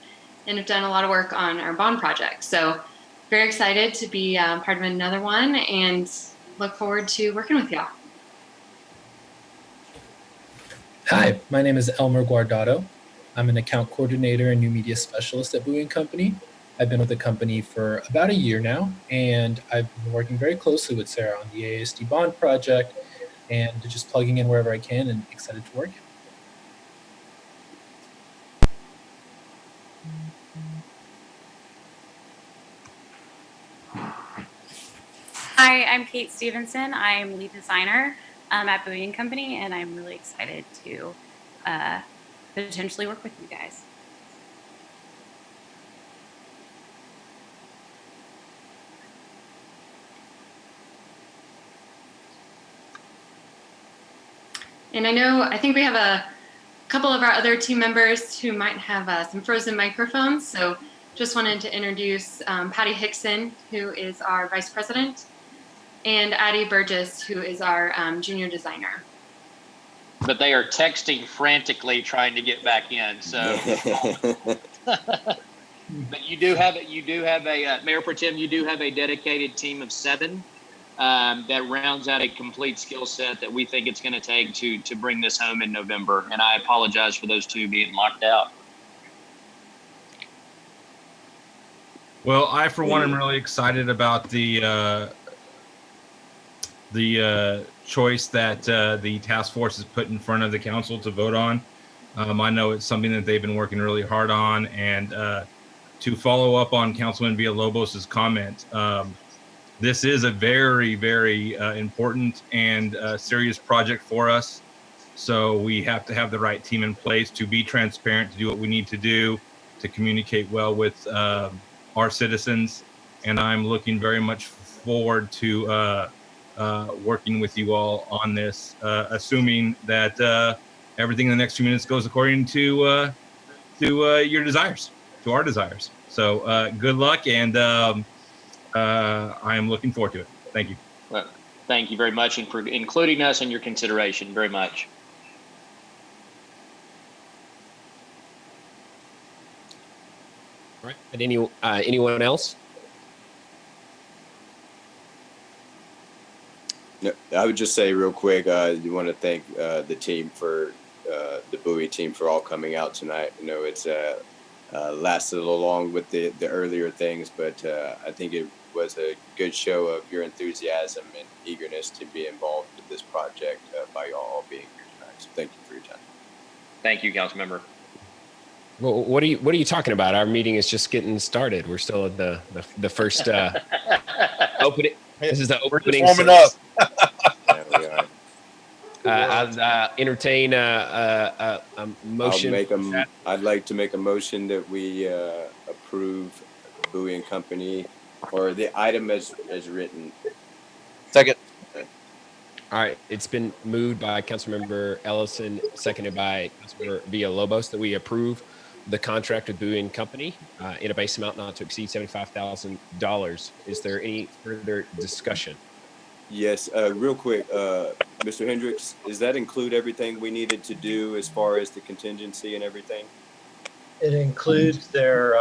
and have done a lot of work on our bond project. So very excited to be part of another one and look forward to working with y'all. Hi, my name is Elmer Guardado. I'm an account coordinator and new media specialist at Bowie & Company. I've been with the company for about a year now, and I've been working very closely with Sarah on the ASD bond project and just plugging in wherever I can and excited to work it. Hi, I'm Kate Stevenson. I'm lead designer at Bowie & Company, and I'm really excited to potentially work with you guys. And I think we have a couple of our other team members who might have some frozen microphones. So just wanted to introduce Patty Hickson, who is our vice president, and Addie Burgess, who is our junior designer. But they are texting frantically trying to get back in. So, but you do have a Mayor Pro Tem. You do have a dedicated team of 7 that rounds out a complete skill set that we think it's going to take to bring this home in November. And I apologize for those 2 being locked out. Well, I, for one, am really excited about the choice that the task force has put in front of the council to vote on. I know it's something that they've been working really hard on. And to follow up on Councilman Villalobos' comment, this is a very, very important and serious project for us. So we have to have the right team in place to be transparent, to do what we need to do, to communicate well with our citizens. And I'm looking very much forward to working with you all on this, assuming that everything in the next few minutes goes according to your desires, to our desires. So good luck, and I am looking forward to it. Thank you. Well, thank you very much, and for including us in your consideration very much. All right. And anyone else? No, I would just say real quick, you want to thank the team for the Bowie team for all coming out tonight. You know, it's lasted a little long with the earlier things, but I think it was a good show of your enthusiasm and eagerness to be involved with this project by y'all all being here tonight. So thank you for your time. Thank you, Councilmember. Well, what are you talking about? Our meeting is just getting started. We're still at the first opening. This is the opening. We're just warming up. Yeah, we are. I'll entertain a motion. I'd like to make a motion that we approve Bowie and Company, or the item as written. Second. All right, it's been moved by Councilmember Ellison, seconded by Councilmember Villalobos, that we approve the contract with Bowie and Company in a base amount not to exceed $75,000. Is there any further discussion? Yes, real quick, Mr. Hendricks, does that include everything we needed to do as far as the contingency and everything? It includes their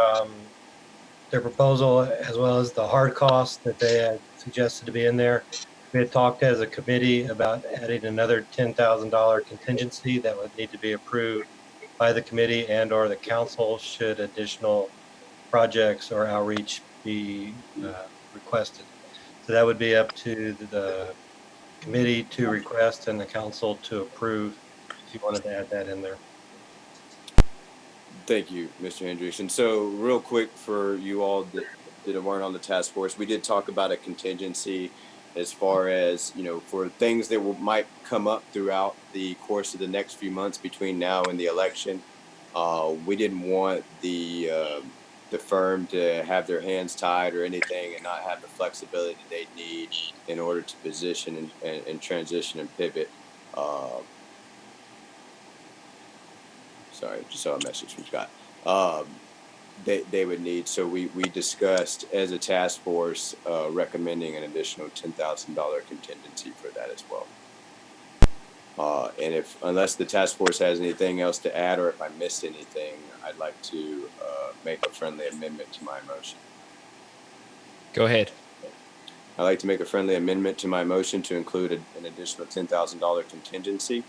proposal as well as the hard costs that they had suggested to be in there. We had talked as a committee about adding another $10,000 contingency that would need to be approved by the committee and or the council should additional projects or outreach be requested. So that would be up to the committee to request and the council to approve if you wanted to add that in there. Thank you, Mr. Hendricks. And so real quick for you all that weren't on the task force, we did talk about a contingency as far as, you know, for things that might come up throughout the course of the next few months between now and the election. We didn't want the firm to have their hands tied or anything and not have the flexibility they need in order to position and transition and pivot. Sorry, just saw a message from Scott. They would need. So we discussed as a task force recommending an additional $10,000 contingency for that as well. And unless the task force has anything else to add, or if I missed anything, I'd like to make a friendly amendment to my motion. Go ahead. I'd like to make a friendly amendment to my motion to include an additional $10,000 contingency.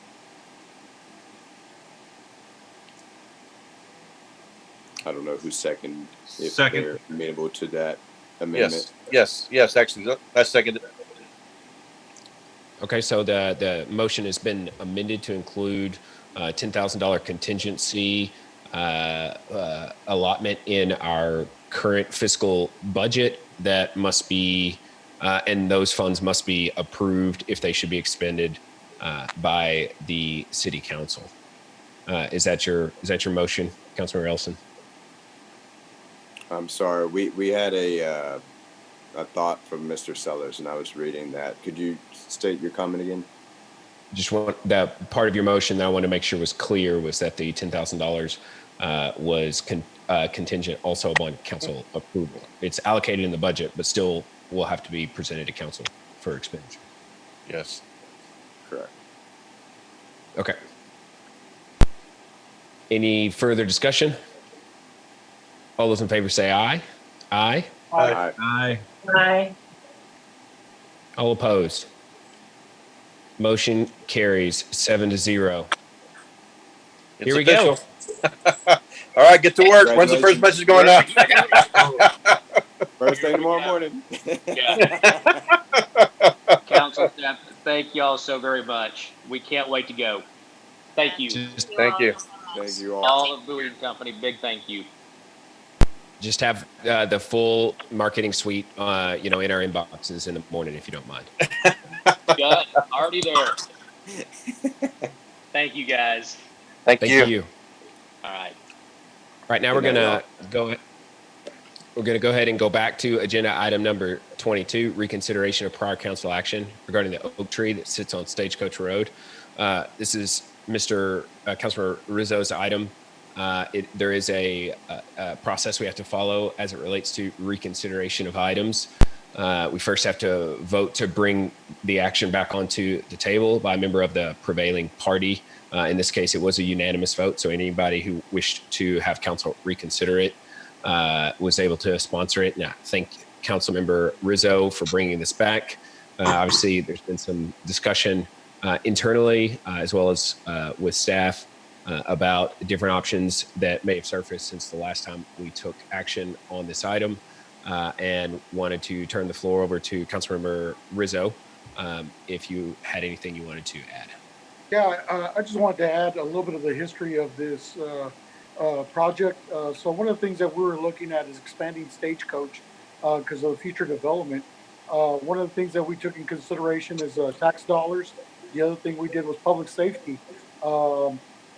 I don't know who's second. If they're amenable to that amendment. Yes. Actually, that's seconded. Okay, so the motion has been amended to include $10,000 contingency allotment in our current fiscal budget that must be, and those funds must be approved if they should be expended by the city council. Is that your motion, Councilmember Ellison? I'm sorry, we had a thought from Mr. Sellers, and I was reading that. Could you state your comment again? Just want that part of your motion that I want to make sure was clear was that the $10,000 was contingent also upon council approval. It's allocated in the budget, but still will have to be presented to council for expenditure. Yes. Correct. Okay. Any further discussion? All those in favor say aye. Aye. Aye. Aye. Aye. All opposed. Motion carries 7-0. Here we go. All right, get to work. When's the first message going out? First thing tomorrow morning. Council staff, thank y'all so very much. We can't wait to go. Thank you. Thank you. Thank you all. All of Bowie and Company, big thank you. Just have the full marketing suite, in our inboxes in the morning, if you don't mind. Good. Already there. Thank you, guys. Thank you. All right. Right now, we're gonna go ahead and go back to agenda item number 22, reconsideration of prior council action regarding the oak tree that sits on Stagecoach Road. This is Councilor Rizo's item. There is a process we have to follow as it relates to reconsideration of items. We first have to vote to bring the action back onto the table by a member of the prevailing party. In this case, it was a unanimous vote, so anybody who wished to have council reconsider it was able to sponsor it. And I thank Councilmember Rizo for bringing this back. Obviously, there's been some discussion internally as well as with staff about different options that may have surfaced since the last time we took action on this item, and wanted to turn the floor over to Councilmember Rizo if you had anything you wanted to add. Yeah, I just wanted to add a little bit of the history of this project. So one of the things that we were looking at is expanding Stagecoach because of the future development. One of the things that we took in consideration is tax dollars. The other thing we did was public safety.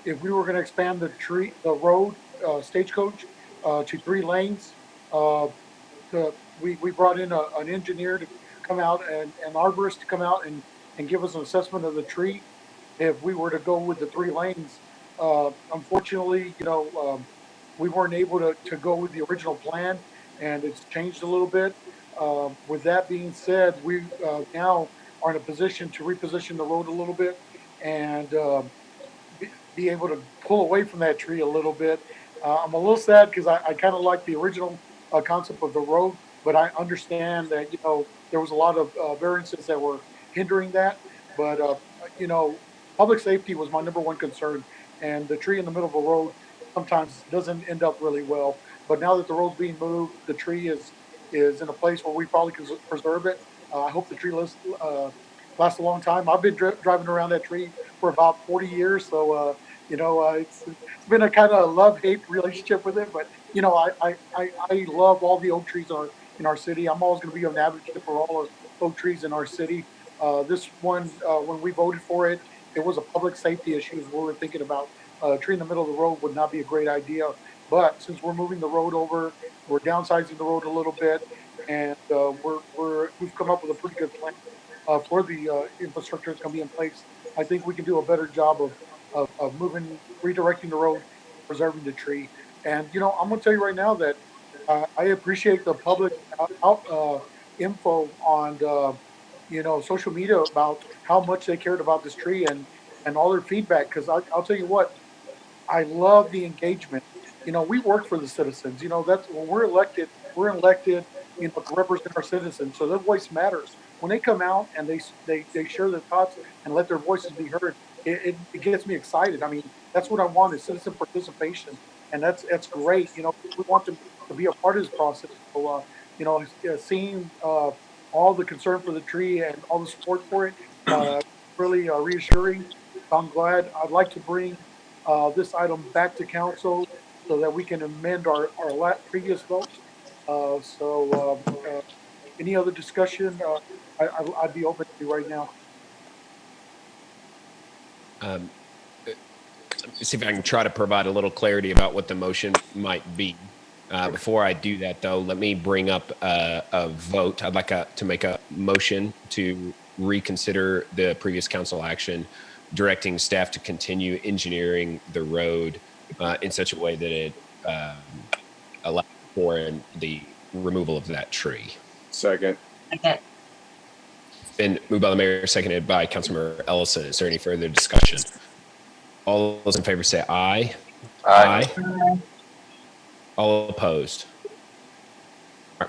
If we were going to expand the road, Stagecoach, to 3 lanes, uh, we brought in an engineer to come out and an arborist to come out and give us an assessment of the tree. If we were to go with the 3 lanes, unfortunately, we weren't able to go with the original plan, and it's changed a little bit. With that being said, we now are in a position to reposition the road a little bit and be able to pull away from that tree a little bit. I'm a little sad because I kind of like the original concept of the road, but I understand that, there was a lot of variances that were hindering that. But, public safety was my number one concern. And the tree in the middle of a road sometimes doesn't end up really well. But now that the road's being moved, the tree is in a place where we probably can preserve it. I hope the tree lasts a long time. I've been driving around that tree for about 40 years. So, it's been a kind of love-hate relationship with it, but I love all the oak trees in our city. I'm always going to be an advocate for all the oak trees in our city. This one, when we voted for it, it was a public safety issue. We were thinking about a tree in the middle of the road would not be a great idea. But since we're moving the road over, we're downsizing the road a little bit, and we've come up with a pretty good plan for the infrastructure that's going to be in place. I think we can do a better job of redirecting the road, preserving the tree. And I'm going to tell you right now that I appreciate the public info on social media about how much they cared about this tree and all their feedback. Because I'll tell you what, I love the engagement. We work for the citizens. That's when we're elected, to represent our citizens. So their voice matters. When they come out and they share their thoughts and let their voices be heard, it gets me excited. I mean, that's what I want is citizen participation. And that's great. We want them to be a part of this process. So, seeing all the concern for the tree and all the support for it, really reassuring. I'm glad. I'd like to bring this item back to council so that we can amend our previous vote. Any other discussion, I'd be open to right now. Let me see if I can try to provide a little clarity about what the motion might be. Before I do that, though, let me bring up a vote. I'd like to make a motion to reconsider the previous council action directing staff to continue engineering the road in such a way that it allows for the removal of that tree. Second. Okay. It's been moved by the mayor, seconded by Councilmember Ellison. Is there any further discussion? All those in favor say aye. Aye. All opposed?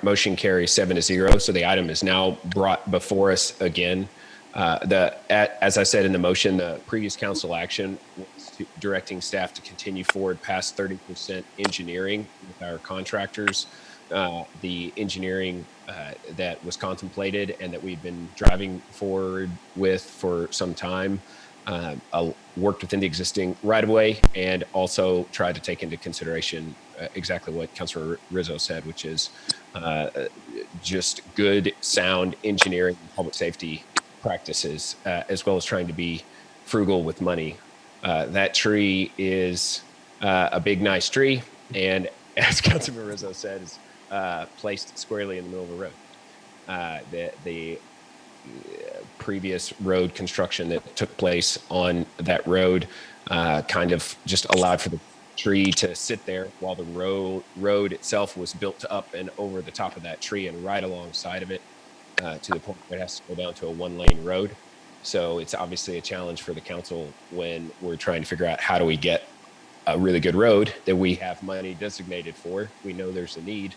Motion carries 7-0. So the item is now brought before us again. As I said in the motion, the previous council action was directing staff to continue forward past 30% engineering with our contractors. The engineering that was contemplated and that we've been driving forward with for some time worked within the existing right-of-way and also tried to take into consideration exactly what Councilor Rizo said, which is just good, sound engineering and public safety practices, as well as trying to be frugal with money. That tree is a big, nice tree, and as Councilman Rizo said, is placed squarely in the middle of the road. The previous road construction that took place on that road kind of just allowed for the tree to sit there while the road itself was built up and over the top of that tree and right alongside of it to the point where it has to go down to a 1-lane road. So it's obviously a challenge for the council when we're trying to figure out how do we get a really good road that we have money designated for. We know there's a need,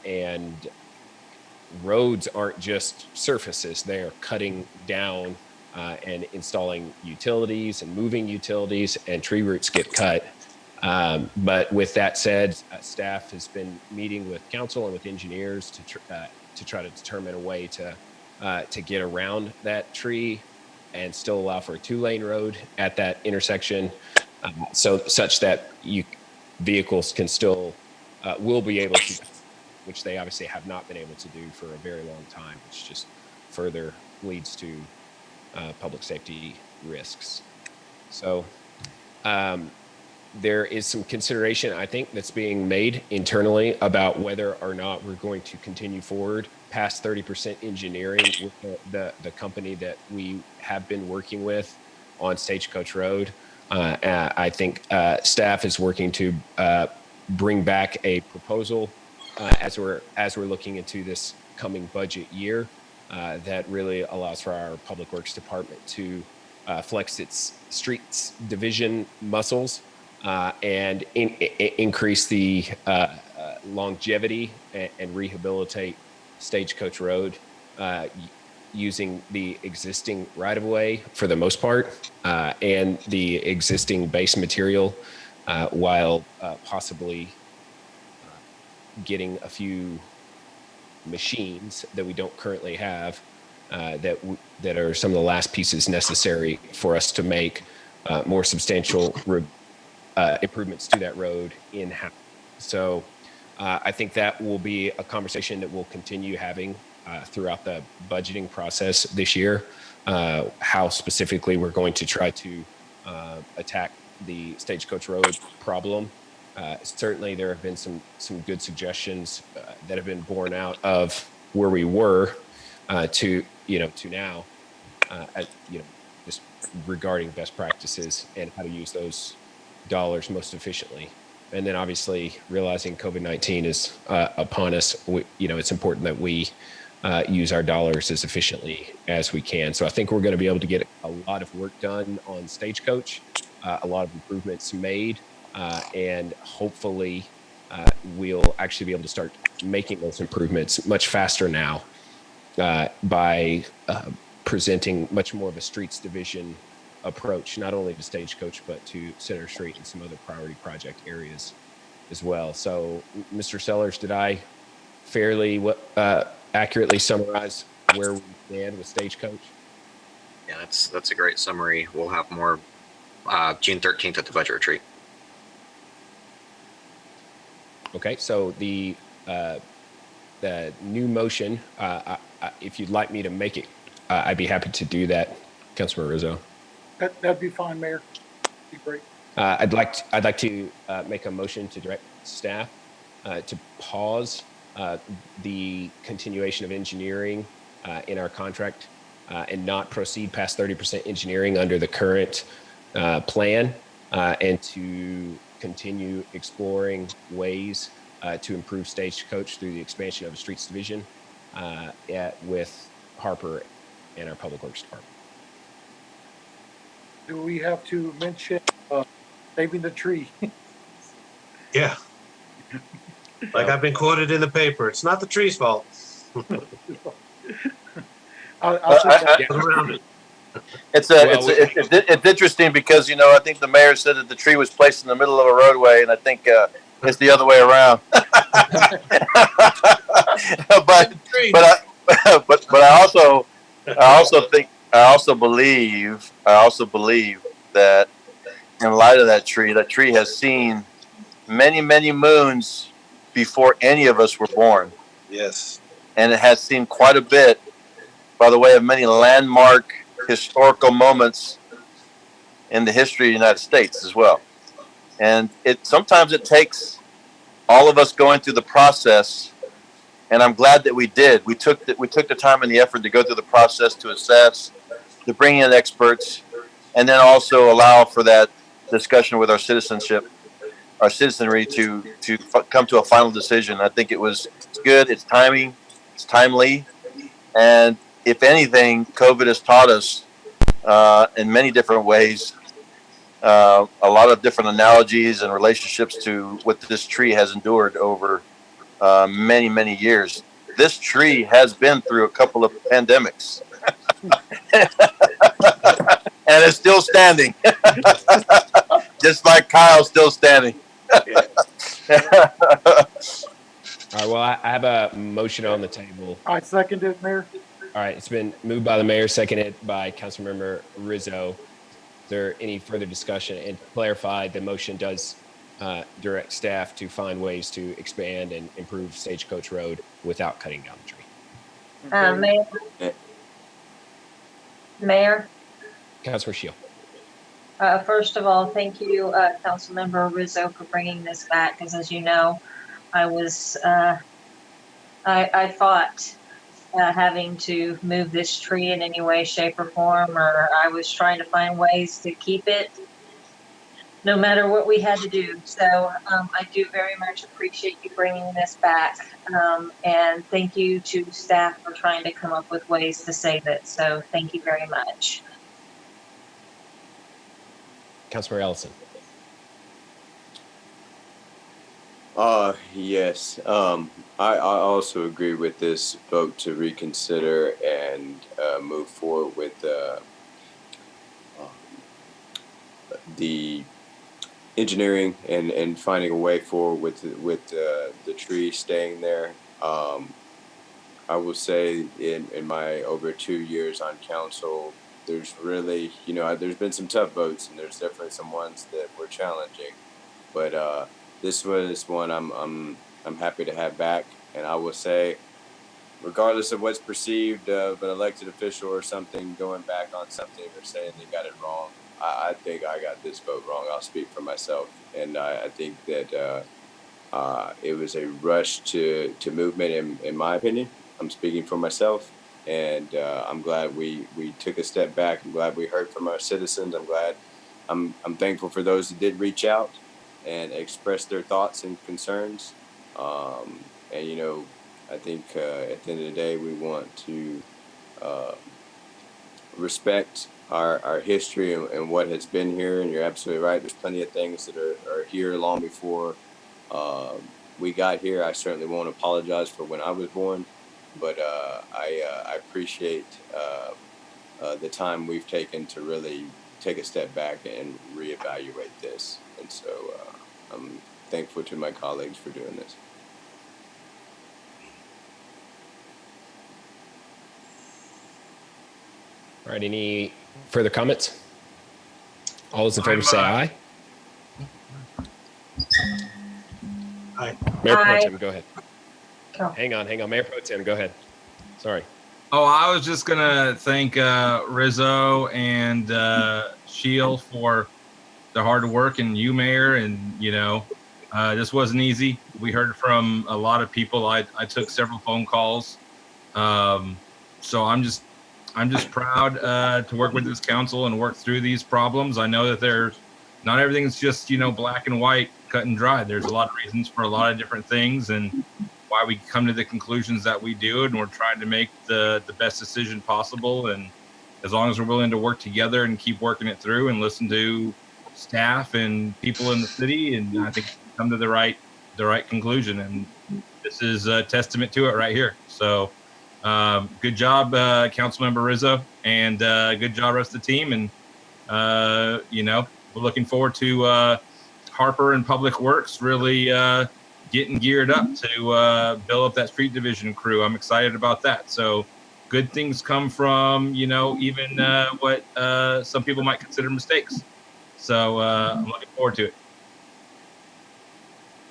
and roads aren't just surfaces; they are cutting down and installing utilities and moving utilities, and tree roots get cut. But with that said, staff has been meeting with council and with engineers to try to determine a way to get around that tree and still allow for a 2-lane road at that intersection, such that vehicles can still will be able to, which they obviously have not been able to do for a very long time, which just further leads to public safety risks. So there is some consideration, I think, that's being made internally about whether or not we're going to continue forward past 30% engineering with the company that we have been working with on Stagecoach Road. I think staff is working to bring back a proposal as we're looking into this coming budget year that really allows for our Public Works Department to flex its streets division muscles and increase the longevity and rehabilitate Stagecoach Road using the existing right-of-way for the most part and the existing base material while possibly getting a few machines that we don't currently have that are some of the last pieces necessary for us to make more substantial improvements to that road in-house. So I think that will be a conversation that we'll continue having throughout the budgeting process this year, how specifically we're going to try to attack the Stagecoach Road problem. Certainly there have been some good suggestions that have been born out of where we were to now, just regarding best practices and how to use those dollars most efficiently. And then obviously realizing COVID-19 is upon us, it's important that we use our dollars as efficiently as we can. So I think we're going to be able to get a lot of work done on Stagecoach, a lot of improvements made, and hopefully we'll actually be able to start making those improvements much faster now by presenting much more of a streets division approach, not only to Stagecoach, but to Center Street and some other priority project areas as well. So, Mr. Sellers, did I fairly accurately summarize where we stand with Stagecoach? Yeah, that's a great summary. We'll have more June 13th at the budget retreat. Okay, so the new motion, if you'd like me to make it, I'd be happy to do that, Councilman Rizo. That'd be fine, Mayor. That'd be great. I'd like to make a motion to direct staff to pause the continuation of engineering in our contract and not proceed past 30% engineering under the current plan and to continue exploring ways to improve Stagecoach through the expansion of a streets division with Harper and our Public Works Department. Do we have to mention saving the tree? Yeah. Like I've been quoted in the paper, it's not the tree's fault. It's interesting because I think the mayor said that the tree was placed in the middle of a roadway, and I think it's the other way around. but I also believe that in light of that tree has seen many moons before any of us were born. Yes. And it has seen quite a bit by the way of many landmark historical moments in the history of the United States as well. And sometimes it takes all of us going through the process, and I'm glad that we did. We took the time and the effort to go through the process to assess, to bring in experts, and then also allow for that discussion with our citizenry to come to a final decision. I think it's good, it's timely, and if anything, COVID has taught us in many different ways a lot of different analogies and relationships to what this tree has endured over many years. this tree has been through a couple of pandemics. And it's still standing. Just like Kyle's still standing. All right, well, I have a motion on the table. I second it, Mayor. All right, it's been moved by the mayor, seconded by Councilmember Rizo. Is there any further discussion? And to clarify, the motion does direct staff to find ways to expand and improve Stagecoach Road without cutting down the tree. Mayor, Councilor Shield. first of all, thank you, Councilmember Rizzo, for bringing this back, because as you know, I fought having to move this tree in any way, shape, or form, or I was trying to find ways to keep it no matter what we had to do. So I do very much appreciate you bringing this back. And thank you to staff for trying to come up with ways to save it. So thank you very much. Councilor Ellison. Yes. I also agree with this vote to reconsider and move forward with the engineering and finding a way forward with the tree staying there. I will say in my over 2 years on council, there's really, there's been some tough votes and there's definitely some ones that were challenging, but this was one I'm happy to have back. And I will say, regardless of what's perceived of an elected official or something going back on something or saying they got it wrong, I think I got this vote wrong. I'll speak for myself. And I think that it was a rush to movement, in my opinion. I'm speaking for myself. And I'm glad we took a step back. I'm glad we heard from our citizens. I'm thankful for those that did reach out and express their thoughts and concerns. And, I think at the end of the day, we want to respect our history and what has been here. And you're absolutely right. There's plenty of things that are here long before we got here. I certainly won't apologize for when I was born, but I appreciate the time we've taken to really take a step back and reevaluate this. And so I'm thankful to my colleagues for doing this. All right, any further comments? All those in favor say aye. Aye. Mayor Pro Aye. Tem, go ahead. Oh. Hang on. Mayor Pro Tem, go ahead. Sorry. Oh, I was just gonna thank Rizzo and Shield for their hard work, and you, Mayor, and this wasn't easy. We heard from a lot of people. I took several phone calls, so I'm just proud to work with this council and work through these problems. I know that not everything's just black and white, cut and dry. There's a lot of reasons for a lot of different things, and why we come to the conclusions that we do, and we're trying to make the best decision possible. And as long as we're willing to work together and keep working it through and listen to staff and people in the city, and I think we come to the right conclusion. And this is a testament to it right here. So good job, Councilmember Rizzo, and good job, rest of the team. And we're looking forward to Harper and Public Works really getting geared up to build up that street division crew. I'm excited about that. So good things come from, even what some people might consider mistakes. So I'm looking forward to it.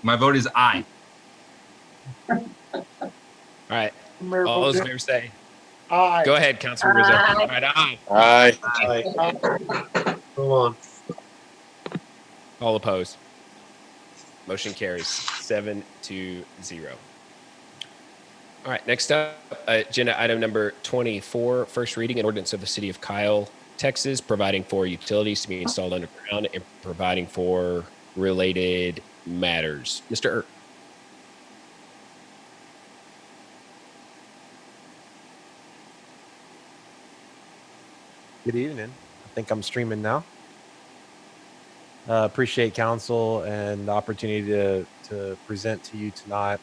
My vote is aye. All right. Mayor All those in Pro favor say Aye. Go ahead, Councilor Rizzo. Aye. All right, aye. Aye. Aye. Go on. All opposed. Motion carries 7-0. All right, next up, agenda item number 24, first reading, an ordinance of the city of Kyle, Texas, providing for utilities to be installed underground and providing for related matters. Mr. Earp. Good evening. I think I'm streaming now. Appreciate council and the opportunity to present to you tonight.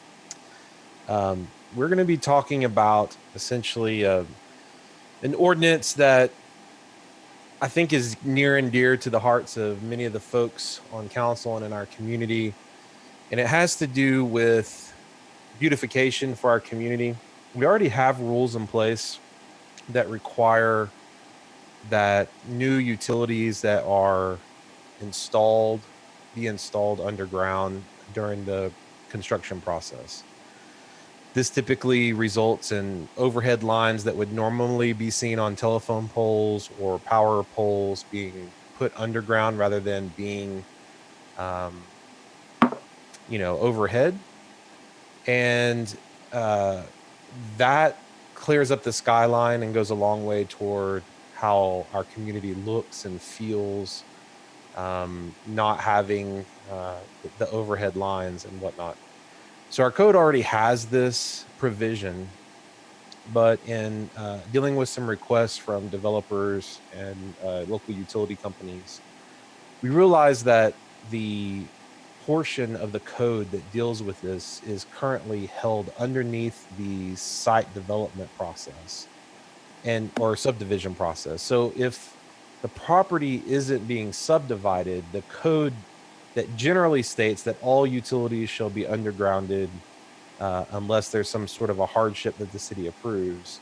we're going to be talking about essentially an ordinance that I think is near and dear to the hearts of many of the folks on council and in our community. And it has to do with beautification for our community. We already have rules in place that require that new utilities that are installed be installed underground during the construction process. This typically results in overhead lines that would normally be seen on telephone poles or power poles being put underground rather than being, overhead. And that clears up the skyline and goes a long way toward how our community looks and feels, not having the overhead lines and whatnot. So our code already has this provision, but in dealing with some requests from developers and local utility companies, we realized that the portion of the code that deals with this is currently held underneath the site development process or subdivision process. So if the property isn't being subdivided, the code that generally states that all utilities shall be undergrounded unless there's some sort of a hardship that the city approves.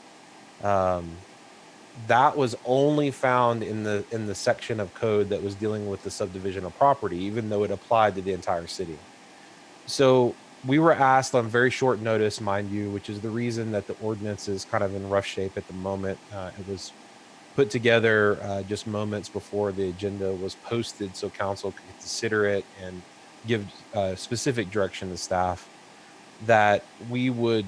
That was only found in the section of code that was dealing with the subdivision of property, even though it applied to the entire city. So we were asked on very short notice, mind you, which is the reason that the ordinance is kind of in rough shape at the moment. It was put together just moments before the agenda was posted so council could consider it and give specific direction to staff that we would,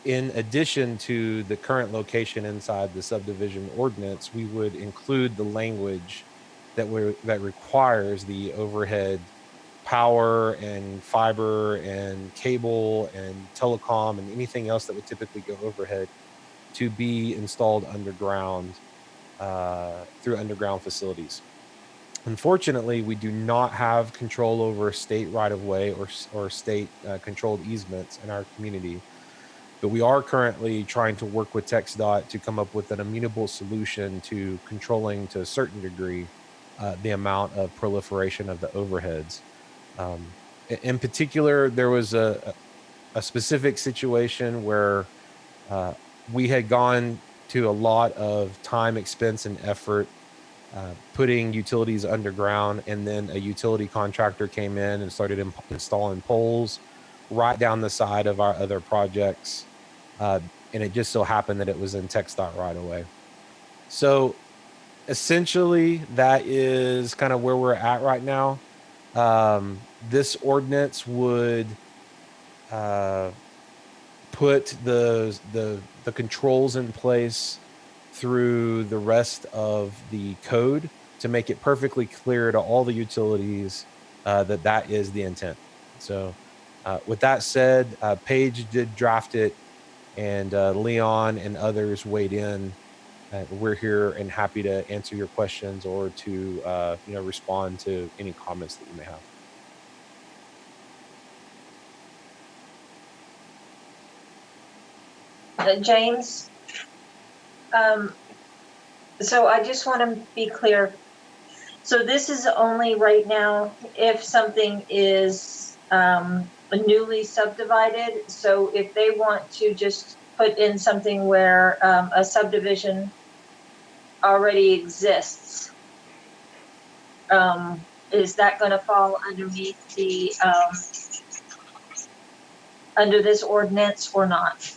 in addition to the current location inside the subdivision ordinance, we would include the language that requires the overhead power and fiber and cable and telecom and anything else that would typically go overhead to be installed underground through underground facilities. Unfortunately, we do not have control over state right-of-way or state controlled easements in our community. But we are currently trying to work with TxDOT to come up with an amenable solution to controlling to a certain degree the amount of proliferation of the overheads. In particular, there was a specific situation where we had gone to a lot of time, expense, and effort putting utilities underground, and then a utility contractor came in and started installing poles right down the side of our other projects. And it just so happened that it was in TxDOT right away. So essentially, that is kind of where we're at right now. This ordinance would put the controls in place through the rest of the code to make it perfectly clear to all the utilities that is the intent. So with that said, Paige did draft it, and Leon and others weighed in. We're here and happy to answer your questions or to respond to any comments that you may have. James, so I just want to be clear. So this is only right now if something is newly subdivided. So if they want to just put in something where a subdivision already exists, is that going to fall underneath the under this ordinance or not?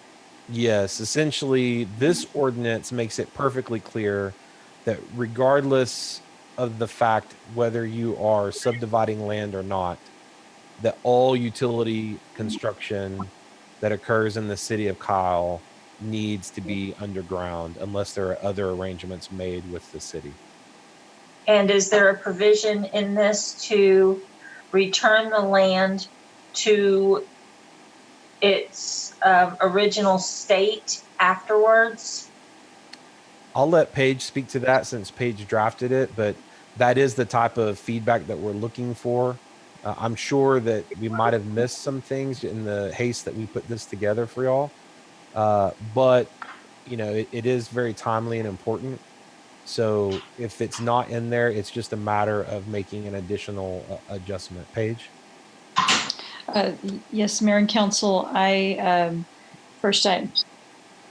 Yes, essentially, this ordinance makes it perfectly clear that regardless of the fact whether you are subdividing land or not, that all utility construction that occurs in the city of Kyle needs to be underground unless there are other arrangements made with the city. And is there a provision in this to return the land to its original state afterwards? I'll let Paige speak to that since Paige drafted it, but that is the type of feedback that we're looking for. I'm sure that we might have missed some things in the haste that we put this together for y'all. But it is very timely and important. So if it's not in there, it's just a matter of making an additional adjustment. Paige? Yes, Mayor and Council,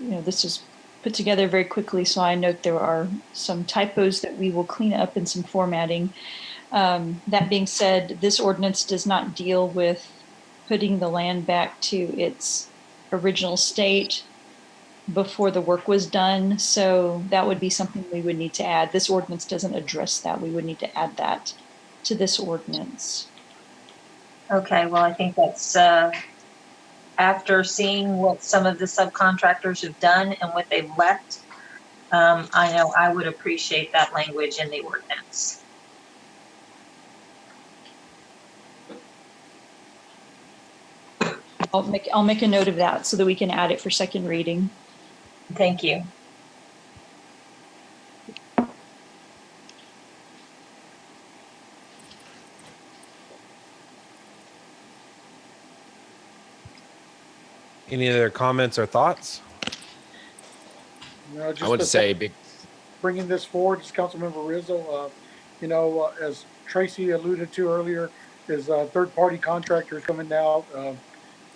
this is put together very quickly, so I note there are some typos that we will clean up and some formatting. That being said, this ordinance does not deal with putting the land back to its original state before the work was done. So that would be something we would need to add. This ordinance doesn't address that. We would need to add that to this ordinance. Okay, well, I think that's after seeing what some of the subcontractors have done and what they've left, I know I would appreciate that language in the ordinance. I'll make a note of that so that we can add it for second reading. Thank you. Any other comments or thoughts? No, just I would say big. Bringing this forward is Councilmember Rizzo. As Tracy alluded to earlier, is third-party contractors coming out.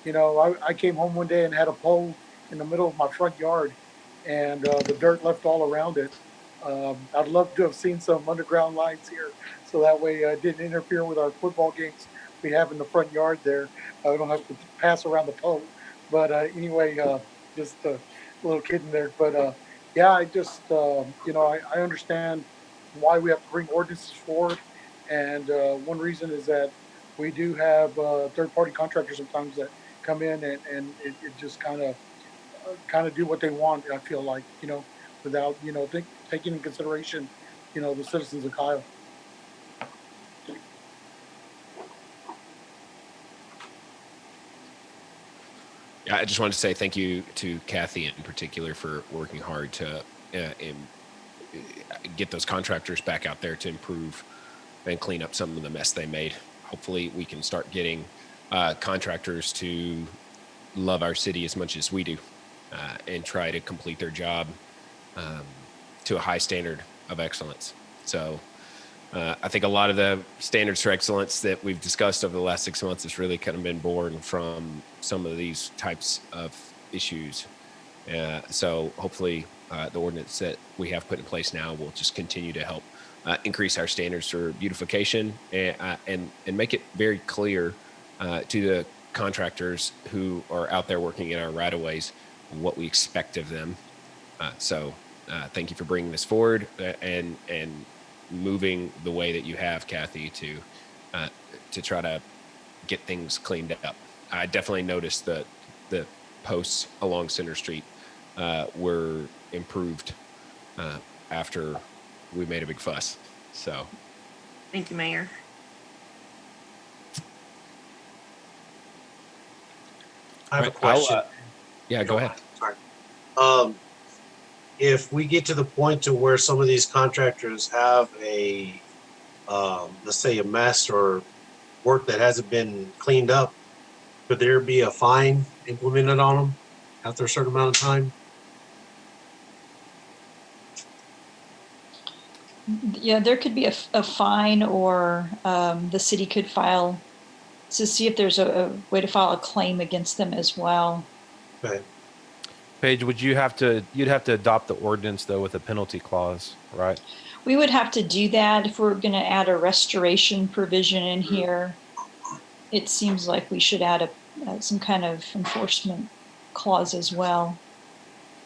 I came home one day and had a pole in the middle of my front yard, and the dirt left all around it. I'd love to have seen some underground lines here, so that way it didn't interfere with our football games we have in the front yard there. I don't have to pass around the pole. But anyway, just a little kidding there. But yeah, I just, I understand why we have to bring ordinances forward. And one reason is that we do have third-party contractors sometimes that come in and it just kind of do what they want. I feel like, without, taking in consideration, the citizens of Kyle. Yeah, I just wanted to say thank you to Kathy in particular for working hard to get those contractors back out there to improve and clean up some of the mess they made. Hopefully we can start getting contractors to love our city as much as we do and try to complete their job to a high standard of excellence. So I think a lot of the standards for excellence that we've discussed over the last 6 months has really kind of been born from some of these types of issues. So hopefully the ordinance that we have put in place now will just continue to help increase our standards for beautification and make it very clear to the contractors who are out there working in our right-of-ways what we expect of them. So thank you for bringing this forward and moving the way that you have, Kathy, to try to get things cleaned up. I definitely noticed the posts along Center Street were improved after we made a big fuss. So, thank you, Mayor. I have a question. Yeah, go ahead. Sorry. If we get to the point to where some of these contractors have a, let's say, a mess or work that hasn't been cleaned up, could there be a fine implemented on them after a certain amount of time? Yeah, there could be a fine, or the city could file to see if there's a way to file a claim against them as well. Okay. Paige, you'd have to adopt the ordinance though with a penalty clause, right? We would have to do that if we're going to add a restoration provision in here. It seems like we should add some kind of enforcement clause as well.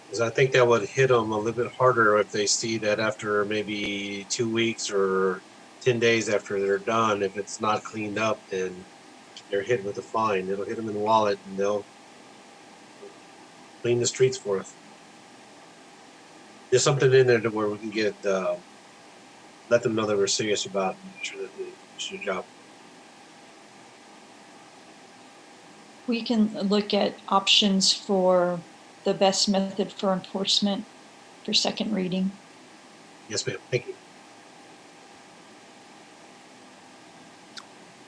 Because I think that would hit them a little bit harder if they see that after maybe 2 weeks or 10 days after they're done, if it's not cleaned up, then they're hit with a fine. It'll hit them in the wallet and they'll clean the streets for us. There's something in there where we can get, let them know that we're serious about making sure that they do their job. We can look at options for the best method for enforcement for second reading. Yes, ma'am. Thank you.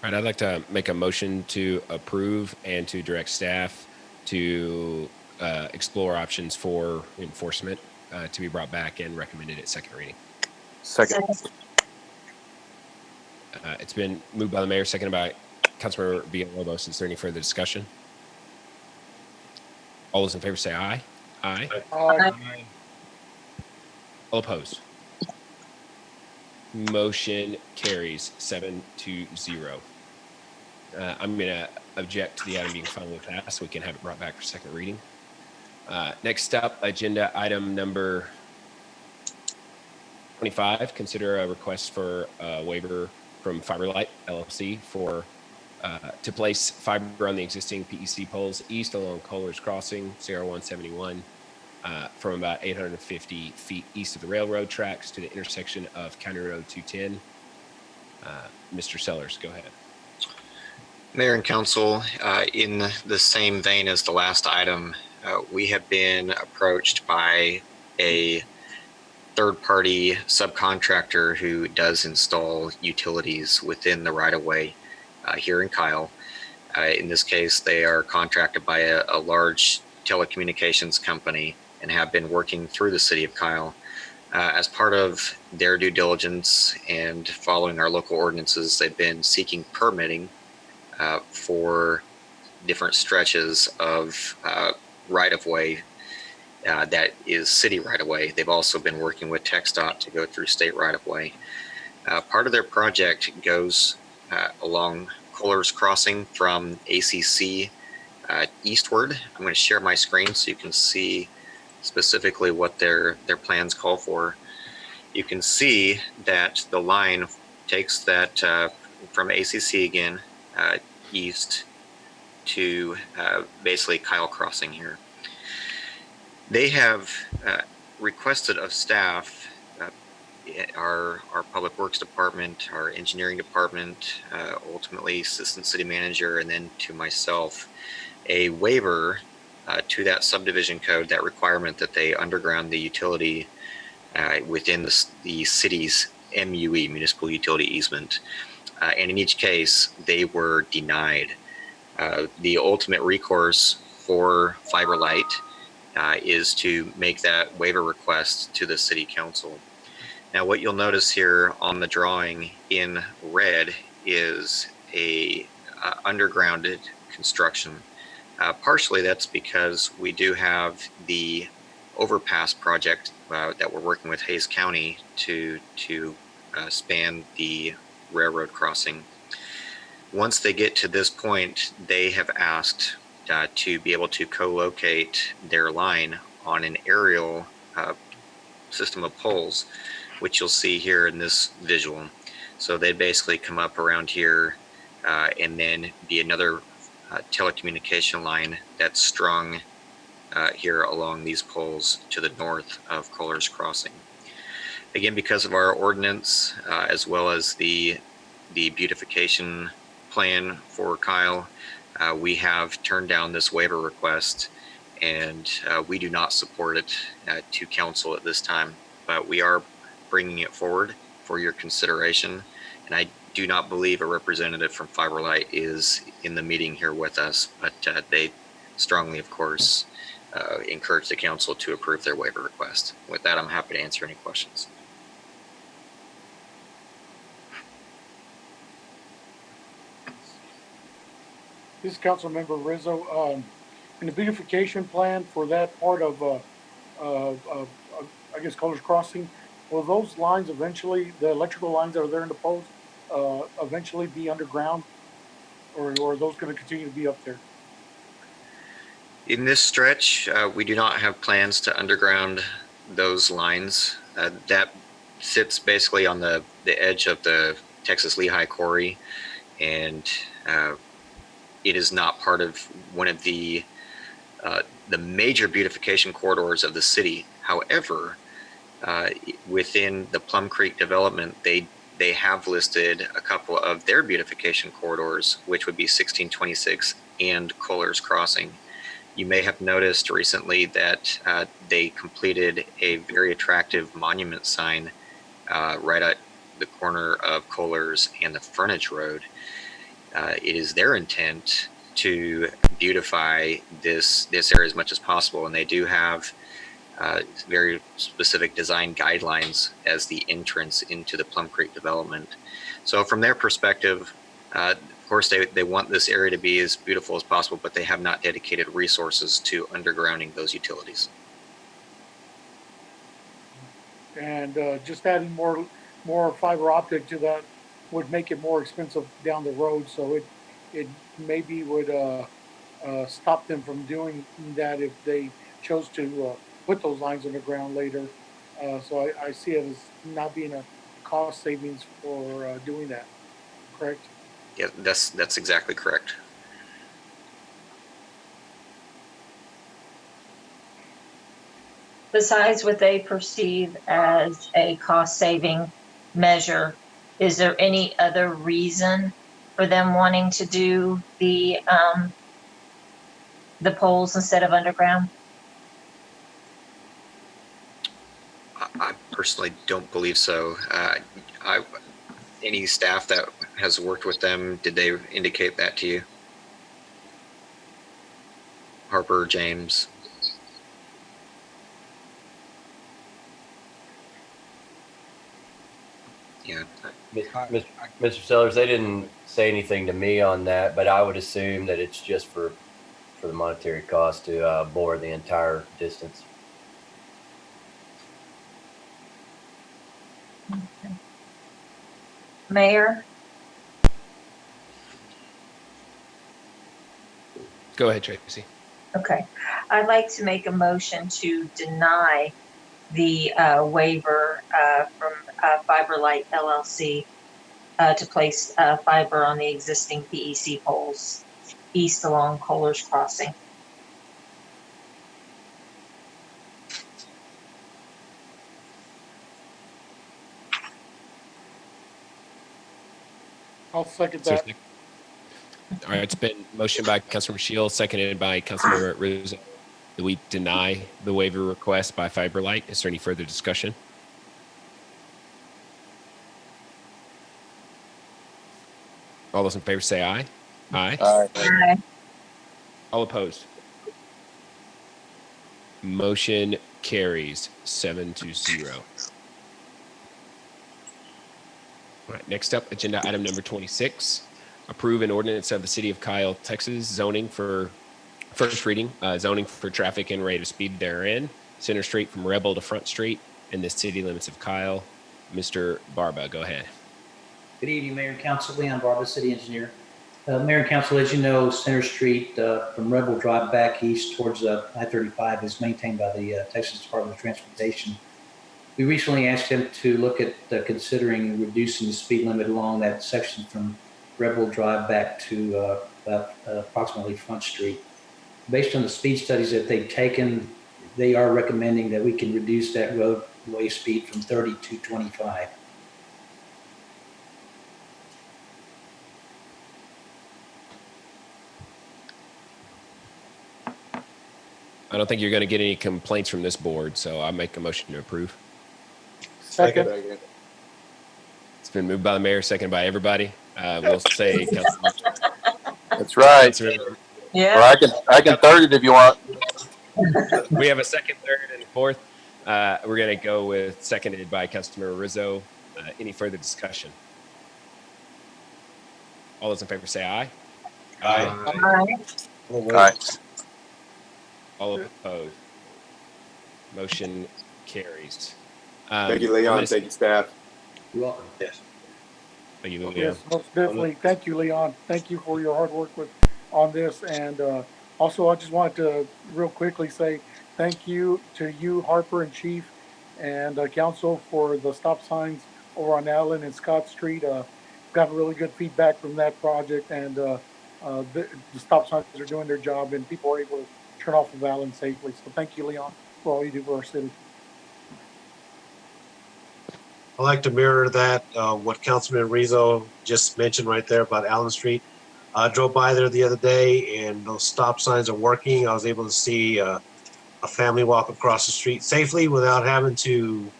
All right, I'd like to make a motion to approve and to direct staff to explore options for enforcement to be brought back and recommended at second reading. Second. It's been moved by the mayor, seconded by Councilmember Villalobos. Is there any further discussion? All those in favor say aye. Aye. Aye. All opposed? Motion carries 7-0. I'm going to object to the item being finally passed so we can have it brought back for second reading. Next up, agenda item number 25. Consider a request for a waiver from Fiberlight LLC for to place fiber on the existing PEC poles east along Kohler's Crossing, CR 171, from about 850 feet east of the railroad tracks to the intersection of County Road 210. Mr. Sellers, go ahead. Mayor and Council, in the same vein as the last item, we have been approached by a third-party subcontractor who does install utilities within the right-of-way here in Kyle. In this case, they are contracted by a large telecommunications company and have been working through the city of Kyle. As part of their due diligence and following our local ordinances, they've been seeking permitting for different stretches of right-of-way that is city right-of-way. They've also been working with TxDOT to go through state right-of-way. Part of their project goes along Kohler's Crossing from ACC eastward. I'm going to share my screen so you can see specifically what their plans call for. You can see that the line takes that from ACC again east to basically Kyle Crossing here. They have requested of staff, our Public Works Department, our Engineering Department, ultimately Assistant City Manager, and then to myself, a waiver to that subdivision code, that requirement that they underground the utility within the city's MUE, Municipal Utility Easement. And in each case, they were denied. The ultimate recourse for Fiberlight is to make that waiver request to the City Council. Now, what you'll notice here on the drawing in red is a undergrounded construction. Partially that's because we do have the overpass project that we're working with Hayes County to span the railroad crossing. Once they get to this point, they have asked to be able to co-locate their line on an aerial system of poles, which you'll see here in this visual. So they'd basically come up around here and then be another telecommunication line that's strung here along these poles to the north of Kohler's Crossing. Again, because of our ordinance, as well as the beautification plan for Kyle, we have turned down this waiver request, and we do not support it to council at this time, but we are bringing it forward for your consideration. And I do not believe a representative from Fiberlight is in the meeting here with us, but they strongly, of course, encourage the council to approve their waiver request. With that, I'm happy to answer any questions. This is Councilmember Rizo. In the beautification plan for that part of I guess Kohler's Crossing, will those lines eventually, the electrical lines that are there in the post, eventually be underground, or are those going to continue to be up there? In this stretch, we do not have plans to underground those lines. That sits basically on the edge of the Texas Lehigh Quarry, and it is not part of one of the major beautification corridors of the city. However, within the Plum Creek development, they have listed a couple of their beautification corridors, which would be 1626 and Kohler's Crossing. You may have noticed recently that they completed a very attractive monument sign right at the corner of Kohler's and the frontage road. it is their intent to beautify this area as much as possible, and they do have very specific design guidelines as the entrance into the Plum Creek development. So from their perspective, of course, they want this area to be as beautiful as possible, but they have not dedicated resources to undergrounding those utilities. And just adding more fiber optic to that would make it more expensive down the road. So it maybe would stop them from doing that if they chose to put those lines underground later. So I see it as not being a cost savings for doing that. Correct? Yeah, that's exactly correct. Besides what they perceive as a cost-saving measure, is there any other reason for them wanting to do the poles instead of underground? I personally don't believe so. Any staff that has worked with them, did they indicate that to you? Harper, James? Yeah. Mr. Sellers, they didn't say anything to me on that, but I would assume that it's just for the monetary cost to bore the entire distance. Okay. Mayor? Go ahead, Tracy. Okay. I'd like to make a motion to deny the waiver from FiberLight LLC to place fiber on the existing PEC poles east along Kohler's Crossing. I'll second that. All right, it's been motioned by Councilmember Shields, seconded by Councilmember Rizo, that we deny the waiver request by FiberLight. Is there any further discussion? All those in favor say aye. Aye. Aye. All opposed? Motion carries 7-0. All right, next up, agenda item number 26. Approve an ordinance of the City of Kyle, Texas, zoning for first reading, zoning for traffic and rate of speed therein, Center Street from Rebel to Front Street, in the city limits of Kyle. Mr. Barba, go ahead. Good evening, Mayor and Council. Leon Barba, City Engineer. Mayor and Council, as you know, Center Street from Rebel Drive back east towards I-35 is maintained by the Texas Department of Transportation. We recently asked him to look at considering reducing the speed limit along that section from Rebel Drive back to approximately Front Street. Based on the speed studies that they've taken, they are recommending that we can reduce that roadway speed from 30 to 25. I don't think you're going to get any complaints from this board, so I make a motion to approve. Second. It's been moved by the mayor, seconded by everybody. We'll say That's right. Yeah. Or I can third it if you want. We have a second, third, and fourth. We're going to go with seconded by Councilmember Rizo. Any further discussion? All those in favor say aye. Aye. Aye. All opposed. Motion carries. Thank you, Leon. Thank you, staff. You're welcome. Yes. Thank you, Leon. Yes, most definitely. Thank you, Leon. Thank you for your hard work on this. And also, I just wanted to real quickly say thank you to you, Harper and Chief, and Council for the stop signs over on Allen and Scott Street. Got really good feedback from that project, and the stop signs are doing their job, and people are able to turn off of Allen safely. So thank you, Leon, for all you do for our city. I like to mirror that, what Councilman Rizo just mentioned right there about Allen Street. I drove by there the other day and those stop signs are working. I was able to see a family walk across the street safely without having to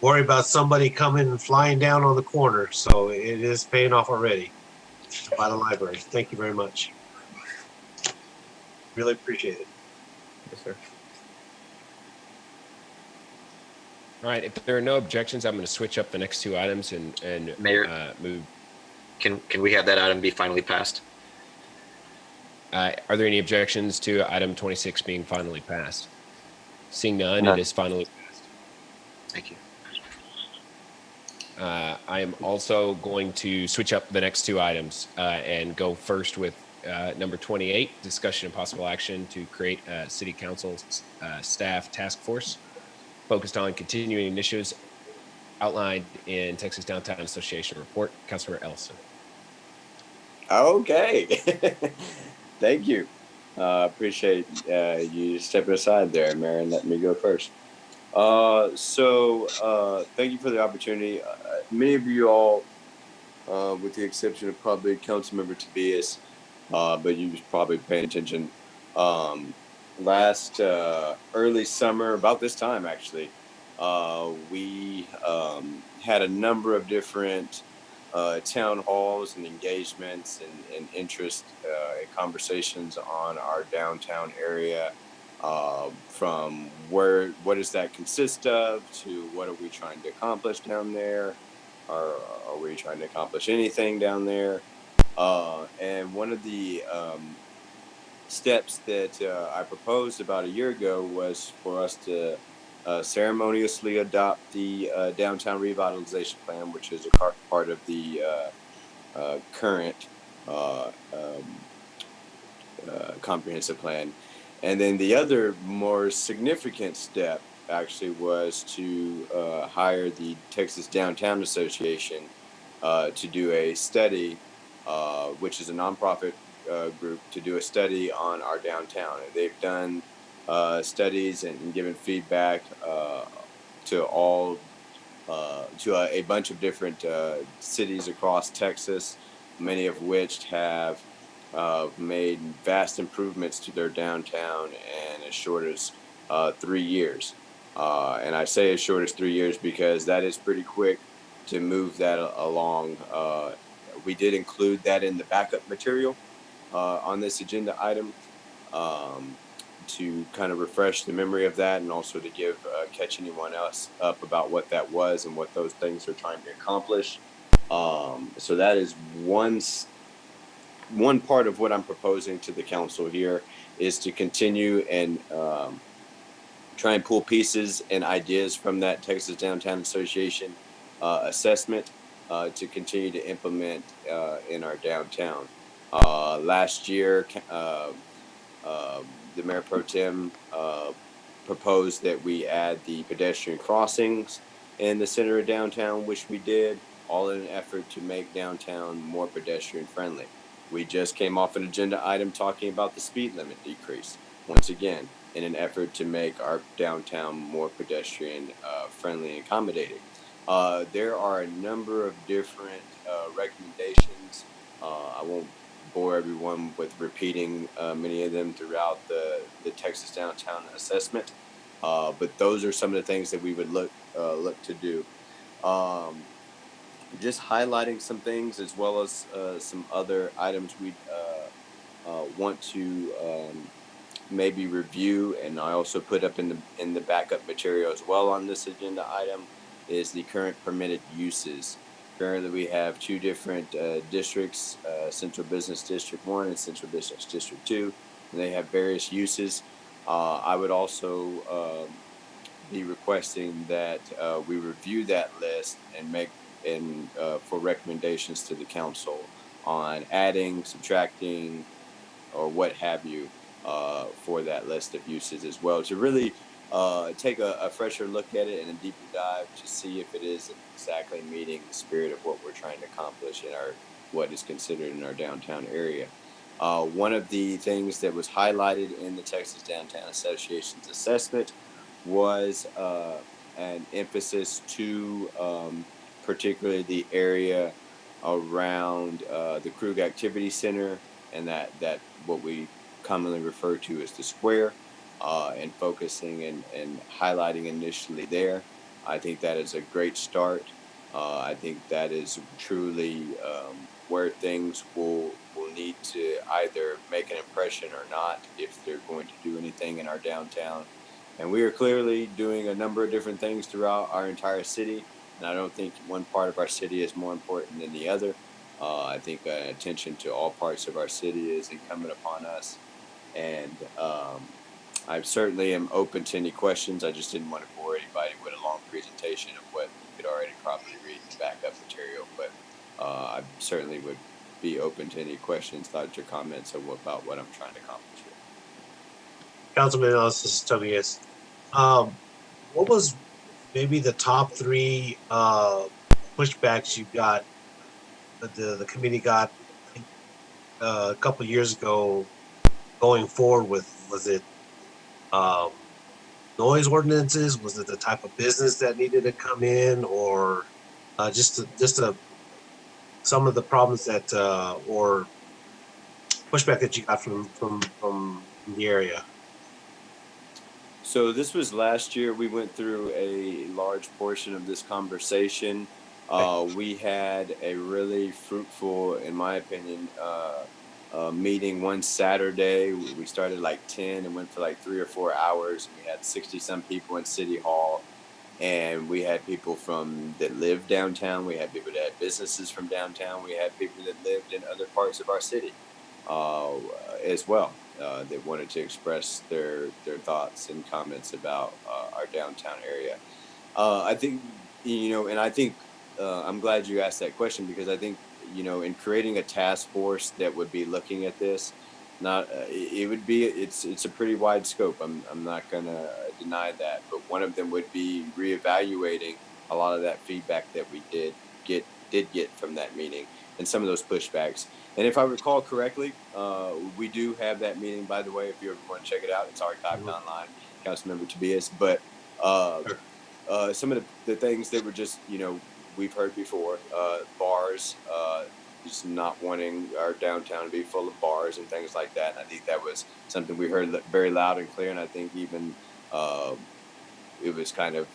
worry about somebody coming and flying down on the corner. So it is paying off already. by the library. Thank you very much. Really appreciate it. Yes, sir. All right, if there are no objections, I'm going to switch up the next two items and Mayor, move. can we have that item be finally passed? Are there any objections to item 26 being finally passed? Seeing none, None. it is finally passed. Thank you. I am also going to switch up the next two items and go first with number 28, discussion and possible action to create a city council staff task force focused on continuing initiatives outlined in Texas Downtown Association report. Councilor Ellison. Okay. Thank you. Appreciate you stepping aside there, Mayor, and letting me go first. Thank you for the opportunity. Many of you all, with the exception of probably Councilmember Tobias, but you was probably paying attention, last early summer, about this time actually, we had a number of different town halls and engagements and interest conversations on our downtown area, from what does that consist of to what are we trying to accomplish down there, or are we trying to accomplish anything down there? And one of the steps that I proposed about a year ago was for us to ceremoniously adopt the downtown revitalization plan, which is a part of the current comprehensive plan. And then the other more significant step actually was to hire the Texas Downtown Association to do a study, which is a nonprofit group, to do a study on our downtown. And they've done studies and given feedback to all to a bunch of different cities across Texas, many of which have made vast improvements to their downtown in as short as 3 years. And I say as short as 3 years because that is pretty quick to move that along. We did include that in the backup material on this agenda item, to kind of refresh the memory of that, and also to give catch anyone else up about what that was and what those things are trying to accomplish. So that is one part of what I'm proposing to the council here, is to continue and try and pull pieces and ideas from that Texas Downtown Association assessment to continue to implement in our downtown. Last year, the Mayor Pro Tem proposed that we add the pedestrian crossings in the center of downtown, which we did, all in an effort to make downtown more pedestrian friendly. We just came off an agenda item talking about the speed limit decrease, once again, in an effort to make our downtown more pedestrian friendly and accommodating. There are a number of different recommendations. I won't bore everyone with repeating many of them throughout the Texas Downtown Assessment, but those are some of the things that we would look to do. Just highlighting some things, as well as some other items we want to maybe review, and I also put up in the backup material as well on this agenda item, is the current permitted uses. Currently, we have two different districts, Central Business District 1 and Central Business District 2, and they have various uses. I would also be requesting that we review that list and make for recommendations to the council on adding, subtracting, or what have you for that list of uses as well, to really take a fresher look at it and a deeper dive to see if it is exactly meeting the spirit of what we're trying to accomplish in what is considered in our downtown area. One of the things that was highlighted in the Texas Downtown Association's assessment was an emphasis to particularly the area around the Krug Activity Center, and that what we commonly refer to as the square, and focusing and highlighting initially there. I think that is a great start. I think that is truly where things will need to either make an impression or not if they're going to do anything in our downtown. And we are clearly doing a number of different things throughout our entire city. And I don't think one part of our city is more important than the other. I think attention to all parts of our city is incumbent upon us. And I certainly am open to any questions. I just didn't want to bore anybody with a long presentation of what you could already probably read in the backup material. But I certainly would be open to any questions, thoughts, or comments about what I'm trying to accomplish here. Councilman Ellis, this is Tobias. What was maybe the top three pushbacks you got, that the committee got, I think, a couple of years ago going forward with? Was it noise ordinances? Was it the type of business that needed to come in, or some of the problems that or pushback that you got from the area? So this was last year. We went through a large portion of this conversation. We had a really fruitful, in my opinion, meeting one Saturday. We started like 10 and went for like 3 or 4 hours. And we had 60 some people in City Hall. And we had people that lived downtown. We had people that had businesses from downtown. We had people that lived in other parts of our city as well, that wanted to express their thoughts and comments about our downtown area. I think, and I think I'm glad you asked that question, because I think, in creating a task force that would be looking at this, not it would be it's a pretty wide scope. I'm not gonna deny that, but one of them would be reevaluating a lot of that feedback that we did get from that meeting and some of those pushbacks. And if I recall correctly, we do have that meeting, by the way, if you ever want to check it out. It's archived online, Councilmember Tobias. But some of the things that were just, we've heard before, bars, just not wanting our downtown to be full of bars and things like that. And I think that was something we heard very loud and clear. And I think even it was kind of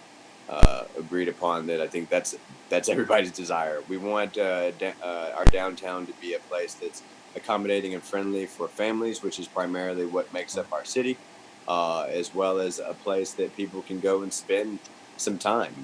agreed upon that I think that's everybody's desire. We want our downtown to be a place that's accommodating and friendly for families, which is primarily what makes up our city, as well as a place that people can go and spend some time,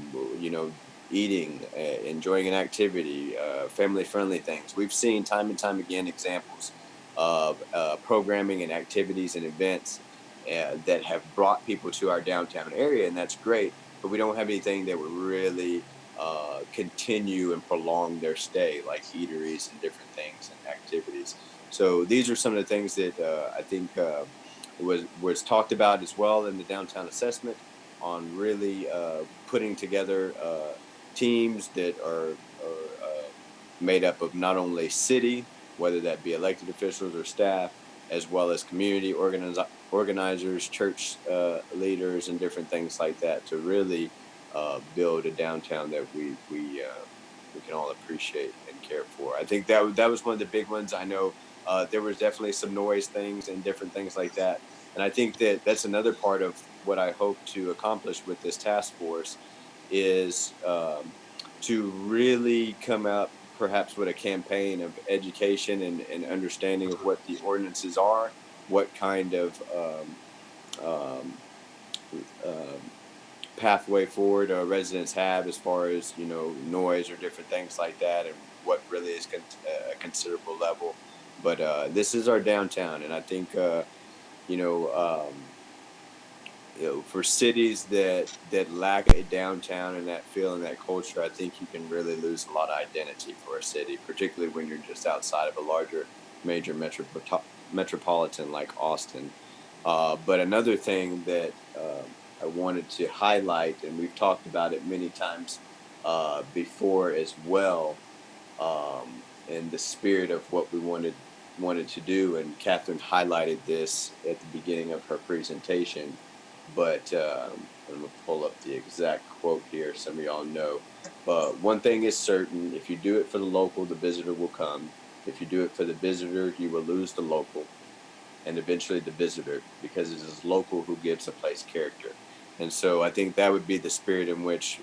eating, enjoying an activity, family-friendly things. We've seen time and time again examples of programming and activities and events that have brought people to our downtown area, and that's great. But we don't have anything that would really continue and prolong their stay, like eateries and different things and activities. So these are some of the things that I think was talked about as well in the downtown assessment, on really putting together teams that are made up of not only city, whether that be elected officials or staff, as well as community organizers, church leaders, and different things like that, to really build a downtown that we can all appreciate and care for. I think that was one of the big ones. I know there was definitely some noise things and different things like that. And I think that that's another part of what I hope to accomplish with this task force is to really come out perhaps with a campaign of education and understanding of what the ordinances are, what kind of pathway forward residents have as far as noise or different things like that, and what really is a considerable level. But this is our downtown, and I think for cities that lack a downtown and that feel and that culture, I think you can really lose a lot of identity for a city, particularly when you're just outside of a larger major metropolitan like Austin. But another thing that I wanted to highlight, and we've talked about it many times before as well, in the spirit of what we wanted to do, and Catherine highlighted this at the beginning of her presentation. But I'm gonna pull up the exact quote here. Some of y'all know. But one thing is certain: if you do it for the local, the visitor will come. If you do it for the visitor, you will lose the local, and eventually the visitor, because it is local who gives a place character. And so I think that would be the spirit in which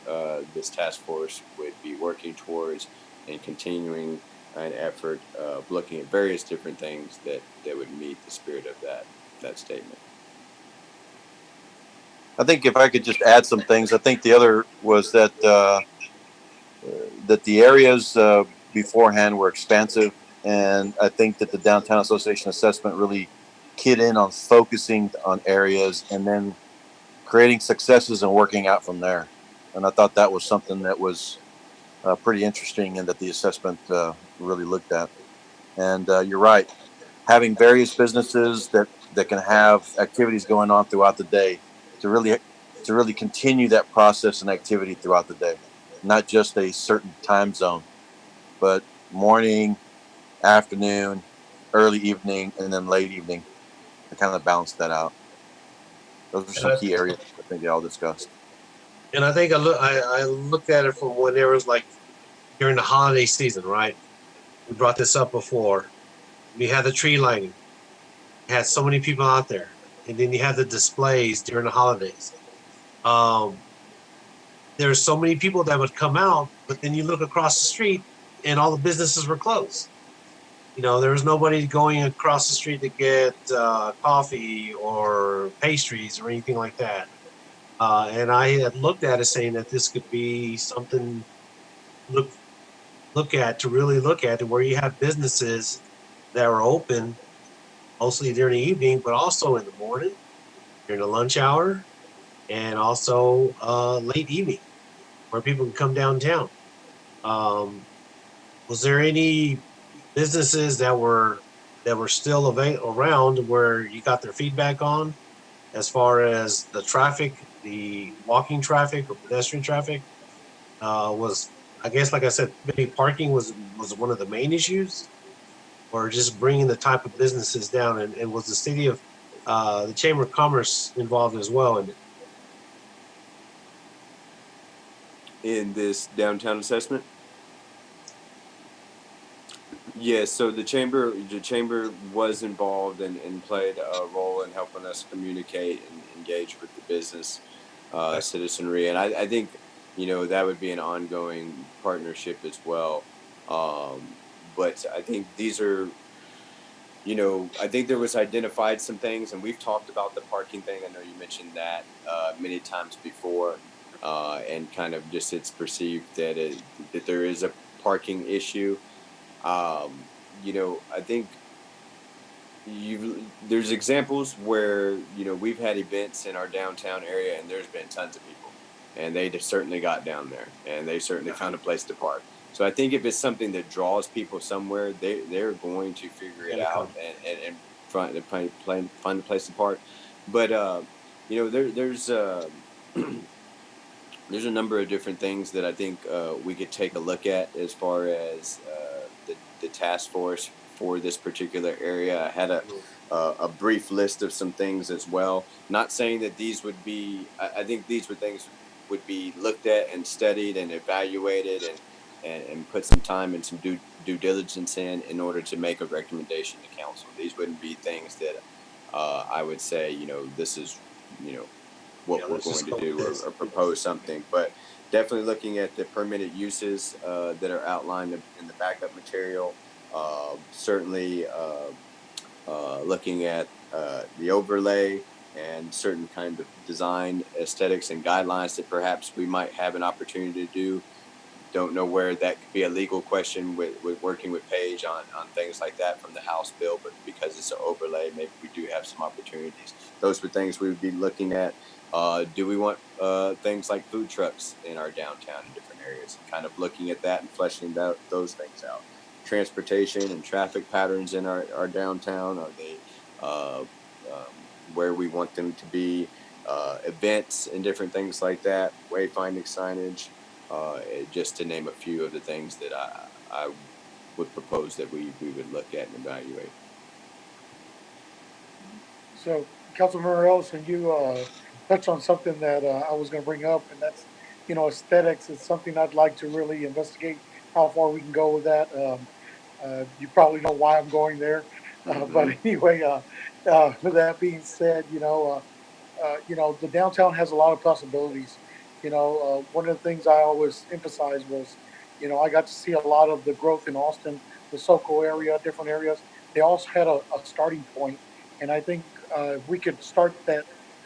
this task force would be working towards, and continuing an effort of looking at various different things that would meet the spirit of that statement. I think if I could just add some things, I think the other was that that the areas beforehand were expansive, and I think that the Downtown Association assessment really keyed in on focusing on areas and then creating successes and working out from there. And I thought that was something that was pretty interesting and that the assessment really looked at. And you're right, having various businesses that can have activities going on throughout the day to really continue that process and activity throughout the day, not just a certain time zone, but morning, afternoon, early evening, and then late evening to kind of balance that out. Those are some key areas I think they all discussed. And I think I looked at it from when it was like during the holiday season, right? We brought this up before. We had the tree lighting. You had so many people out there, and then you had the displays during the holidays. There's so many people that would come out, but then you look across the street, and all the businesses were closed. You know, there was nobody going across the street to get coffee or pastries or anything like that. And I had looked at it saying that this could be something look at to really look at, to where you have businesses that are open mostly during the evening, but also in the morning, during the lunch hour, and also late evening, where people can come downtown. Was there any businesses that were still around where you got their feedback on, as far as the traffic, the walking traffic or pedestrian traffic? Was, I guess, like I said, maybe parking was one of the main issues, or just bringing the type of businesses down? And was the city of the Chamber of Commerce involved as well In this downtown assessment? Yes, so the chamber was involved and played a role in helping us communicate and engage with the business citizenry. And I think, that would be an ongoing partnership as well. But I think these are, I think there was identified some things, and we've talked about the parking thing. I know you mentioned that many times before, and kind of just it's perceived that there is a parking issue. I think there's examples where we've had events in our downtown area, and there's been tons of people, and they just certainly got down there, and they certainly found a place to park. So I think if it's something that draws people somewhere, they're going to figure it out and find a place to park. But there's there's a number of different things that I think we could take a look at as far as the task force for this particular area. I had a brief list of some things as well. Not saying that these would be, I think these would things would be looked at and studied and evaluated and put some time and some due diligence in order to make a recommendation to council. These wouldn't be things that I would say, this is, what we're going to do or propose something. But definitely looking at the permitted uses that are outlined in the backup material. Certainly looking at the overlay and certain kind of design aesthetics and guidelines that perhaps we might have an opportunity to do. Don't know where that could be a legal question with working with Paige on things like that from the House bill, but because it's an overlay, maybe we do have some opportunities. Those were things we would be looking at. Do we want things like food trucks in our downtown in different areas? Kind of looking at that and fleshing those things out. Transportation and traffic patterns in our downtown, are they where we want them to be? Events and different things like that, wayfinding signage, just to name a few of the things that I would propose that we would look at and evaluate. So, Councilmember Ellison, you touched on something that I was going to bring up, and that's, aesthetics. It's something I'd like to really investigate how far we can go with that. You probably know why I'm going there. But anyway, with that being said, the downtown has a lot of possibilities. One of the things I always emphasize was, I got to see a lot of the growth in Austin, the SoCo area, different areas. They also had a starting point, and I think if we could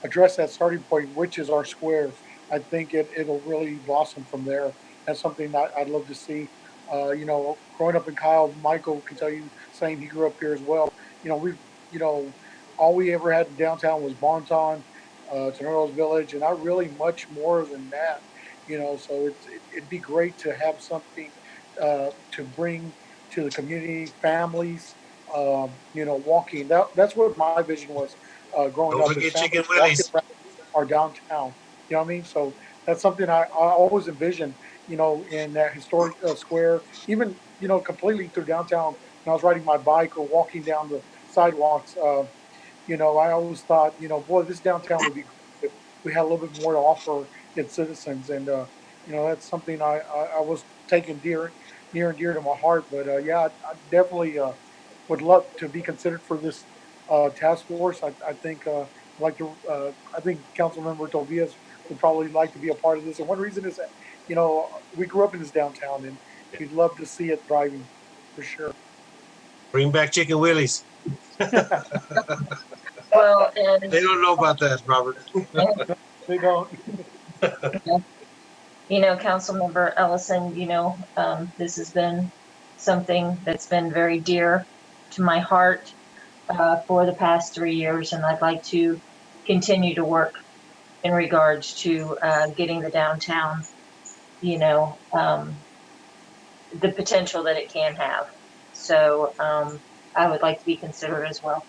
address that starting point, which is our squares, I think it'll really blossom from there. That's something that I'd love to see. Growing up in Kyle, Michael can tell you same. He grew up here as well. We've you know all we ever had in downtown was Bonton, Teneros Village, and not really much more than that. So it'd be great to have something to bring to the community, families. Walking. That's what my vision was growing Don't up. Is forget families Chicken walking Willie's. around our downtown. You know what I mean? So that's something I always envisioned. In that historic square, even completely through downtown. When I was riding my bike or walking down the sidewalks. I always thought, boy, this downtown would be great if we had a little bit more to offer its citizens. And, that's something I was taking near and dear to my heart. But yeah, I definitely would love to be considered for this task force. I think I think Councilmember Tobias would probably like to be a part of this. And one reason is that, we grew up in this downtown and we'd love to see it thriving for sure. Bring back Chicken Willie's. Well, and They don't know about that, Robert. They don't. Councilmember Ellison, this has been something that's been very dear to my heart for the past 3 years, and I'd like to continue to work in regards to getting the downtown, the potential that it can have. So I would like to be considered as well.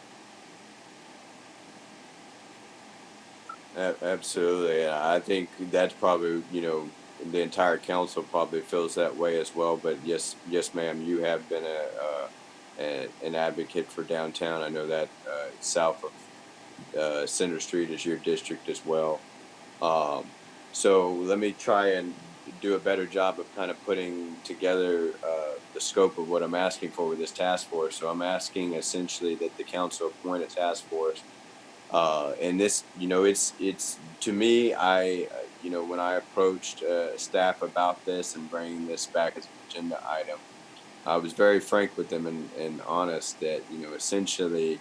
Absolutely. And I think that's probably, the entire council probably feels that way as well. But yes, ma'am, you have been an advocate for downtown. I know that south of Center Street is your district as well. So let me try and do a better job of kind of putting together the scope of what I'm asking for with this task force. So I'm asking essentially that the council appoint a task force. And this, it's to me, when I approached staff about this and bringing this back as an agenda item, I was very frank with them and honest that, essentially,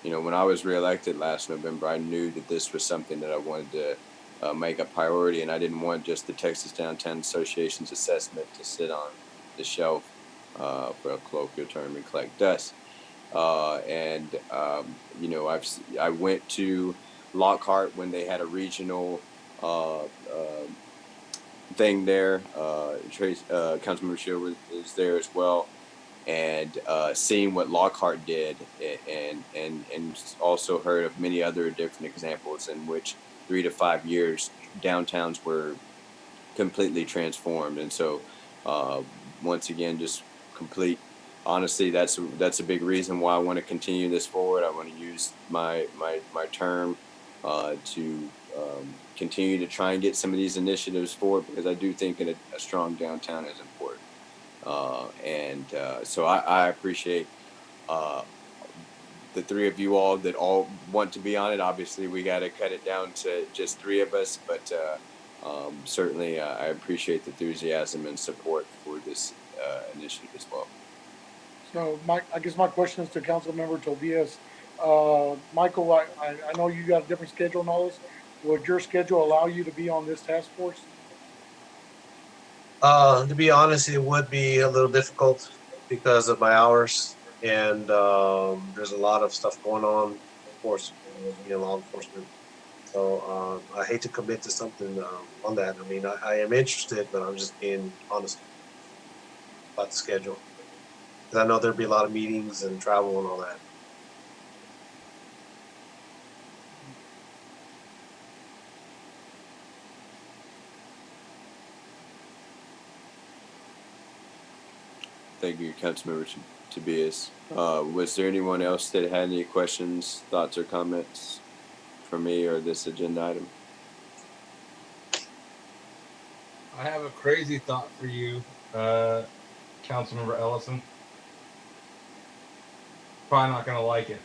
when I was reelected last November, I knew that this was something that I wanted to make a priority, and I didn't want just the Texas Downtown Association's assessment to sit on the shelf, for a colloquial term, and collect dust. I went to Lockhart when they had a regional thing there. Councilmember Shield was there as well, and seeing what Lockhart did, and also heard of many other different examples in which 3 to 5 years downtowns were completely transformed. And so once again, just complete honestly, that's a big reason why I want to continue this forward. I want to use my term to continue to try and get some of these initiatives forward, because I do think a strong downtown is important. So I appreciate the three of you all that all want to be on it. Obviously, we got to cut it down to just three of us, but certainly I appreciate the enthusiasm and support for this initiative as well. So, I guess my question is to Councilmember Tobias. Michael, I know you got a different schedule and all this. Would your schedule allow you to be on this task force? To be honest, it would be a little difficult because of my hours, and there's a lot of stuff going on, of course, being law enforcement. So I hate to commit to something on that. I mean, I am interested, but I'm just being honest about the schedule, because I know there'd be a lot of meetings and travel and all that. Thank you, Councilmember Tobias. Was there anyone else that had any questions, thoughts, or comments for me or this agenda item? I have a crazy thought for you, Councilmember Ellison. Probably not going to like it.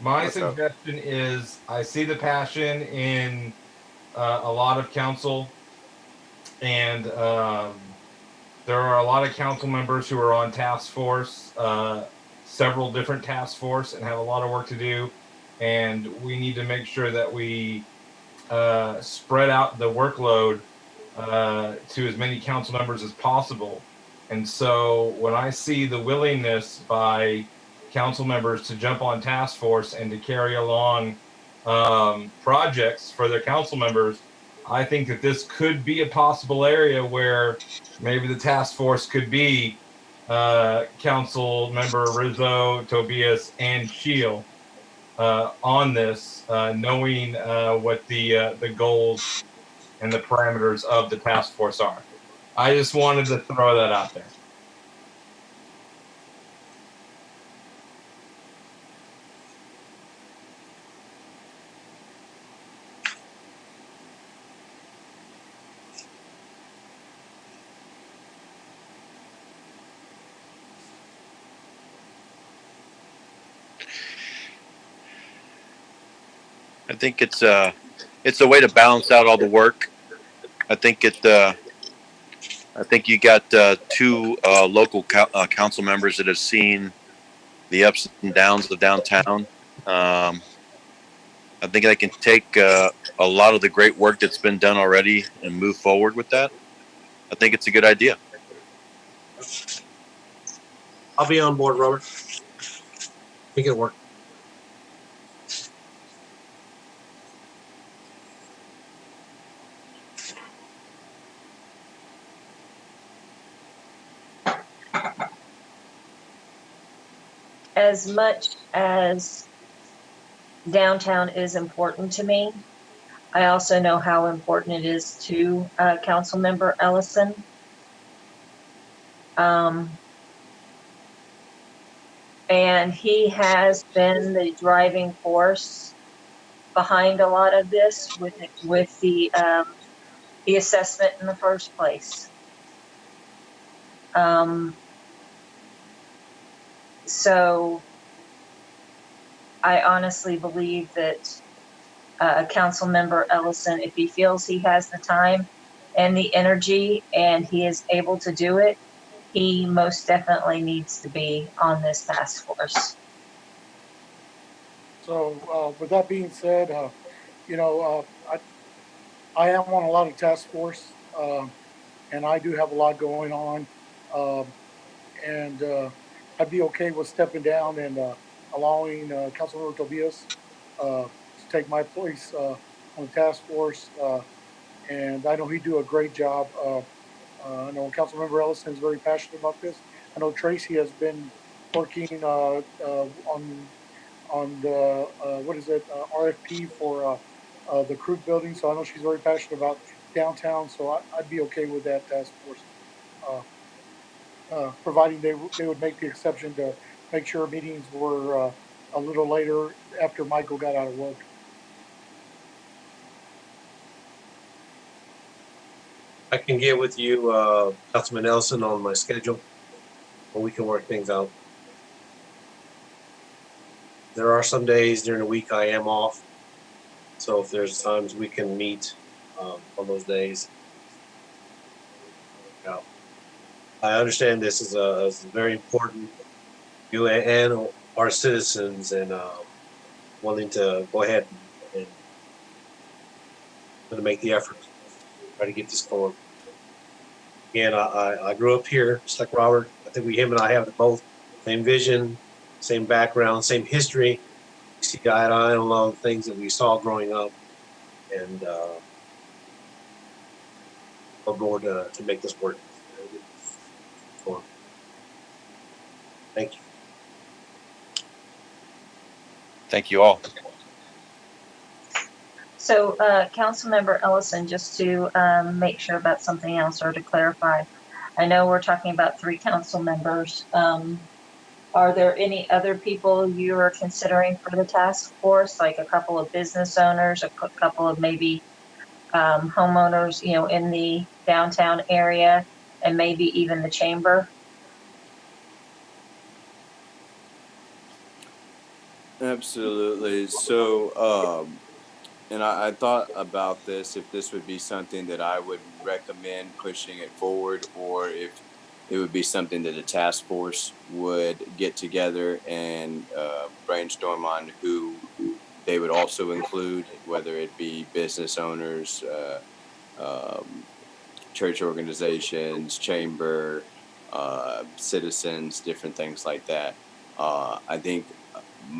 My What's up? suggestion is I see the passion in a lot of council, and there are a lot of council members who are on task force, several different task force, and have a lot of work to do. And we need to make sure that we spread out the workload to as many council members as possible. And so when I see the willingness by council members to jump on task force and to carry along projects for their council members, I think that this could be a possible area where maybe the task force could be council member Rizo, Tobias, and Shield on this, knowing what the goals and the parameters of the task force are. I just wanted to throw that out there. I think it's a way to balance out all the work. I think I think you got two local council members that have seen the ups and downs of downtown. I think I can take a lot of the great work that's been done already and move forward with that. I think it's a good idea. I'll be on board, Robert. Make it work. As much as downtown is important to me, I also know how important it is to Councilmember Ellison. And he has been the driving force behind a lot of this with the assessment in the first place. So I honestly believe that Councilmember Ellison, if he feels he has the time and the energy and he is able to do it, he most definitely needs to be on this task force. So with that being said, I am on a lot of task force, and I do have a lot going on, and I'd be okay with stepping down and allowing Councilmember Tobias to take my place on the task force. And I know he'd do a great job. I know Councilmember Ellison is very passionate about this. I know Tracy has been working on the RFP for the Troutt building. So I know she's very passionate about downtown. So I'd be okay with that task force, providing they would make the exception to make sure meetings were a little later after Michael got out of work. I can get with you, Councilman Nelson, on my schedule, and we can work things out. There are some days during the week I am off, so if there's times we can meet on those days. Yeah. I understand this is very important, you and our citizens, and wanting to go ahead and make the effort, try to get this going. Again, I grew up here, just like Robert. I think him and I have both same vision, same background, same history. We see eye to eye on a lot of things that we saw growing up, and I'm going to make this work. Thank you. Thank you all. So Councilmember Ellison, just to make sure about something else or to clarify, I know we're talking about 3 council members. Are there any other people you are considering for the task force, like a couple of business owners, a couple of maybe homeowners, in the downtown area, and maybe even the chamber? Absolutely. So, and I thought about this, if this would be something that I would recommend pushing it forward, or if it would be something that a task force would get together and brainstorm on who they would also include, whether it be business owners, um, church organizations, chamber, citizens, different things like that. I think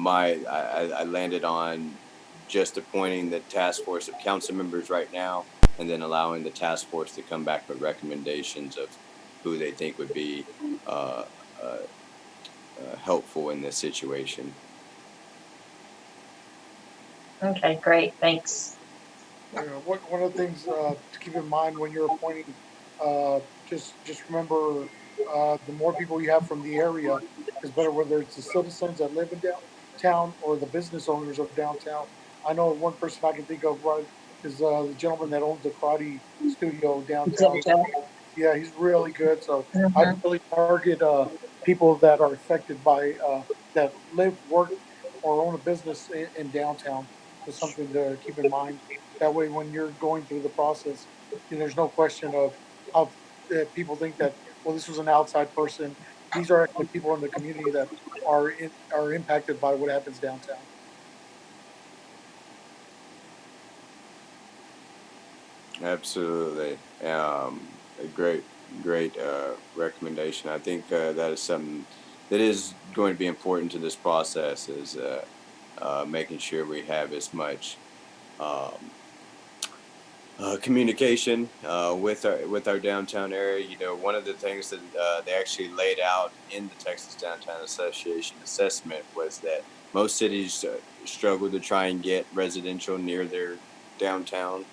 I landed on just appointing the task force of council members right now, and then allowing the task force to come back with recommendations of who they think would be uh, uh, helpful in this situation. Okay, great, thanks. One of the things to keep in mind when you're appointing, just remember, the more people you have from the area is better, whether it's the citizens that live in downtown or the business owners of downtown. I know one person I can think of, right, is the gentleman that owns the karate studio downtown. Yeah, he's really good. So I Mhm. really target people that are affected by that live, work, or own a business in downtown. Is something to keep in mind. That way, when you're going through the process, there's no question of how people think that, well, this was an outside person. These are actually people in the community that are impacted by what happens downtown. Absolutely. A great recommendation. I think that is something that is going to be important to this process, is making sure we have as much um, communication with our downtown area. You know, one of the things that they actually laid out in the Texas Downtown Association assessment was that most cities struggle to try and get residential near their downtown.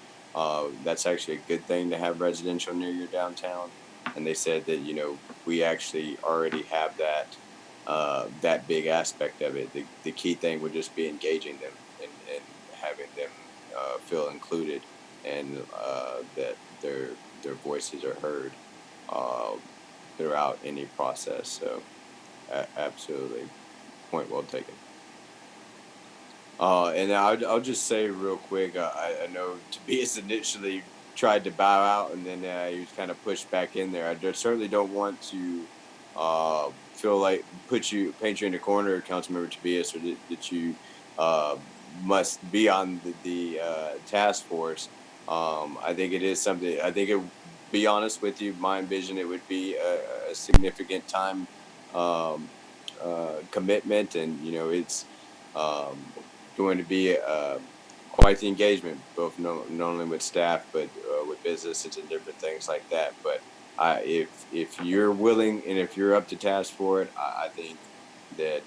That's actually a good thing to have residential near your downtown. And they said that, you know, we actually already have that that big aspect of it. The key thing would just be engaging them and having them feel included, and that their voices are heard um, throughout any process. So absolutely, point well taken. And I'll just say real quick, I know Tobias initially tried to bow out, and then he was kind of pushed back in there. Certainly don't want to feel like paint you in a corner, Councilmember Tobias, or that you uh, must be on the task force. I think it is something. I think it. Be honest with you, my envision it would be a significant time commitment, and you know it's. Um, Going to be quite the engagement, both not only with staff but with businesses and different things like that. But if you're willing and if you're up to task for it, I think that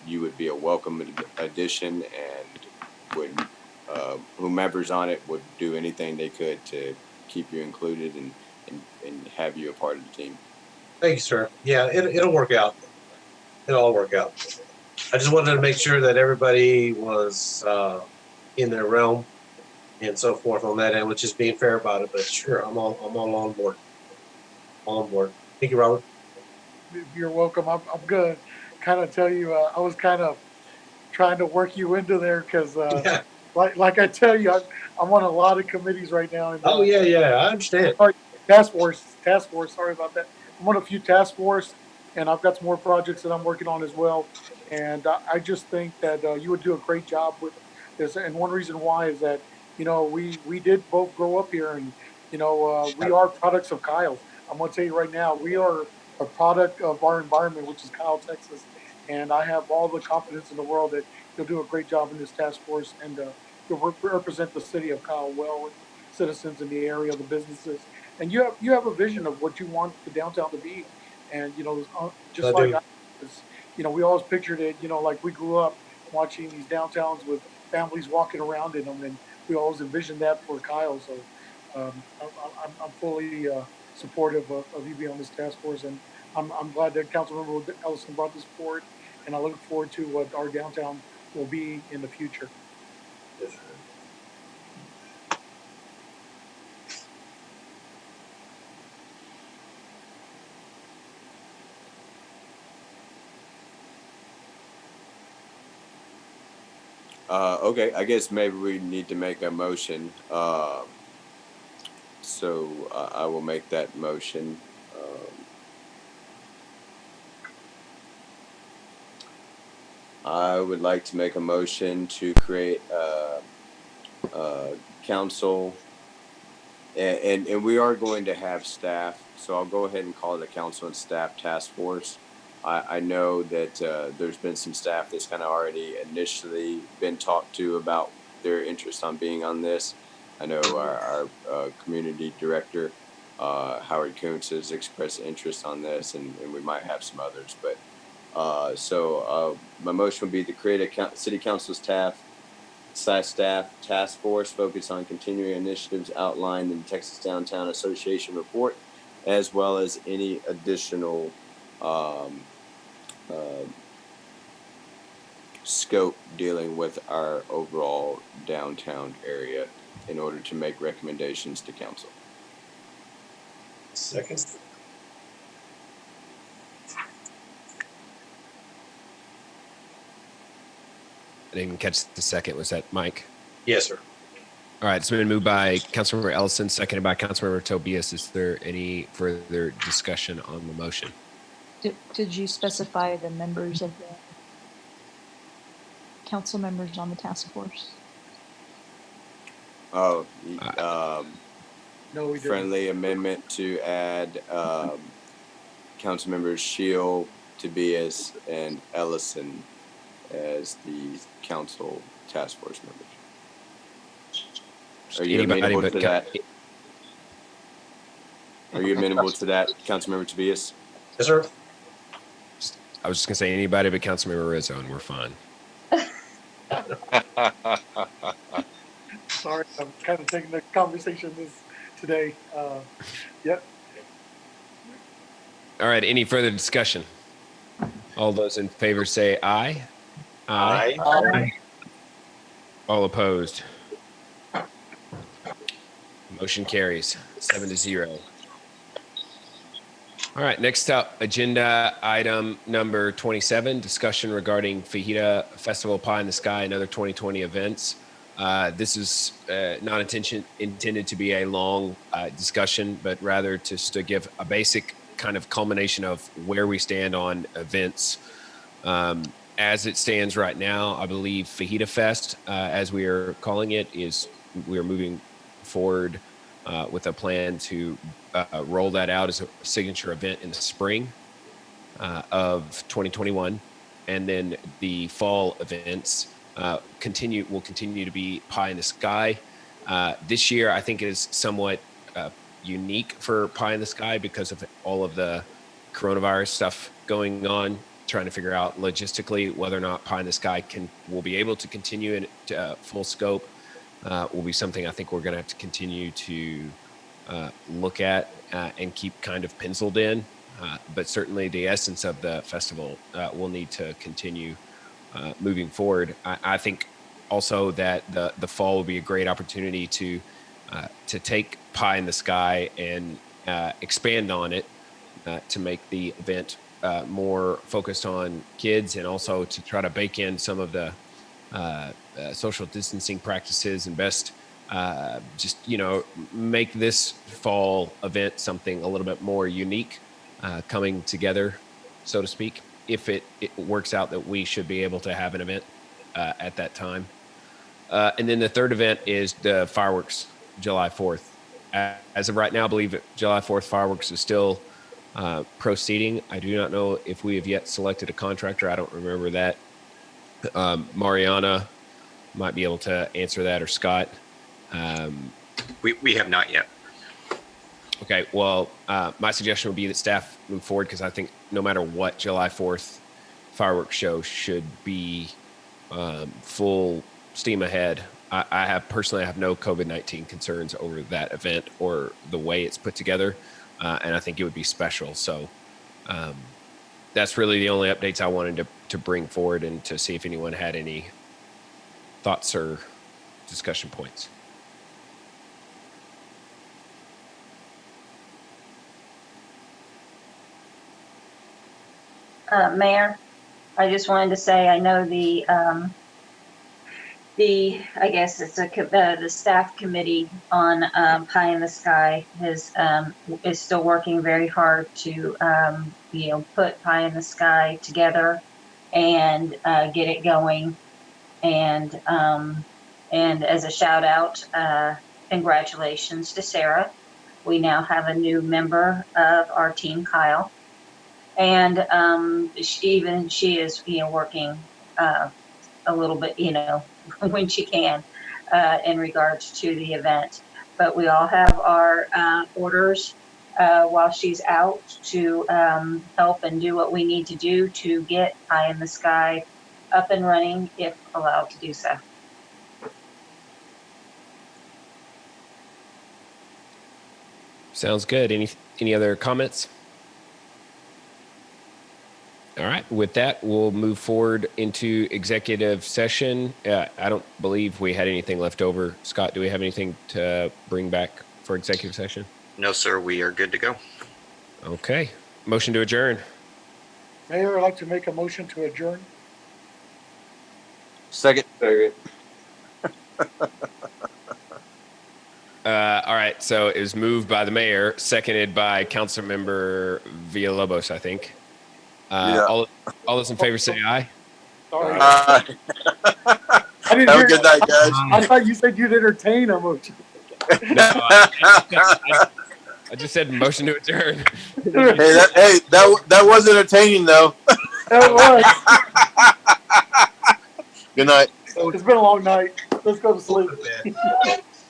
you would be a welcome addition, and would whomever's on it would do anything they could to keep you included and have you a part of the team. Thank you, sir. Yeah, it'll work out. It'll all work out. I just wanted to make sure that everybody was in their realm and so forth on that end, which is being fair about it. But sure, I'm all on board. All on board. Thank you, Robert. You're welcome. I'm gonna kind of tell you, I was kind of trying to work you into there because, Yeah. like I tell you, I'm on a lot of committees right now, and Oh yeah, I understand. sorry, task force. Sorry about that. I'm on a few task force, and I've got some more projects that I'm working on as well. And I just think that you would do a great job with this. And one reason why is that we did both grow up here, and we are products of Kyle's. I'm going to tell you right now, we are a product of our environment, which is Kyle, Texas. And I have all the confidence in the world that you'll do a great job in this task force, and you'll represent the city of Kyle well, and citizens in the area, the businesses, and you have a vision of what you want the downtown to be. And I just like do. we always pictured it, like we grew up watching these downtowns with families walking around in them, and we always envisioned that for Kyle. So I'm fully supportive of you being on this task force, and I'm glad that Councilmember Ellison brought this forward, and I look forward to what our downtown will be in the future. Yes, sir. Okay, I guess maybe we need to make a motion. So I will make that motion. I would like to make a motion to create council, and we are going to have staff. So I'll go ahead and call it a council and staff task force. I know that there's been some staff that's kind of already initially been talked to about their interest on being on this. I know our community director, Howard Kuntz, has expressed interest on this, and we might have some others. But so my motion would be to create a city council staff task force focused on continuing initiatives outlined in the Texas Downtown Association report, as well as any additional scope dealing with our overall downtown area in order to make recommendations to council. Second. I didn't catch the second. Was that Mike? Yes, sir. All right. It's been moved by Councilmember Ellison, seconded by Councilmember Tobias. Is there any further discussion on the motion? Did you specify the members of the council members on the task force? Oh, No, we didn't. friendly amendment to add council members Shield, Tobias, and Ellison as the council task force members. Are you amenable to that? Are you amenable to that, Councilmember Tobias? Yes, sir. I was just gonna say anybody but Councilmember Rizo, and we're fine. Sorry, I'm kind of taking the conversation today. Yep. All right. Any further discussion? All those in favor say aye. Aye. Aye. All opposed. Motion carries 7-0. All right, next up, agenda item number 27, discussion regarding Fajita Festival Pie in the Sky and other 2020 events. This is not intended to be a long discussion, but rather just to give a basic kind of culmination of where we stand on events. As it stands right now, I believe Fajita Fest, as we are calling it, we are moving forward with a plan to roll that out as a signature event in the spring of 2021. And then the fall events will continue to be Pie in the Sky. This year, I think, is somewhat unique for Pie in the Sky because of all of the coronavirus stuff going on, trying to figure out logistically whether or not Pie in the Sky will be able to continue in full scope. Will be something I think we're going to have to continue to look at and keep kind of penciled in. But certainly the essence of the festival will need to continue moving forward. I think also that the fall will be a great opportunity to take Pie in the Sky and expand on it to make the event more focused on kids, and also to try to bake in some of the social distancing practices and best just make this fall event something a little bit more unique, coming together, so to speak, if it works out that we should be able to have an event at that time. And then the third event is the fireworks, July 4th. As of right now, I believe July 4th fireworks is still proceeding. I do not know if we have yet selected a contractor. I don't remember that. Mariana might be able to answer that, or Scott. We have not yet. Okay, well, my suggestion would be that staff move forward, because I think no matter what, July 4th fireworks show should be full steam ahead. I personally have no COVID-19 concerns over that event or the way it's put together, and I think it would be special. So that's really the only updates I wanted to bring forward, and to see if anyone had any thoughts or discussion points. Mayor, I just wanted to say, I know I guess it's the staff committee on Pie in the Sky is still working very hard to put Pie in the Sky together and get it going. And as a shout out, congratulations to Sarah. We now have a new member of our team, Kyle, and she is working a little bit, when she can, in regards to the event. But we all have our orders while she's out to help and do what we need to do to get Pie in the Sky up and running, if allowed to do so. Sounds good. Any other comments? All right. With that, we'll move forward into executive session. I don't believe we had anything left over. Scott, do we have anything to bring back for executive session? No, sir. We are good to go. Okay. Motion to adjourn. Mayor, I'd like to make a motion to adjourn. Second. All right. So it was moved by the mayor, seconded by Councilmember Villalobos, I think. Yeah. All those in favor say aye. Sorry. I didn't Have hear a good night, guys. I thought you said you'd entertain them. No, I just said motion to adjourn. That was entertaining though. That was. Good night. It's been a long night. Let's go to sleep.